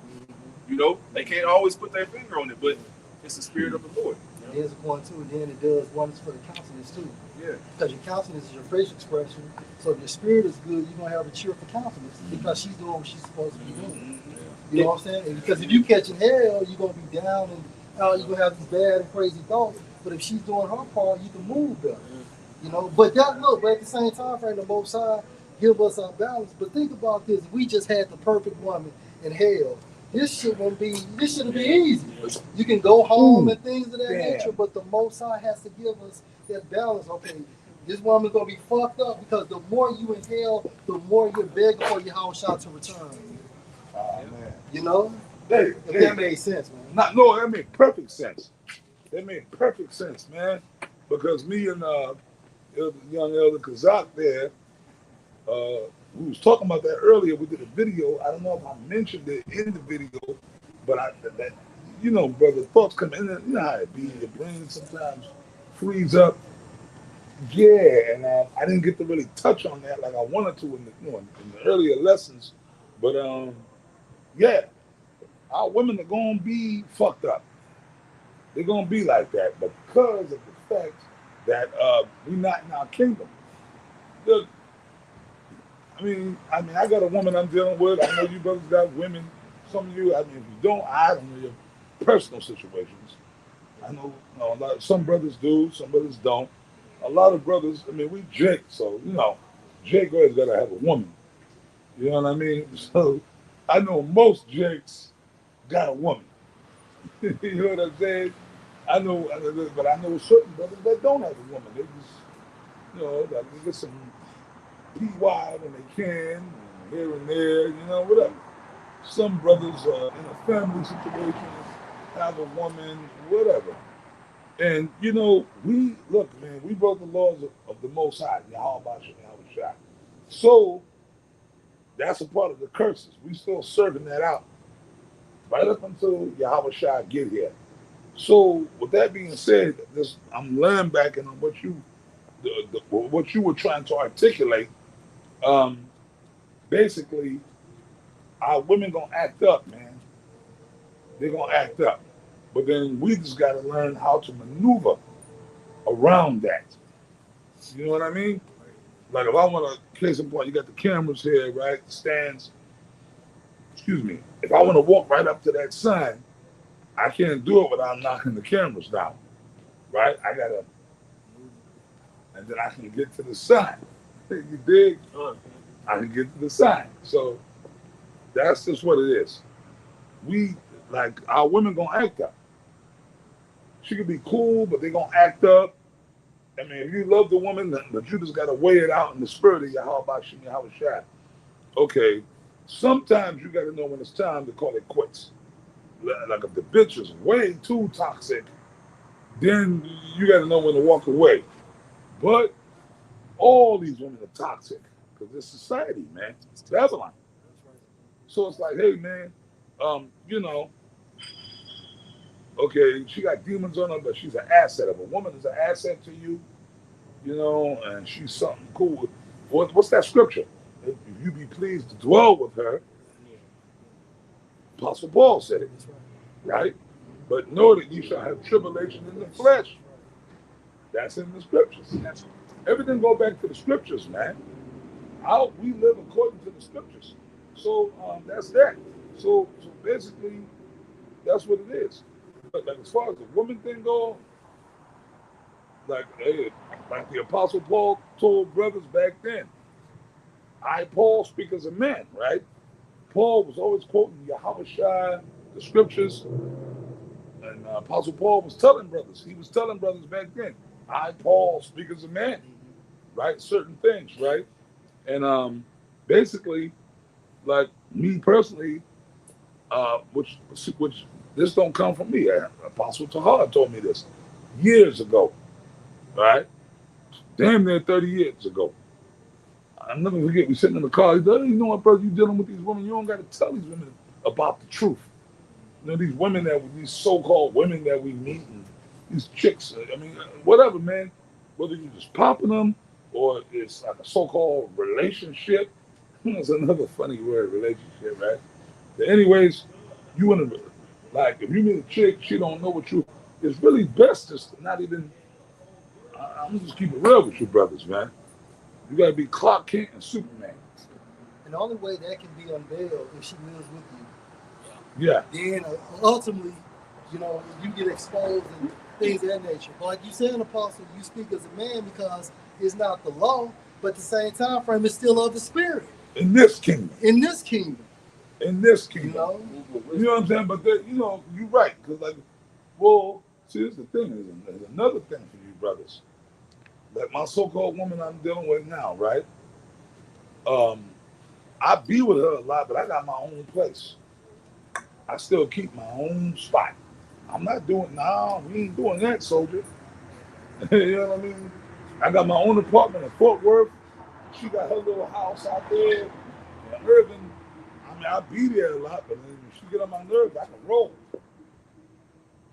You know, they can't always put their finger on it, but it's the spirit of the Lord. There's one too, then it does wonders for the countenance too. Yeah. Because your countenance is your facial expression. So if your spirit is good, you're gonna have a cheerful countenance because she's doing what she's supposed to be doing. You know what I'm saying? And because if you catching hell, you're gonna be down and you're gonna have these bad and crazy thoughts. But if she's doing her part, you can move better. You know, but at the same time frame, the Most High give us our balance. But think about this: we just had the perfect woman in hell. This shouldn't be easy. You can go home and things of that nature, but the Most High has to give us that balance. Okay, this woman's gonna be fucked up because the more you in hell, the more you're begging for your house shot to return. Oh man. You know? If that made sense, man. No, that made perfect sense. That made perfect sense, man. Because me and young Elder Kazak there, we was talking about that earlier. We did a video. I don't know if I mentioned it in the video, but you know, brother, thoughts come in. You know how it be. Your brain sometimes frees up. Yeah, and I didn't get to really touch on that like I wanted to in the earlier lessons. But yeah, our women are gonna be fucked up. They're gonna be like that because of the fact that we're not in our kingdom. Look, I mean, I got a woman I'm dealing with. I know you brothers got women. Some of you, I mean, if you don't, I don't know your personal situations. I know, some brothers do, some brothers don't. A lot of brothers, I mean, we Jake, so Jake always gotta have a woman. You know what I mean? So I know most Jakes got a woman. You know what I'm saying? But I know certain brothers that don't have a woman. They just, like, they get some PY when they can, here and there, whatever. Some brothers are in a family situation, have a woman, whatever. And, we broke the laws of the Most High, Yahweh Shah. So, that's a part of the curses. We still serving that out right up until Yahweh Shah get here. So, with that being said, I'm laying back on what what you were trying to articulate. Basically, our women gonna act up, man. They're gonna act up, but then we just gotta learn how to maneuver around that. You know what I mean? Like if I want to case in point, you got the cameras here, right? The stands. Excuse me. If I want to walk right up to that sign, I can't do it without knocking the cameras down, right? I gotta, and then I can get to the sign. You dig? I can get to the sign. So that's just what it is. Our women gonna act up. She could be cool, but they gonna act up. I mean, if you love the woman, but you just gotta weigh it out in the spirit of Yahweh Shah. Okay, sometimes you gotta know when it's time to call it quits. Like if the bitch is way too toxic, then you gotta know when to walk away. But all these women are toxic because it's society, man. It's Babylon. So it's like, hey, man, okay, she got demons on her, but she's an asset. If a woman is an asset to you, and she's something cool. What's that scripture? If you be pleased to dwell with her, Apostle Paul said it, right? But know that you shall have tribulation in the flesh. That's in the scriptures. Everything go back to the scriptures, man. We live according to the scriptures. So that's that. So basically, that's what it is. But like as far as the woman thing goes, like the Apostle Paul told brothers back then, Paul speak as a man, right? Paul was always quoting Yahweh Shai, the scriptures, and Apostle Paul was telling brothers. He was telling brothers back then, Paul speak as a man, right? Certain things, right? And basically, like me personally, which this don't come from me. Apostle Tahar told me this years ago, right? damn near 30 years ago. I'll never forget, we sitting in the car. He said, you know what, brother, you dealing with these women, you don't got to tell these women about the truth. You know, these women these so-called women that we meet, and these chicks, I mean, whatever, man. Whether you're just popping them or it's like a so-called relationship. It's another funny word, relationship, right? But anyways, you want to, like, if you meet a chick, she don't know what you, it's really best just to not even, I'm just keep it real with you brothers, man. You got to be Clark Kent and Superman. And the only way that can be unveiled if she lives with you. Yeah. Then ultimately, you get exposed and things of that nature. But like you said, Apostle, you speak as a man because it's not the law, but the same time frame is still of the spirit. In this kingdom. In this kingdom. In this kingdom. You know what I'm saying? But you're right. Because see, this is the thing. There's another thing for you brothers. Like my so-called woman I'm dealing with now, right? I be with her a lot, but I got my own place. I still keep my own spot. I'm not doing, we ain't doing that, soldier. You know what I mean? I got my own apartment in Fort Worth. She got her little house out there in Irving. I mean, I be there a lot, but then if she get on my nerves, I can roll.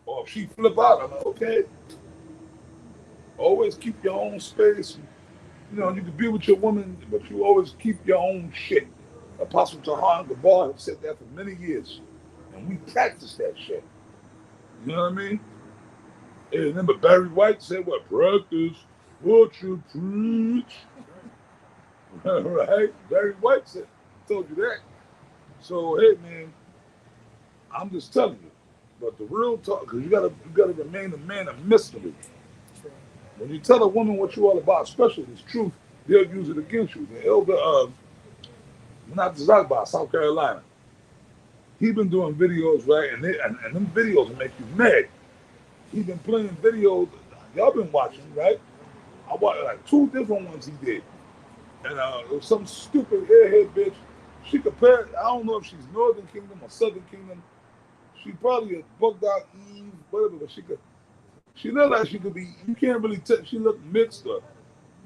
Or if she flip out, I'm like, okay. Always keep your own space. You know, you can be with your woman, but you always keep your own shit. Apostle Tahan Gabar has said that for many years. And we practice that shit. You know what I mean? And remember Barry White said, what, practice what you preach. Right? Barry White told you that. So, hey, man, I'm just telling you. But the real talk, because you gotta remain a man of mystery. When you tell a woman what you're all about, especially this truth, they'll use it against you. The elder, not to talk about South Carolina, he been doing videos, right? And them videos will make you mad. He been playing videos. Y'all been watching, right? I watched like 2 different ones he did. And it was some stupid airhead bitch. She compared, I don't know if she's Northern Kingdom or Southern Kingdom. She probably a bugged out Eve, whatever, but she looked like she could be, you can't really tell, she looked mixed up.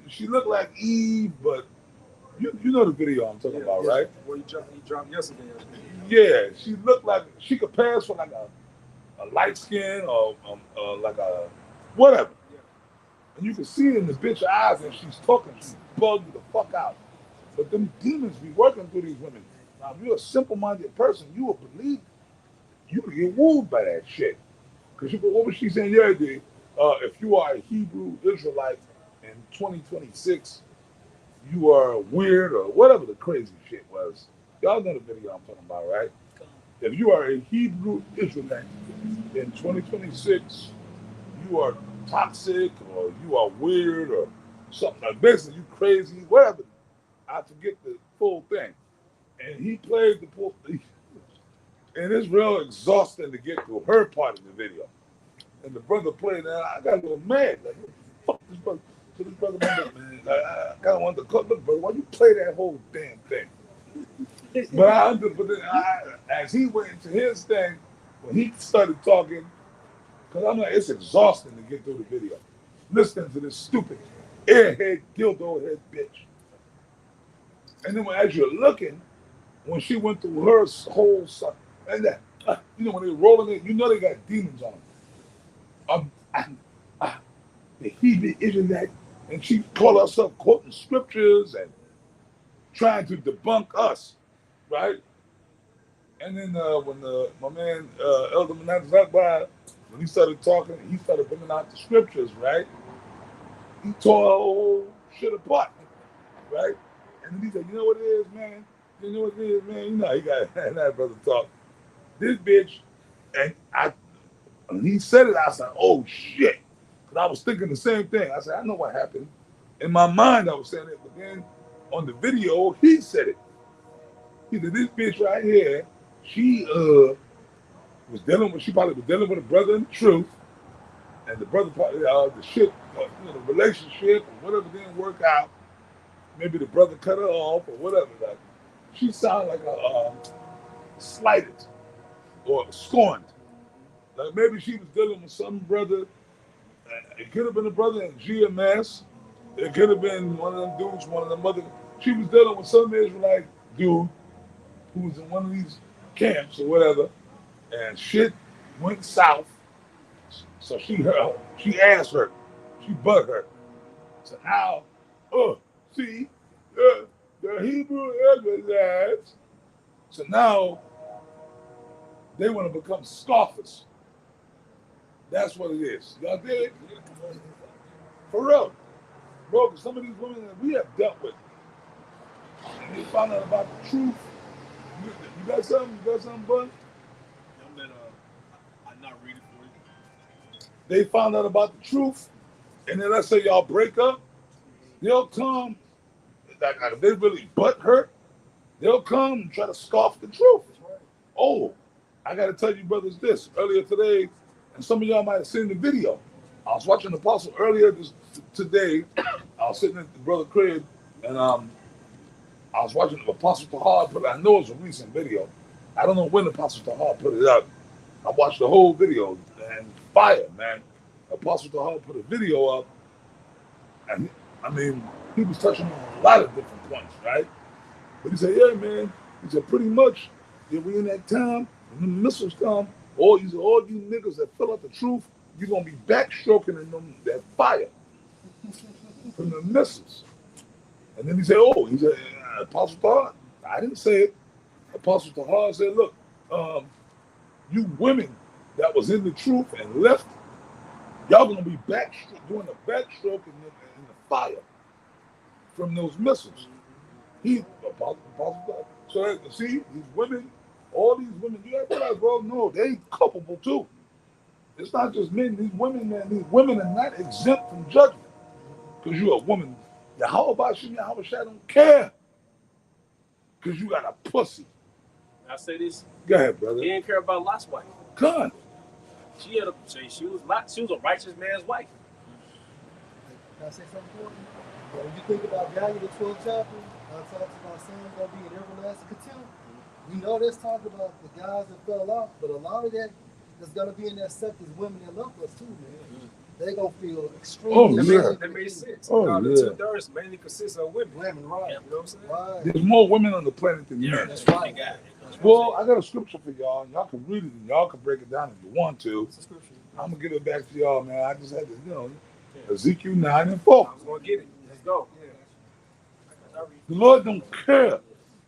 She looked like Eve, but you know the video I'm talking about, right? Well, he dropped yesterday. Yeah, she looked like, she could pass for like a light skin or like a whatever. Yeah. And you can see it in the bitch's eyes and she's talking, she's bugged the fuck out. But them demons be working through these women. Now, if you're a simple-minded person, you will believe, you will get wooed by that shit. Because what was she saying the other day? If you are a Hebrew Israelite in 2026, you are weird or whatever the crazy shit was. Y'all know the video I'm talking about, right? If you are a Hebrew Israelite in 2026, you are toxic or you are weird or something like basically you crazy, whatever. I forget the full thing. And he played the full thing. And it's real exhausting to get to her part of the video. And the brother played that. I got a little mad. Like, fuck this brother. So this brother, man, I kind of wanted to cut. Look, brother, why you play that whole damn thing? But as he went into his thing, when he started talking, because I'm like, it's exhausting to get through the video. Listening to this stupid airhead, dildo head bitch. And then as you're looking, when she went through her whole stuff, and that, when they're rolling it, they got demons on them. The Hebrew Israelite, and she called herself quoting scriptures and trying to debunk us, right? And then when my man Elder Menachem Zakbai, when he started talking, he started bringing out the scriptures, right? He tore our whole shit apart, right? And then he said, you know what it is, man? You know what it is, man? You know, he got that brother talk. This bitch, and he said it, I said, oh shit. Because I was thinking the same thing. I said, I know what happened. In my mind, I was saying it, but then on the video, he said it. He said, this bitch right here, she she probably was dealing with a brother in the truth. And the brother probably, the shit, the relationship or whatever didn't work out. Maybe the brother cut her off or whatever. Like, she sounded like a slighted or scorned. Like maybe she was dealing with some brother. It could have been a brother in GMS It could have been one of them dudes, one of them other. She was dealing with some Israelite dude who was in one of these camps or whatever, and shit went south. So she asked her, she bugged her. So now, see, the Hebrew Israelites. So now they want to become scoffers. That's what it is. Y'all dig? For real. Bro, 'cause some of these women that we have dealt with, and they found out about the truth. You got something? You got something, bud? I'm that, I'm not reading for you. They found out about the truth, and then let's say y'all break up, they'll come, like if they really butt hurt, they'll come and try to scoff the truth. Oh, I got to tell you, brothers, this. Earlier today, and some of y'all might have seen the video. I was watching the Apostle earlier today. I was sitting at the brother crib, and I was watching the Apostle Tahar put. I know it's a recent video. I don't know when the Apostle Tahar put it up. I watched the whole video, and fire, man. Apostle Tahar put a video up, and I mean, he was touching on a lot of different points, right? But he said, yeah, man. He said, pretty much, if we in that time, when the missiles come, all you niggas that fill out the truth, you're going to be backstroking in them, that fire from the missiles. And then he said, Apostle Tahar, I didn't say it. Apostle Tahar said, look, you women that was in the truth and left, y'all going to be doing the backstroke in the fire from those missiles. Apostle Tahar. So see, these women, all these women, you got to realize, bro, no, they culpable too. It's not just men. These women, man, these women are not exempt from judgment. Because you're a woman. How about you? How much I don't care. Because you got a pussy. I say this. Go ahead, brother. He didn't care about Lot's wife. God. She was a righteous man's wife. Can I say something for you? When you think about Daniel, the 12th chapter, it talks about sin going to be in everlasting contempt. We know that's talking about the guys that fell off, but a lot of that that's going to be in that sect is women that love us too, man. They're going to feel extremely That makes sense. Oh, the 2/3 mainly consists of women. Women, right. You know what I'm saying? Right. There's more women on the planet than men. That's right. Well, I got a scripture for y'all, and y'all can read it, and y'all can break it down if you want to. I'm going to give it back to y'all, man. I just had to, Ezekiel 9 and 4. I was going to get it. Let's go. The Lord don't care.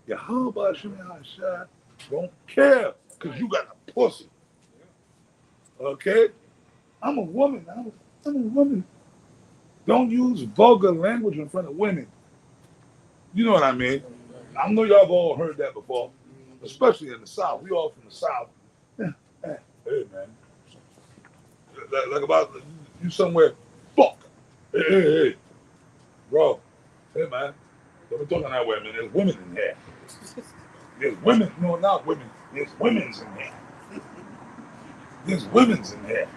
Yahweh Shemai don't care because you got a pussy. Okay? I'm a woman. I'm a woman. Don't use vulgar language in front of women. You know what I mean? I know y'all have all heard that before, especially in the South. We all from the South. Hey, man. Like about you somewhere, fuck. Hey. Bro. Hey, man. Don't be talking that way, man. There's women in here. There's women. No, not women. There's women's in here. There's women's in here.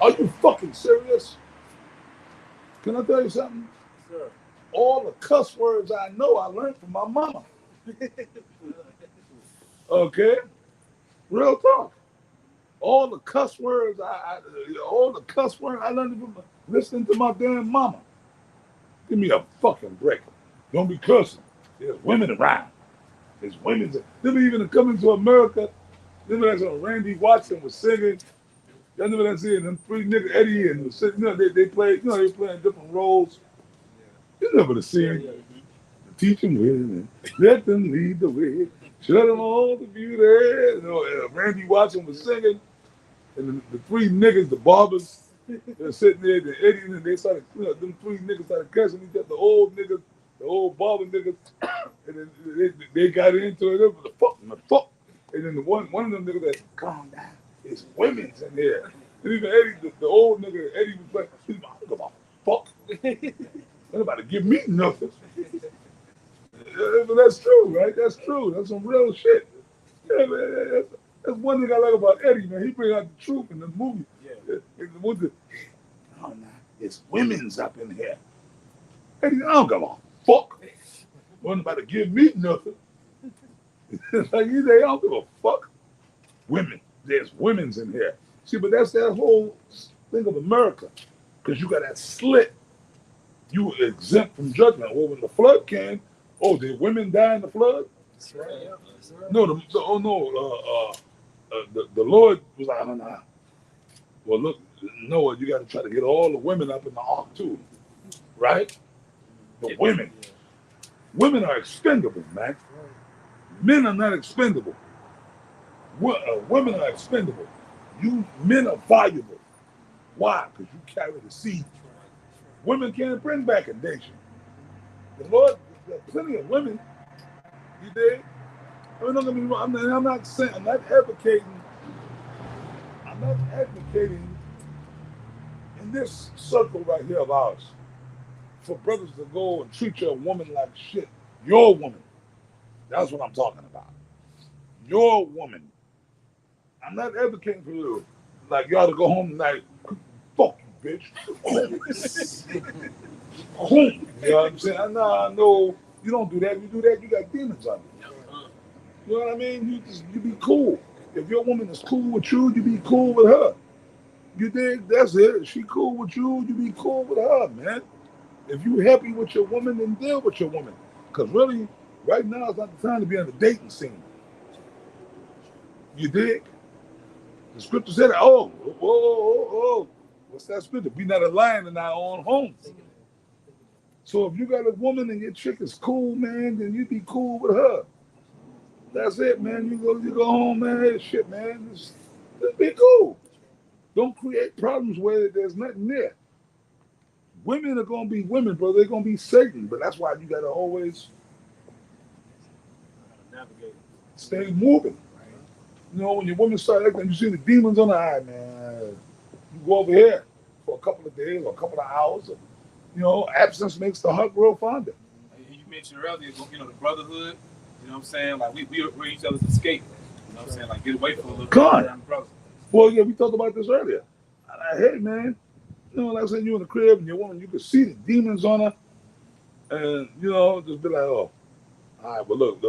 Are you fucking serious? Can I tell you something? Sure. All the cuss words I know, I learned from my mama. Okay? Real talk. All the cuss words I learned from listening to my damn mama. Give me a fucking break. Don't be cussing. There's women around. There's women. Then even coming to America, then that's when Randy Watson was singing. Y'all know what I'm saying? Them three niggas, Eddie and they play, they playing different roles. You know what I'm saying? Teach them women, let them lead the way. Show them all the beauty. Randy Watson was singing, and the three niggas, the barbers, they're sitting there, the Eddie, and they started, them three niggas started cussing each other, the old niggas, the old barber niggas, and then they got into it. It was the fuck. And then one of them niggas said, calm down. It's women's in here. And even Eddie, the old nigga, Eddie was like, I don't give a fuck. Nobody give me nothing. But that's true, right? That's true. That's some real shit. Yeah, man, that's one thing I like about Eddie, man. He bring out the truth in the movie. Yeah. It's women's up in here. Eddie, I don't give a fuck. Wasn't about to give me nothing. Like you say, I don't give a fuck. Women. There's women's in here. See, but that's that whole thing of America. Because you got that slit you were exempt from judgment. Well, when the flood came, oh, did women die in the flood? That's right. Yeah. Yes, sir. No, oh no, the Lord was like, oh, no. Well, look, Noah, you got to try to get all the women up in the ark too, right? The women are expendable, man. Men are not expendable. Women are expendable. You men are valuable. Why? Because you carry the seed. Women can't bring back a nation. The Lord, there's plenty of women. You dig? I mean, don't get me wrong. I'm not saying, I'm not advocating in this circle right here of ours for brothers to go and treat your woman like shit. Your woman. That's what I'm talking about. Your woman. I'm not advocating for you. Like, y'all to go home tonight. Fuck you, bitch. You know what I'm saying? I know you don't do that. You do that, you got demons on you. You know what I mean? You be cool. If your woman is cool with you, you be cool with her. You dig? That's it. If she cool with you, you be cool with her, man. If you happy with your woman, then deal with your woman. Because really, right now is not the time to be on the dating scene. You dig? The scripture said, whoa. What's that scripture? Be not a lion in our own homes. So if you got a woman and your chick is cool, man, then you be cool with her. That's it, man. You go home, man. Hey, shit, man. Just be cool. Don't create problems where there's nothing there. Women are gonna be women, bro. They're gonna be Satan, but that's why you gotta always Navigate. stay moving. You know, when your woman start acting, you see the demons on the eye, man. You go over here for a couple of days or a couple of hours. You know, absence makes the heart grow fonder. You mentioned earlier, the brotherhood. You know what I'm saying? Like we're each other's escape. You know what I'm saying? Like get away from a little bit around the brothers. Well, yeah, we talked about this earlier. Hey, man, you know, like I said, you in the crib and your woman, you can see the demons on her, and you know, just be like, oh, all right, well, look,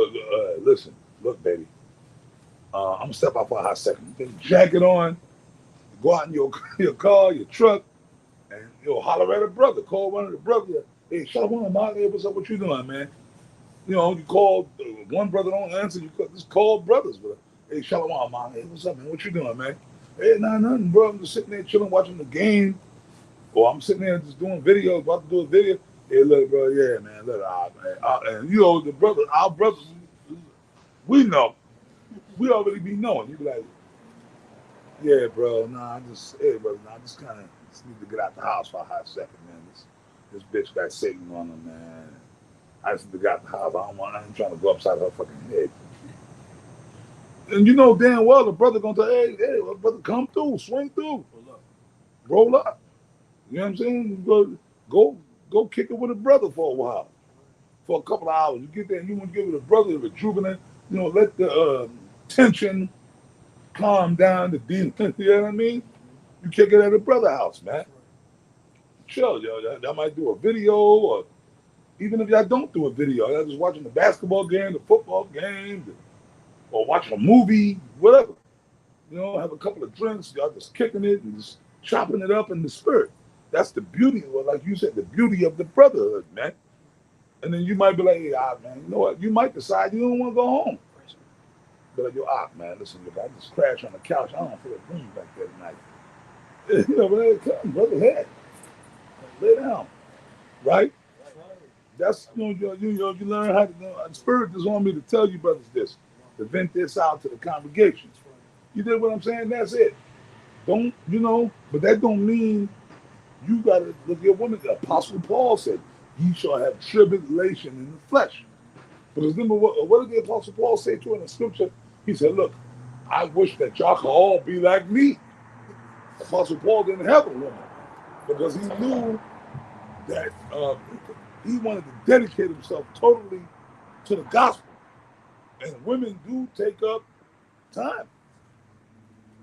listen, look, baby, I'm gonna step out for a hot second. You put your jacket on, you go out in your car, your truck, and you'll holler at a brother. Call one of the brothers. Hey, Shalom, hey, what's up? What you doing, man? You know, you call one brother don't answer. You just call brothers, but hey, Shalom, man. Hey, what's up, man? What you doing, man? Hey, nothing, bro. I'm just sitting there chilling, watching the game, or I'm sitting there just doing videos, about to do a video. Hey, look, bro, yeah, man, look, man, and you know, our brothers, we know, we already be knowing. You be like, yeah, bro, hey, brother, I just kind of need to get out the house for a hot second, man. This bitch got Satan on her, man. I just need to get out the house. I ain't trying to go upside her fucking head. And you know damn well the brother gonna say, hey, brother, come through, swing through, roll up. You know what I'm saying? Go kick it with a brother for a while, for a couple of hours. You get there and you want to give it a brother, rejuvenate. You know, let the tension calm down, the demon. You know what I mean? You kick it at a brother house, man. Chill, yo. Y'all might do a video, or even if y'all don't do a video, y'all just watching the basketball game, the football game, or watching a movie, whatever. You know, have a couple of drinks, y'all just kicking it and just chopping it up in the spirit. That's the beauty, or like you said, the beauty of the brotherhood, man. And then you might be like, hey, man, you know what? You might decide you don't want to go home. But like, yo, man, listen, look, I just crashed on the couch. I don't feel like being back there tonight. You know, but hey, come, brother, head. Lay down. Right? That's, you learn how to, the spirit just want me to tell you brothers this, to vent this out to the congregation. You did what I'm saying? That's it. Don't, but that don't mean you got to look at your woman. The Apostle Paul said, ye shall have tribulation in the flesh. Because remember, what did the Apostle Paul say to in the scripture? He said, look, I wish that y'all could all be like me. Apostle Paul didn't have a woman because he knew that he wanted to dedicate himself totally to the gospel. And women do take up time.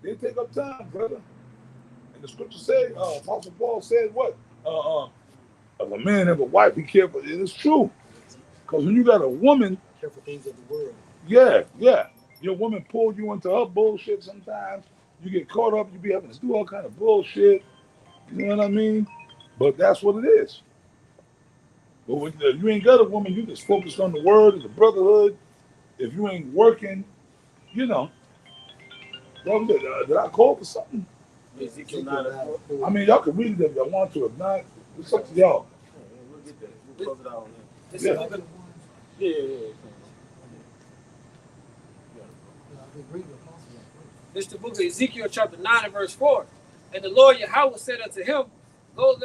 They take up time, brother. And the scripture say, Apostle Paul said what? If a man have a wife, be careful. It is true. Because when you got a woman, Careful things of the world. yeah. Your woman pull you into her bullshit sometimes. You get caught up, you be having to do all kind of bullshit. You know what I mean? But that's what it is. But when you ain't got a woman, you just focused on the word and the brotherhood. If you ain't working, you know, did I call for something? Ezekiel 9 and 4. I mean, y'all can read it if y'all want to. If not, it's up to y'all. We'll get that. We'll close it out on that. Yeah. Yeah. This is the book of Ezekiel chapter 9 and verse 4. And the Lord Yahweh said unto him, go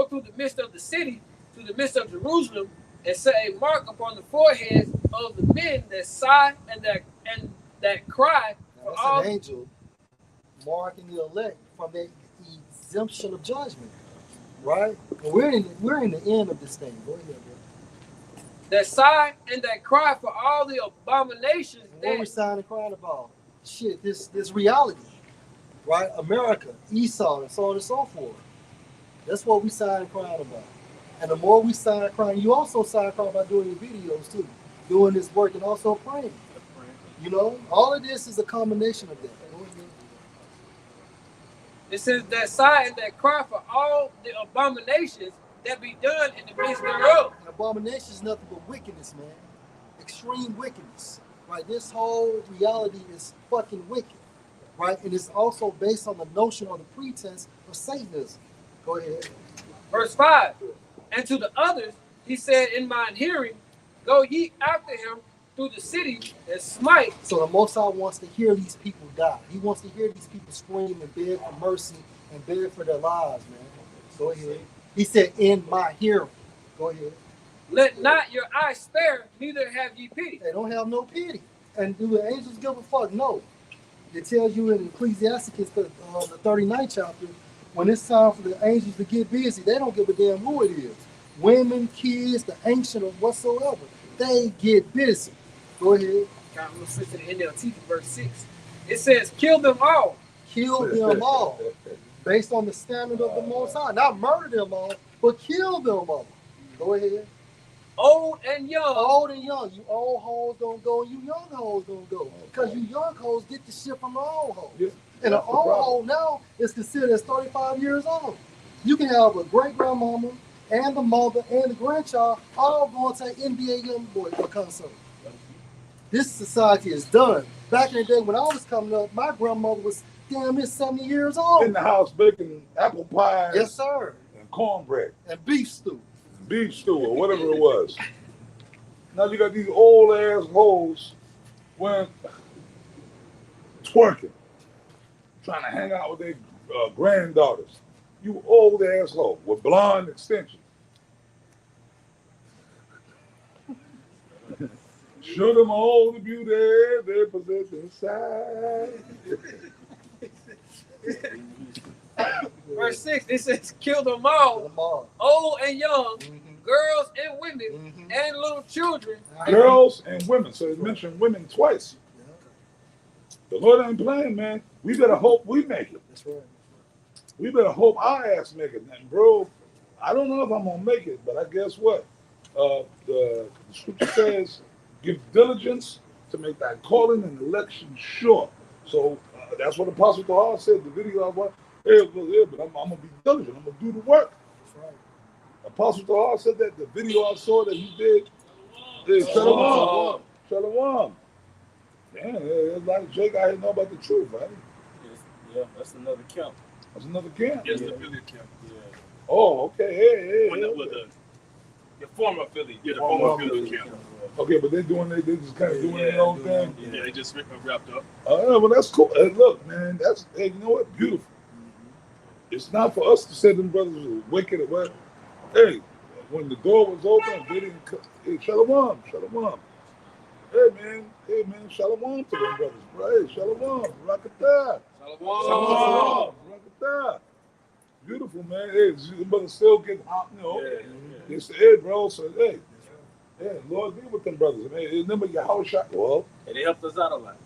through the midst of the city, to the midst of Jerusalem, and set a mark upon the foreheads of the men that sigh and that cry for That's all. an angel marking the elect from the exemption of judgment, right? And we're in the end of this thing. Go ahead, bro. That sigh and that cry for all the abominations. What are we signing and crying about? Shit, this reality, right? America, Esau, and so on and so forth. That's what we sign and crying about. And the more we sign and crying, you also sign and crying about doing your videos too, doing this work and also praying. You know, all of this is a combination of that. It says that sigh and that cry for all the abominations that be done in the midst thereof. An abomination is nothing but wickedness, man. Extreme wickedness, right? This whole reality is fucking wicked, right? And it's also based on the notion or the pretense of Satanism. Go ahead. Verse 5. And to the others, he said, in mine hearing, go ye after him through the city and smite. So the Most High wants to hear these people die. He wants to hear these people scream and beg for mercy and beg for their lives, man. Go ahead. He said, in my hearing. Go ahead. Let not your eyes spare, neither have ye pity. They don't have no pity. And do the angels give a fuck? No. It tells you in Ecclesiastes, the 39th chapter, when it's time for the angels to get busy, they don't give a damn who it is. Women, kids, the ancient or whatsoever. They get busy. Go ahead. I'm going to switch to the NLT to verse 6. It says, kill them all. Kill them all. Based on the standard of the Most High. Not murder them all, but kill them all. Go ahead. Old and young. Old and young. You old hoes don't go, you young hoes don't go. Because you young hoes get the shit from the old hoes. Yeah. And an old hoe now is considered as 35 years old. You can have a great grandmama and the mother and the grandchild all going to NBA Youngboy or concert. This society is done. Back in the day when I was coming up, my grandmother was damn near 70 years old. In the house baking apple pies. Yes, sir. And cornbread. And beef stew. Beef stew or whatever it was. Now you got these old ass hoes when twerking, trying to hang out with their granddaughters. You old asshole with blonde extensions. Show them all the beauty they possess inside. Verse 6, it says, kill them all. Old and young, girls and women, and little children. Girls and women. So it mentioned women twice. The Lord ain't playing, man. We better hope we make it. That's right. We better hope our ass make it. And bro, I don't know if I'm gonna make it, but I guess what? The scripture says, give diligence to make thy calling and election sure. So that's what Apostle Tahar said. The video I watched, but I'm gonna be diligent. I'm gonna do the work. That's right. Apostle Tahar said that the video I saw that he did. Shalom. Shalom. Man, there's a lot of Jake out here know about the truth, right? Yeah, that's another camp. That's another camp. Yes, the affiliate camp. Yeah. Oh, okay. Hey. The former affiliate. Yeah, the former affiliate camp. Okay, but they're just kind of doing their own thing. Yeah, they just wrapped up. Well, that's cool. Hey, look, man, hey, you know what? Beautiful. It's not for us to say them brothers were wicked or what. Hey, when the door was open, they didn't come. Hey, shalom. Hey, man, shalom to them brothers, bro. Hey, shalom, rakatah. Shalom. Rakatah. Beautiful, man. Hey, the brothers still getting hot, you know. Yeah. It's the head, bro. So, hey, Lord be with them brothers. Man, remember your house shot. Well, And they helped us out a lot.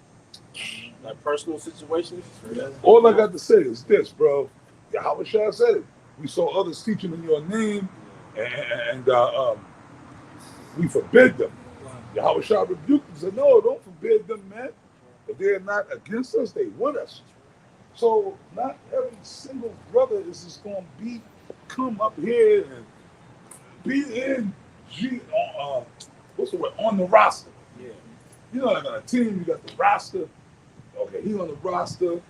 Like personal situations. Yeah. All I got to say is this, bro. Yahweh Shah said it. We saw others teaching in your name, and we forbid them. Yahweh Shah rebuked them and said, no, don't forbid them, man. But they're not against us, they with us. So not every single brother is just going to come up here and be in what's the word, on the roster. Yeah. You know, like on a team, you got the roster. Okay, he's on the roster.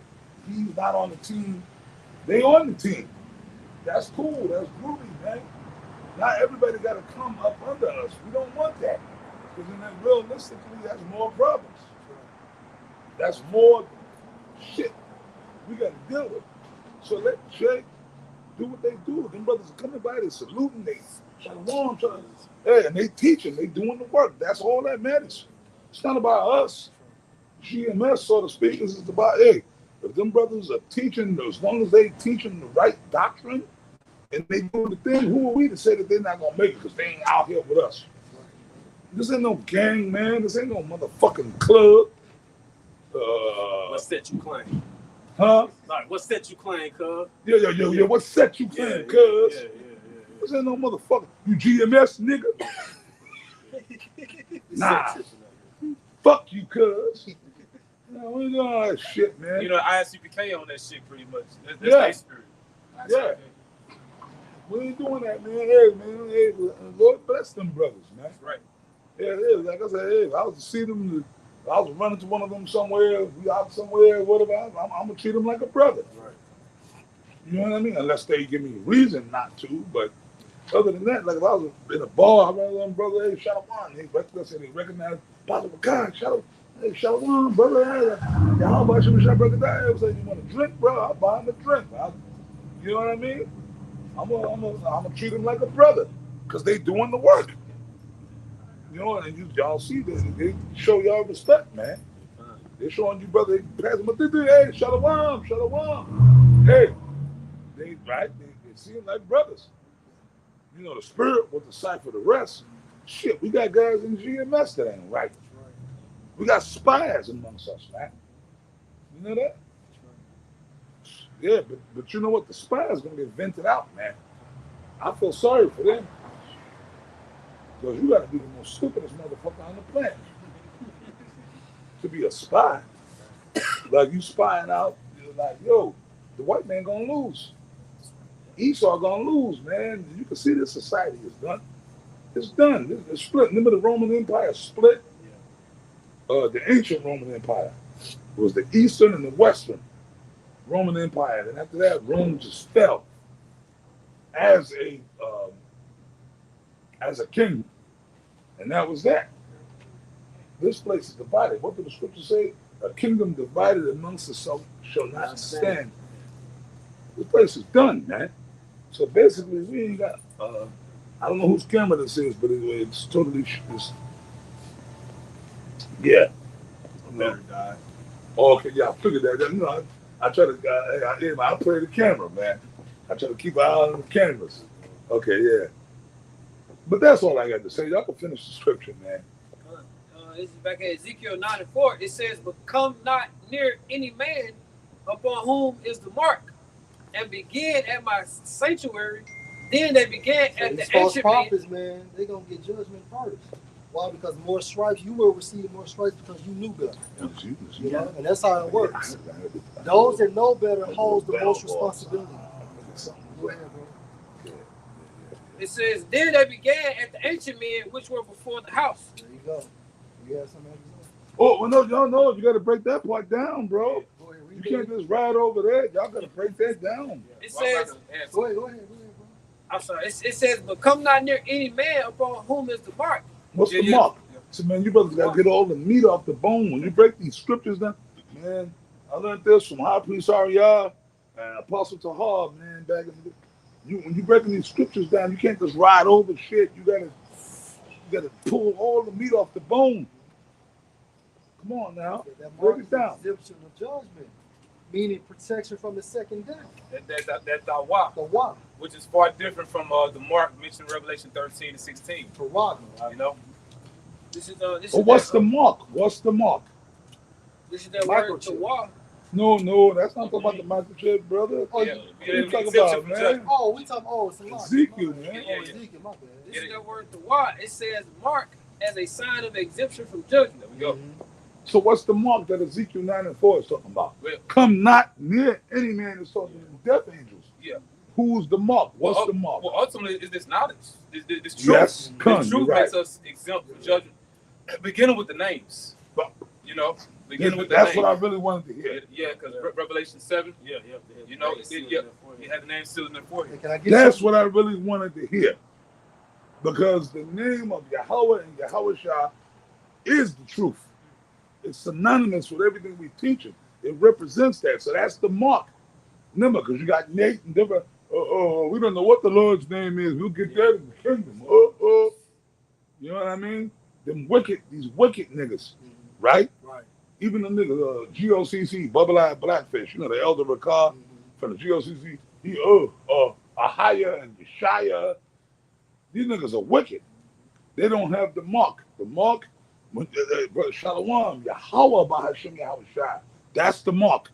He's not on the team. They on the team. That's cool. That's groovy, man. Not everybody got to come up under us. We don't want that. Because then realistically, that's more problems. That's more shit we got to deal with. So let Jay do what they do. Them brothers are coming by, they saluting, they shalom, hey, and they teaching, they doing the work. That's all that matters. It's not about us. GMS, so to speak, is about, hey, if them brothers are teaching, as long as they teaching the right doctrine and they doing the thing, who are we to say that they're not gonna make it because they ain't out here with us? This ain't no gang, man. This ain't no motherfucking club. What set you claim? Huh? Like, what set you claim, cuz? Yo, what set you claim, cuz? Yeah. This ain't no motherfucker. You GMS, nigga? Nah. Fuck you, cuz. No, we doing all that shit, man. You know, ISCPK on that shit pretty much. That's Yeah. their spirit. Yeah. We ain't doing that, man. Hey, man. Hey, Lord bless them brothers, man. Right. Yeah, like I said, hey, if I was to see them, if I was running to one of them somewhere, we out somewhere, whatever, I'm gonna treat them like a brother. Right. You know what I mean? Unless they give me a reason not to, but other than that, like if I was in a bar, I run them brother, hey, Shalom. They recognize Possible God, Shalom. Hey, Shalom, brother. Hey, y'all buy some shot, brother. I was like, you want a drink, bro? I'll buy him a drink. You know what I mean? I'm gonna treat them like a brother because they doing the work. You know, and y'all see this, they show y'all respect, man. They showing you, brother, they pass them a thing, hey, Shalom. Hey, they see them like brothers. You know, the spirit will decipher the rest. Shit, we got guys in GMS that ain't right. We got spies amongst us, man. You know that? Yeah, but you know what? The spies gonna get vented out, man. I feel sorry for them. Because you gotta be the most stupidest motherfucker on the planet to be a spy. Like you spying out, you're like, yo, the white man gonna lose. Esau gonna lose, man. You can see this society is done. It's done. It's split. Remember the Roman Empire split? The ancient Roman Empire was the Eastern and the Western Roman Empire. And after that, Rome just fell as a kingdom. And that was that. This place is divided. What did the scripture say? A kingdom divided amongst itself shall not stand. This place is done, man. So basically, we ain't got, I don't know whose camera this is, but it's totally, yeah. Oh, okay, yeah, I figured that. You know, I try to, I play the camera, man. I try to keep an eye on the cameras. Okay, yeah. But that's all I got to say. Y'all can finish the scripture, man. This is back at Ezekiel 9:4. It says, "But come not near any man upon whom is the mark, and begin at my sanctuary." Then they began at These the false ancient prophets, man, they gonna get judgment first. Why? Because more stripes, you will receive more stripes because you knew better. You know, and that's how it works. Those that know better holds the most responsibility. Go ahead, bro. It says, "Then they began at the ancient men which were before the house." There you go. You have something to say? Oh, well, no, y'all know you got to break that part down, bro. Go ahead, You read can't it. just ride over there. Y'all got to break that down. It says, Go ahead, bro. I'm sorry. It says, "But come not near any man upon whom is the mark." What's the mark? So, man, you brothers got to get all the meat off the bone. When you break these scriptures down, man, I learned this from High Priest Ariah and Apostle Tahar, man, back in the when you breaking these scriptures down, you can't just ride over shit. You gotta pull all the meat off the bone. Come on now, That break mark it is down. exemption of judgment, meaning protection from the second death. That dawah, The why? which is far different from the mark mentioned in Revelation 13 and 16. Prerogative. You know? This is What's the mark? What's the mark? This is that word Microchip. to walk. No, that's not talking about the microchip, brother. Oh, Yeah. you- What you talking Exemption about, from man? judgment. oh, we talking. Oh, it's a lot. Ezekiel, man. Oh, Ezekiel, my bad. This is that word to walk. It says mark as a sign of exemption from judgment. There we go. So what's the mark that Ezekiel 9:4 is talking about? Well, Come not near any man is talking to death angels. yeah. Who's the mark? What's the mark? Well, ultimately, is this knowledge? This truth. Yes, This you're truth right. makes us exempt from judgment. Beginning with the names. You know, beginning with the That's names. what I really wanted to hear. Yeah, because Revelation 7, Yeah. you know, he had the name sealed in their forehead. Can I get That's you? what I really wanted to hear. Because the name of Yahweh and Yahushua is the truth. It's synonymous with everything we teach it. It represents that. So that's the mark. Remember, because you got Nate and different, we don't know what the Lord's name is. We'll get that in the kingdom. You know what I mean? These wicked niggas, right? Right. Even the niggas, GOCC, Bubble Eye Blackfish, you know, the Elder Ricard from the GOCC, he, Ahaya and Yeshaya. These niggas are wicked. They don't have the mark. The mark, Shalom, Yahweh Bahashim Yahushua. That's the mark.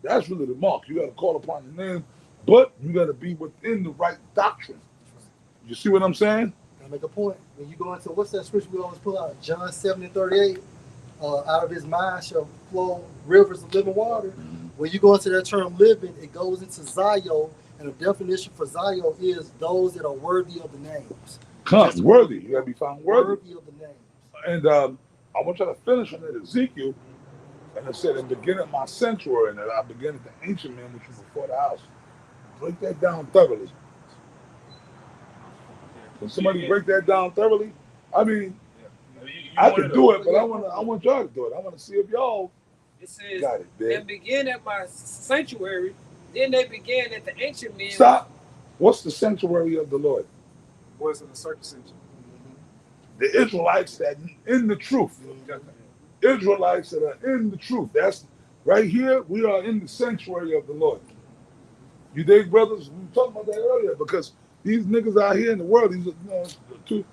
That's really the mark. You got to call upon the name, but you got to be within the right doctrine. You see what I'm saying? Can I make a point? When you go into, what's that scripture we always pull out? John 7:38. Out of his mind shall flow rivers of living water. When you go into that term living, it goes into Zio, and the definition for Zio is those that are worthy of the names. Worthy. You got to be found worthy. Worthy of the names. And I want you to finish on that Ezekiel. And it said, and begin at my sanctuary, and I begin at the ancient man, which was before the house. Break that down thoroughly. Can somebody break that down thoroughly? I mean, I can do it, but I want y'all to do it. I want to see if y'all It says, got it, man. and begin at my sanctuary. Then they began at the ancient men. Stop. What's the sanctuary of the Lord? Boys in the circumcision. The Israelites that in the truth. Israelites that are in the truth. That's right here. We are in the sanctuary of the Lord. You dig, brothers? We were talking about that earlier because these niggas out here in the world, these two,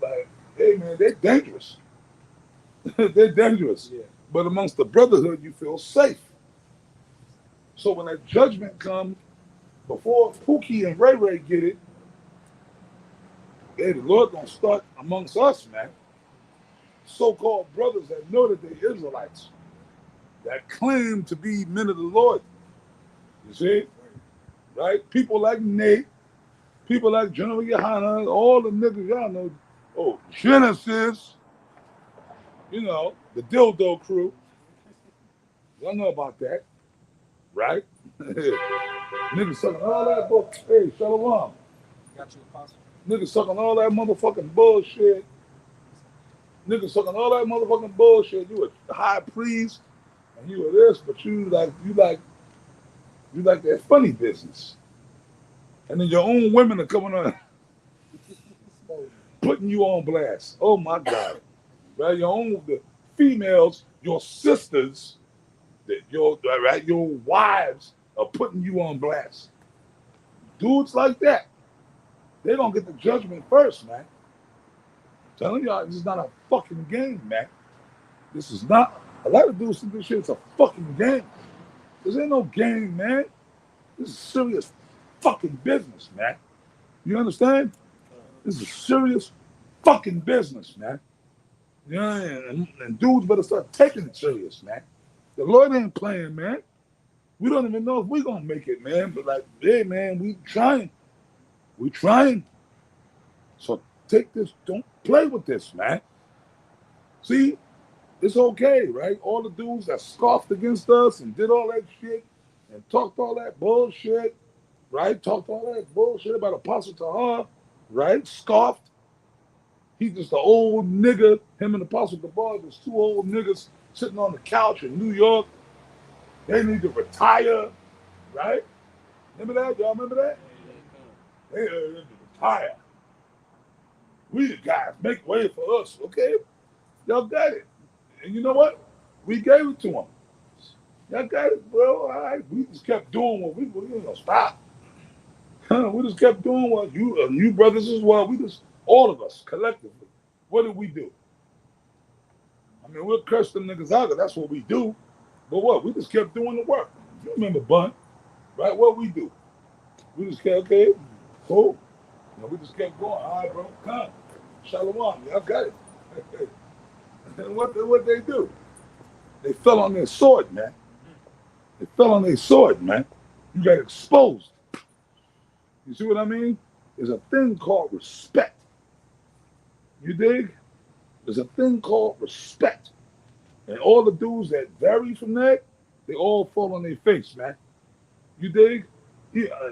like, hey man, they're dangerous. They're dangerous. Yeah. But amongst the brotherhood, you feel safe. So when that judgment comes, before Pookie and Ray Ray get it, hey, the Lord gonna start amongst us, man. So-called brothers that know that they're Israelites, that claim to be men of the Lord. You see? Right? People like Nate, people like General Yohana, all the niggas y'all know. Oh, Genesis, you know, the dildo crew. Y'all know about that, right? Niggas sucking all that book. Hey, Shalom. Got you, Apostle. Niggas sucking all that motherfucking bullshit. Niggas sucking all that motherfucking bullshit. You a high priest and you were this, but you like that funny business. And then your own women are coming on putting you on blast. Oh my God. Right? The females, your sisters, your wives are putting you on blast. Dudes like that, they don't get the judgment first, man. I'm telling y'all, this is not a fucking game, man. This is not. A lot of dudes think this shit's a fucking game. This ain't no game, man. This is serious fucking business, man. You understand? This is serious fucking business, man. You know, and dudes better start taking it serious, man. The Lord ain't playing, man. We don't even know if we're gonna make it, man. But like, hey, man, we trying. We trying. So take this. Don't play with this, man. See, it's okay, right? All the dudes that scoffed against us and did all that shit and talked all that bullshit, right? Talked all that bullshit about Apostle Tahar, right? Scoffed. He's just an old nigga. Him and Apostle Tahar, just two old niggas sitting on the couch in New York. They need to retire, right? Remember that? Y'all remember that? They need to retire. We the guys, make way for us, okay? Y'all got it. And you know what? We gave it to them. Y'all got it, bro. All right. We just kept doing what we didn't stop. We just kept doing what you brothers as well. We just, all of us, collectively. What did we do? I mean, we'll curse them niggas out, that's what we do. But what? We just kept doing the work. You remember Bun, right? What we do? We just kept, okay, cool. You know, we just kept going. All right, bro, come. Shalom, y'all got it. And what they do? They fell on their sword, man. They fell on their sword, man. You got exposed. You see what I mean? There's a thing called respect. You dig? There's a thing called respect. And all the dudes that vary from that, they all fall on their face, man. You dig?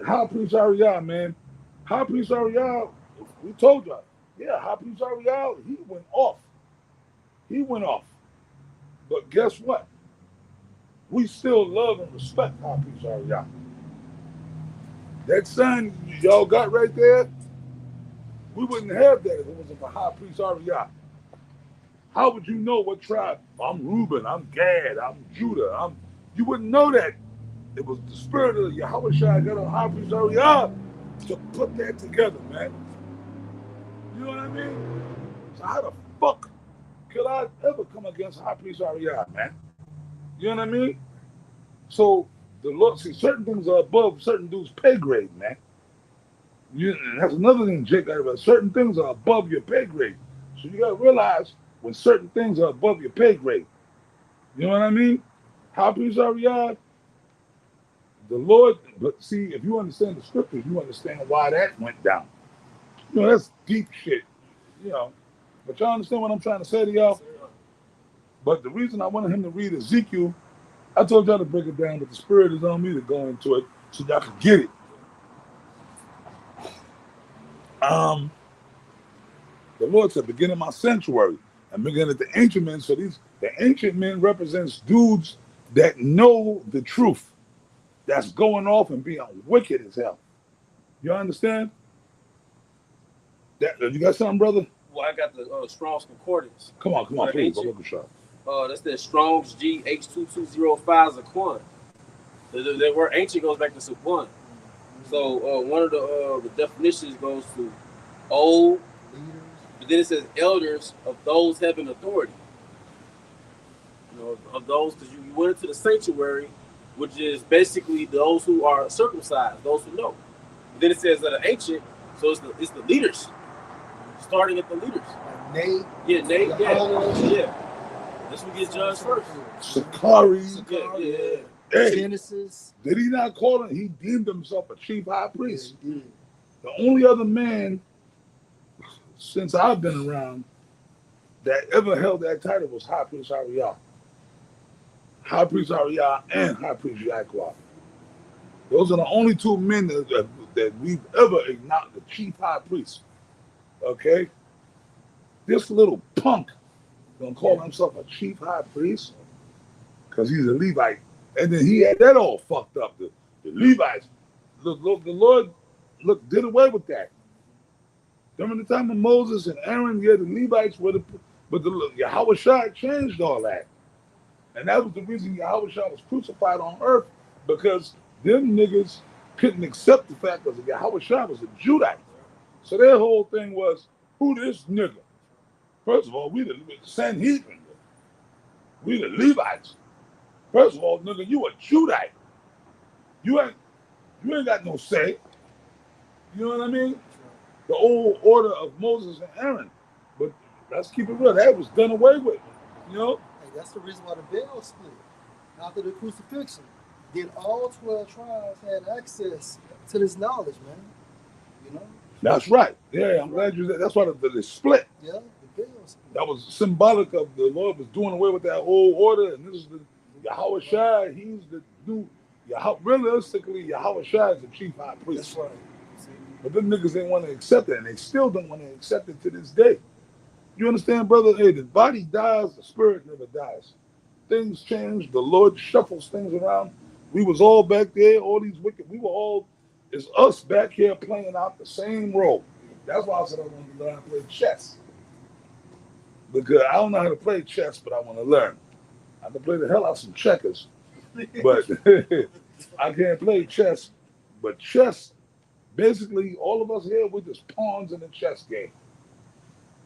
High Priest Ariel, man. High Priest Ariel, we told y'all. Yeah, High Priest Ariel, he went off. He went off. But guess what? We still love and respect High Priest Ariel. That son y'all got right there, we wouldn't have that if it wasn't for High Priest Ariel. How would you know what tribe? I'm Reuben, I'm Gad, I'm Judah. You wouldn't know that. It was the spirit of Yahweh Shai got on High Priest Ariel to put that together, man. You know what I mean? So how the fuck could I ever come against High Priest Ariel, man? You know what I mean? So the Lord, see, certain things are above certain dudes' pay grade, man. And that's another thing, Jake. Certain things are above your pay grade. So you gotta realize when certain things are above your pay grade. You know what I mean? High Priest Ariel, the Lord, but see, if you understand the scriptures, you understand why that went down. You know, that's deep shit. You know. But y'all understand what I'm trying to say to y'all? But the reason I wanted him to read Ezekiel, I told y'all to break it down, but the spirit is on me to go into it so y'all can get it. The Lord said, begin in my sanctuary and begin at the ancient men. So the ancient men represents dudes that know the truth, that's going off and being wicked as hell. You understand? That you got something, brother? Well, I got the Strong's Concordance. Come on, please. Go look a shot. That's the Strong's GH2205 Zaquan. The word ancient goes back to Zaquan. So one of the definitions goes to old, but then it says elders of those having authority. You know, of those, because you went into the sanctuary, which is basically those who are circumcised, those who know. But then it says that an ancient, so it's the leaders, starting at the leaders. Nate. Yeah, Nate. Yeah. This one gets judged first. Sakari. Yeah. Hey, Genesis. did he not call him? He deemed himself a chief high priest. Yeah, he did. The only other man since I've been around that ever held that title was High Priest Ariel. High Priest Ariel and High Priest Yaquah. Those are the only two men that we've ever acknowledged, the chief high priest. Okay? This little punk gonna call himself a chief high priest because he's a Levite. And then he had that all fucked up. The Levites. Look, the Lord did away with that. During the time of Moses and Aaron, yeah, the Levites were but the Yahweh Shai changed all that. And that was the reason Yahweh Shai was crucified on earth, because them niggas couldn't accept the fact that Yahweh Shai was a Judite. So their whole thing was, who this nigga? First of all, we the Sanhedrin. We the Levites. First of all, nigga, you a Judite. You ain't got no say. You know what I mean? The old order of Moses and Aaron. But let's keep it real. That was done away with. You know? Hey, that's the reason why the veil split after the crucifixion. Then all 12 tribes had access to this knowledge, man. You know? That's right. Yeah, I'm glad you said. That's why the split. Yeah, the veil split. That was symbolic of the Lord was doing away with that old order, and this is the Yahweh Shai. He's the new. Realistically, Yahweh Shai is the chief high priest. That's right. But them niggas didn't want to accept it, and they still don't want to accept it to this day. You understand, brother? Hey, the body dies, the spirit never dies. Things change. The Lord shuffles things around. We was all back there, all these wicked. We were all, it's us back here playing out the same role. That's why I said I wanted to learn how to play chess. Because I don't know how to play chess, but I want to learn. I can play the hell out of some checkers, but I can't play chess. But chess, basically, all of us here, we're just pawns in the chess game.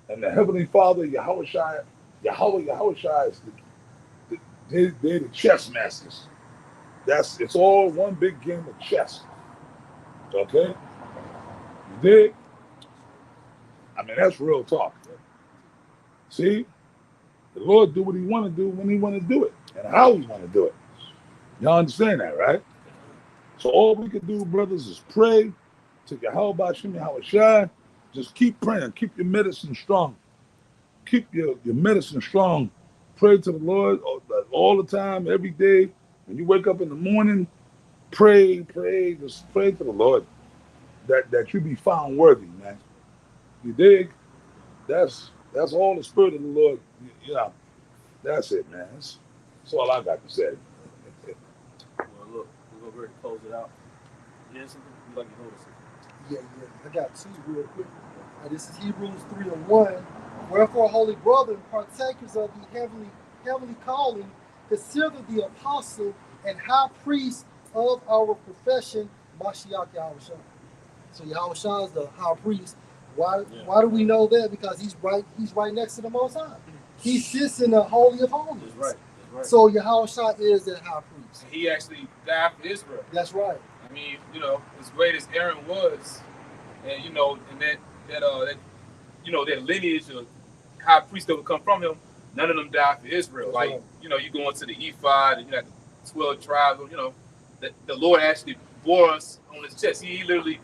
And the Heavenly Father, Yahweh Shai is they're the chess masters. It's all one big game of chess. Okay? You dig? I mean, that's real talk. See? The Lord do what he want to do when he want to do it and how he want to do it. Y'all understand that, right? So all we can do, brothers, is pray to Yahweh Shem Yahweh Shai. Just keep praying. Keep your medicine strong. Keep your medicine strong. Pray to the Lord all the time, every day. When you wake up in the morning, pray, just pray to the Lord that you be found worthy, man. You dig? That's all the Spirit of the Lord. You know, that's it, man. That's all I got to say. Well, look, we're going to close it out. You have something you'd like to hold us? Yeah. I got two real quick. This is Hebrews 3:1. Wherefore, holy brethren, partakers of the heavenly calling, consider the apostle and high priest of our profession, Mashiach Yahushua. So Yahushua is the high priest. Why do we know that? Because he's right next to the Most High. He sits in the Holy of Holies. That's right. So Yahushua is that high priest. He actually died for Israel. That's right. I mean, as great as Aaron was, and and that that lineage of high priest that would come from him, none of them died for Israel. That's like right. you go into the ephod and you got the 12 tribes. The Lord actually bore us on his chest. He literally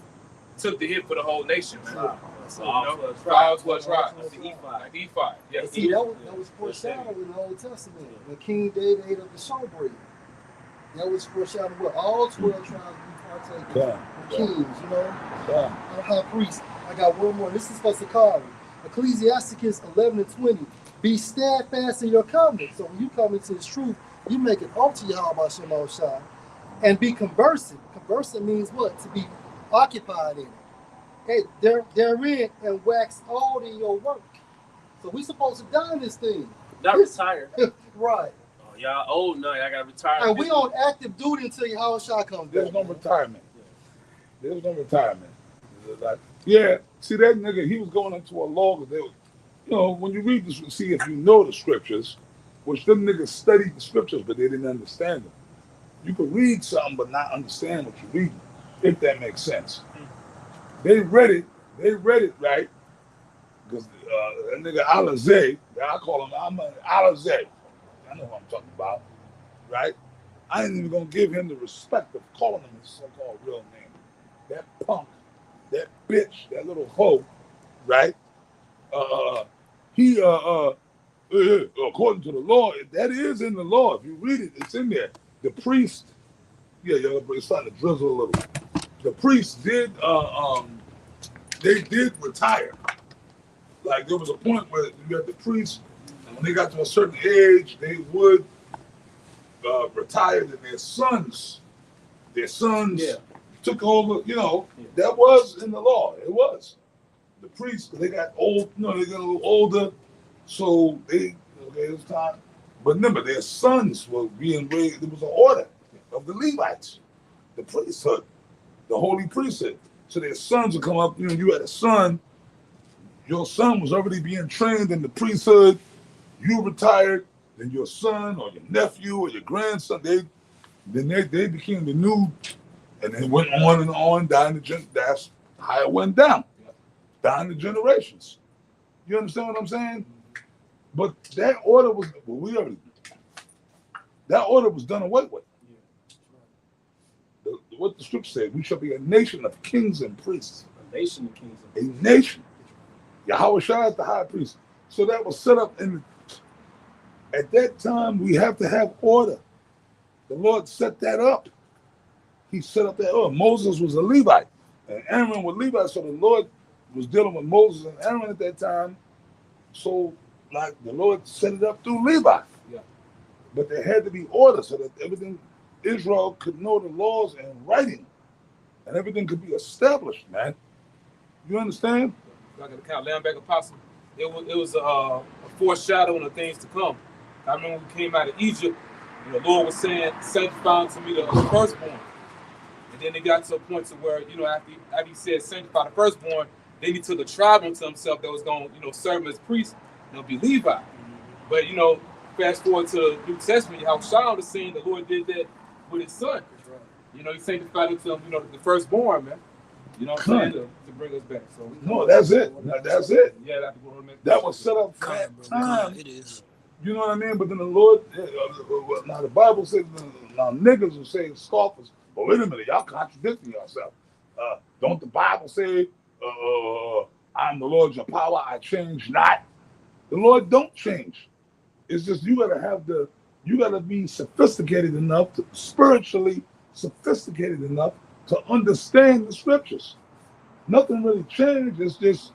took the hit for the whole nation, man. Wow. For all 12 tribes. Like the ephod. Yeah. And see, that was foreshadowed in the Old Testament when King David ate up the showbread. That was foreshadowed what all 12 tribes be partaking. Kings, high priest. I got one more. This is for Sakari. Ecclesiasticus 11:20. Be steadfast in your covenant. So when you come into this truth, you make it oath to Yahweh Shem Shai. And be conversant. Conversant means what? To be occupied in it. Hey, therein and wax old in your work. So we supposed to die in this thing. Not retired. Right. Oh, y'all old now. Y'all got to retire. And we on active duty until Yahweh Shai comes There's back. no retirement. There's no retirement. Like, yeah, see that nigga, he was going into a law because they were, when you read this, see if you know the scriptures, which them niggas studied the scriptures, but they didn't understand them. You can read something but not understand what you're reading, if that makes sense. They read it right, because that nigga Alizé, I call him Alizé. I know what I'm talking about, right? I ain't even gonna give him the respect of calling him his so-called real name. That punk, that bitch, that little hoe, right? He according to the law, that is in the law. If you read it, it's in there. The priest, it's starting to drizzle a little. The priest did they did retire. Like there was a point where you had the priests, and when they got to a certain age, they would retire, and their sons took over. That was in the law. It was the priests. They got old. They got a little older, so it was time. But remember, their sons were being raised. There was an order of the Levites, the priesthood, the holy priesthood. So their sons would come up. You had a son. Your son was already being trained in the priesthood. You retired, then your son or your nephew or your grandson, they became the new, and they went on and on down that's how it went down the generations. You understand what I'm saying? But that order was done away with. What the scripture said, we shall be a nation of kings and priests. A nation of kings and priests. A nation. Yahweh Shai is the high priest. So that was set up at that time, we have to have order. The Lord set that up. He set up that order. Moses was a Levite, and Aaron was Levite. So the Lord was dealing with Moses and Aaron at that time. So, like, the Lord set it up through Levi. Yeah. But there had to be order so that everything, Israel could know the laws in writing, and everything could be established, man. You understand? Like the count, laying back apostle. It was a foreshadowing of things to come. I remember when we came out of Egypt, the Lord was saying, sanctify unto me the firstborn. And then it got to a point to where, after he said sanctify the firstborn, then he took a tribe unto himself that was going to, serve him as priest, and it'll be Levi. But, fast forward to the New Testament, how Shaul was saying the Lord did that with his son. He sanctified him to the firstborn, man. You know what I'm saying? To bring us back. So no, that's it. That's it. Yeah, that's what that was set up for that time. It is. You know what I mean? But then the Lord, now the Bible says, now niggas will say scoffers, but wait a minute, y'all contradicting yourself. Don't the Bible say, I'm the Lord your power, I change not? The Lord don't change. It's just you gotta be sophisticated enough, spiritually sophisticated enough to understand the scriptures. Nothing really changed. It's just,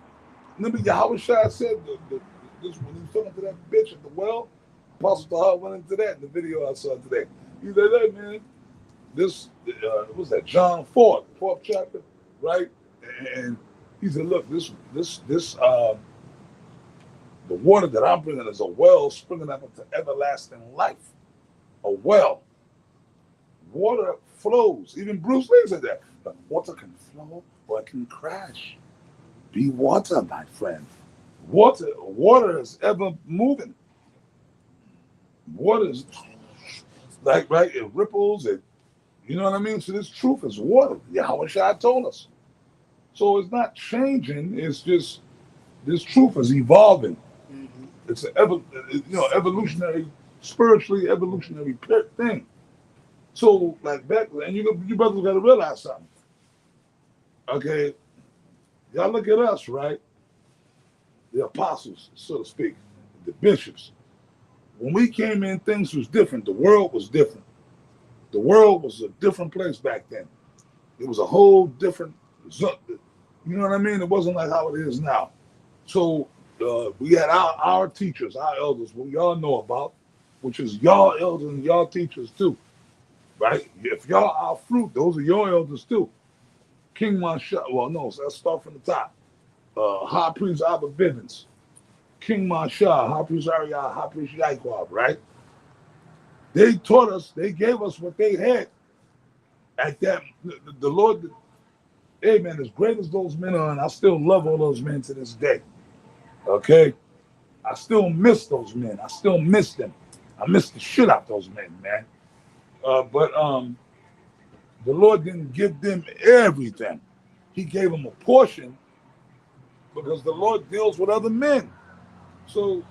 remember Yahweh Shai said, this, when he was talking to that bitch at the well, Apostle Tahar went into that in the video I saw today. He said, hey man, this, what was that, John 4, the 4th chapter, right? And he said, look, the water that I'm bringing is a well springing up into everlasting life. A well. Water flows. Even Bruce Lee said that. But water can flow or it can crash. Be water, my friend. Water is ever moving. Water is like, right, it ripples, you know what I mean? So this truth is water. Yahweh Shai told us. So it's not changing, it's just this truth is evolving. It's an evolutionary, spiritually evolutionary thing. So like back, and you brothers got to realize something. Okay, y'all look at us, right? The apostles, so to speak, the bishops. When we came in, things was different. The world was different. The world was a different place back then. It was a whole different, you know what I mean? It wasn't like how it is now. So we had our teachers, our elders, what y'all know about, which is y'all elders and y'all teachers too, right? If y'all are fruit, those are your elders too. King Masha, well, no, so let's start from the top. High Priest Abba Bivens, King Masha, High Priest Ariah, High Priest Yaquab, right? They taught us, they gave us what they had. At that, the Lord, amen, as great as those men are, and I still love all those men to this day. Okay? I still miss those men. I still miss them. I miss the shit out those men, man. But the Lord didn't give them everything. He gave them a portion because the Lord deals with other men. So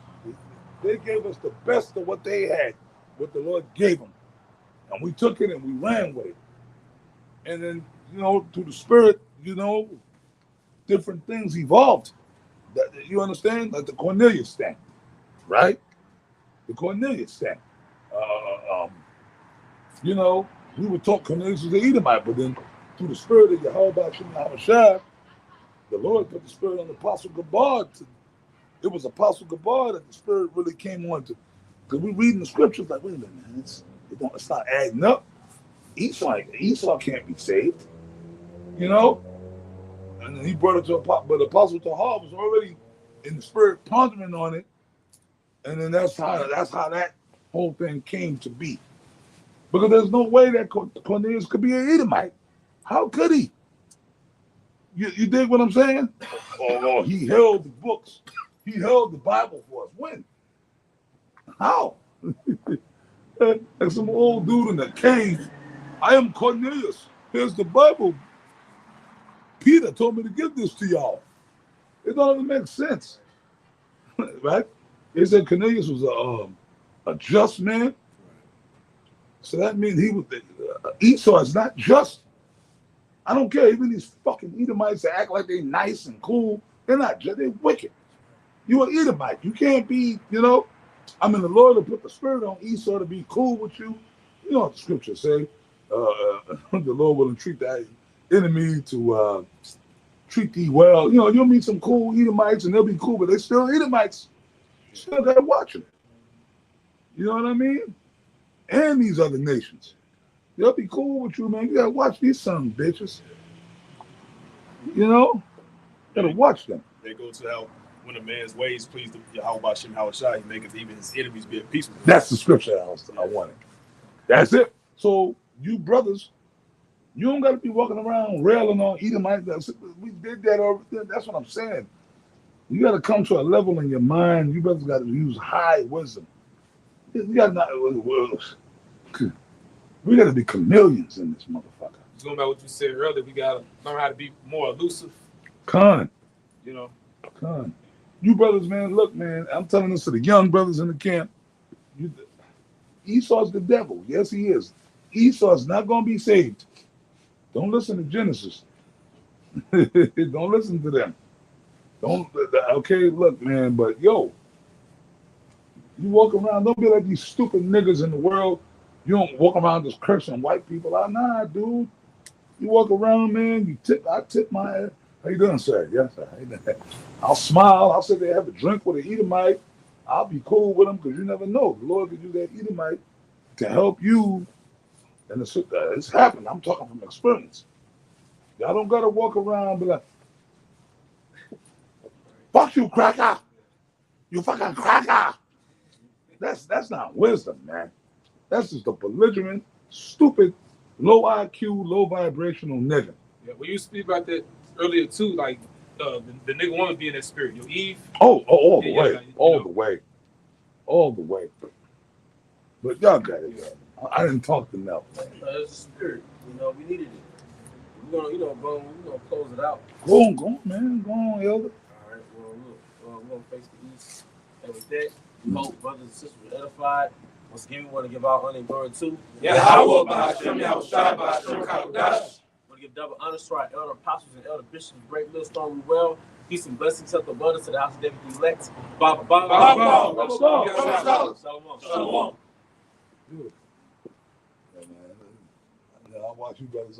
they gave us the best of what they had, what the Lord gave them. And we took it and we ran with it. And then, through the Spirit, different things evolved. You understand? Like the Cornelius thing, right? The Cornelius thing. We were taught Cornelius was the Edomite, but then through the Spirit of Yahweh Shai, the Lord put the Spirit on Apostle Gabar. It was Apostle Gabar that the Spirit really came on to. Because we reading the scriptures like, wait a minute, man, it's not adding up. Esau can't be saved, And then he brought it to Apostle, but Apostle Tahar was already in the Spirit pondering on it, and then that's how that whole thing came to be. Because there's no way that Cornelius could be an Edomite. How could he? You dig what I'm saying? Oh, he held the books. He held the Bible for us. When? How? Like some old dude in the cave. I am Cornelius. Here's the Bible. Peter told me to give this to y'all. It don't even make sense. Right? They said Cornelius was a just man. So that means he was Esau is not just. I don't care. Even these fucking Edomites that act like they nice and cool, they're not just. They're wicked. You're an Edomite. You can't be, the Lord will put the Spirit on Esau to be cool with you. You know what the scriptures say. The Lord will entreat thy enemy to treat thee well. You'll meet some cool Edomites and they'll be cool, but they're still Edomites. You still got to watch them. You know what I mean? And these other nations. They'll be cool with you, man. You got to watch these sons, bitches. Got to watch them. They go to how when a man's ways please the Yahweh Shem Hawashai, he maketh even his enemies be at peace with him. That's the scripture I wanted. That's it. So you brothers, you don't got to be walking around railing on Edomites. We did that already. That's what I'm saying. You got to come to a level in your mind. You brothers got to use high wisdom. We got to be chameleons in this motherfucker. Going back to what you said earlier, we got to learn how to be more elusive. Con. You brothers, man, look, man, I'm telling this to the young brothers in the camp. Esau's the devil. Yes, he is. Esau's not going to be saved. Don't listen to Genesis. Don't listen to them. Don't. Okay, look, man. But yo, you walk around. Don't be like these stupid niggas in the world. You don't walk around just cursing white people out. Nah, dude. You walk around, man. You tip. I tip my head. How you doing, sir? Yes, sir. How you doing? I'll smile. I'll sit there, have a drink with an Edomite. I'll be cool with them because you never know. The Lord could use that Edomite to help you. And it's happened. I'm talking from experience. Y'all don't gotta walk around and be like, "Fuck you, cracker! You fucking cracker!" That's not wisdom, man. That's just a belligerent, stupid, low IQ, low vibrational nigga. Yeah, when you speak about that earlier too, like the nigga want to be in that spirit. Your Eve. All the Yeah, way, yeah, all the way, all the way. But y'all got it. Yeah. I didn't talk to Mel. It's a spirit. You know, we needed it. We're gonna, we're gonna close it out. Go on, man. Go on, Elder. All right. Well, look, we're gonna face the east. And with that, we hope brothers and sisters were edified. Once again, we want to give our honor and glory to Yahweh Ba'ashem Yahushua Ba'ashem Kadosh. We want to give double honors to our elder apostles and elder bishops. Great millstone, we well. Peace and blessings up abundance to the house of David the elect. Baba, Shalom. Yeah, man. I watch you brothers on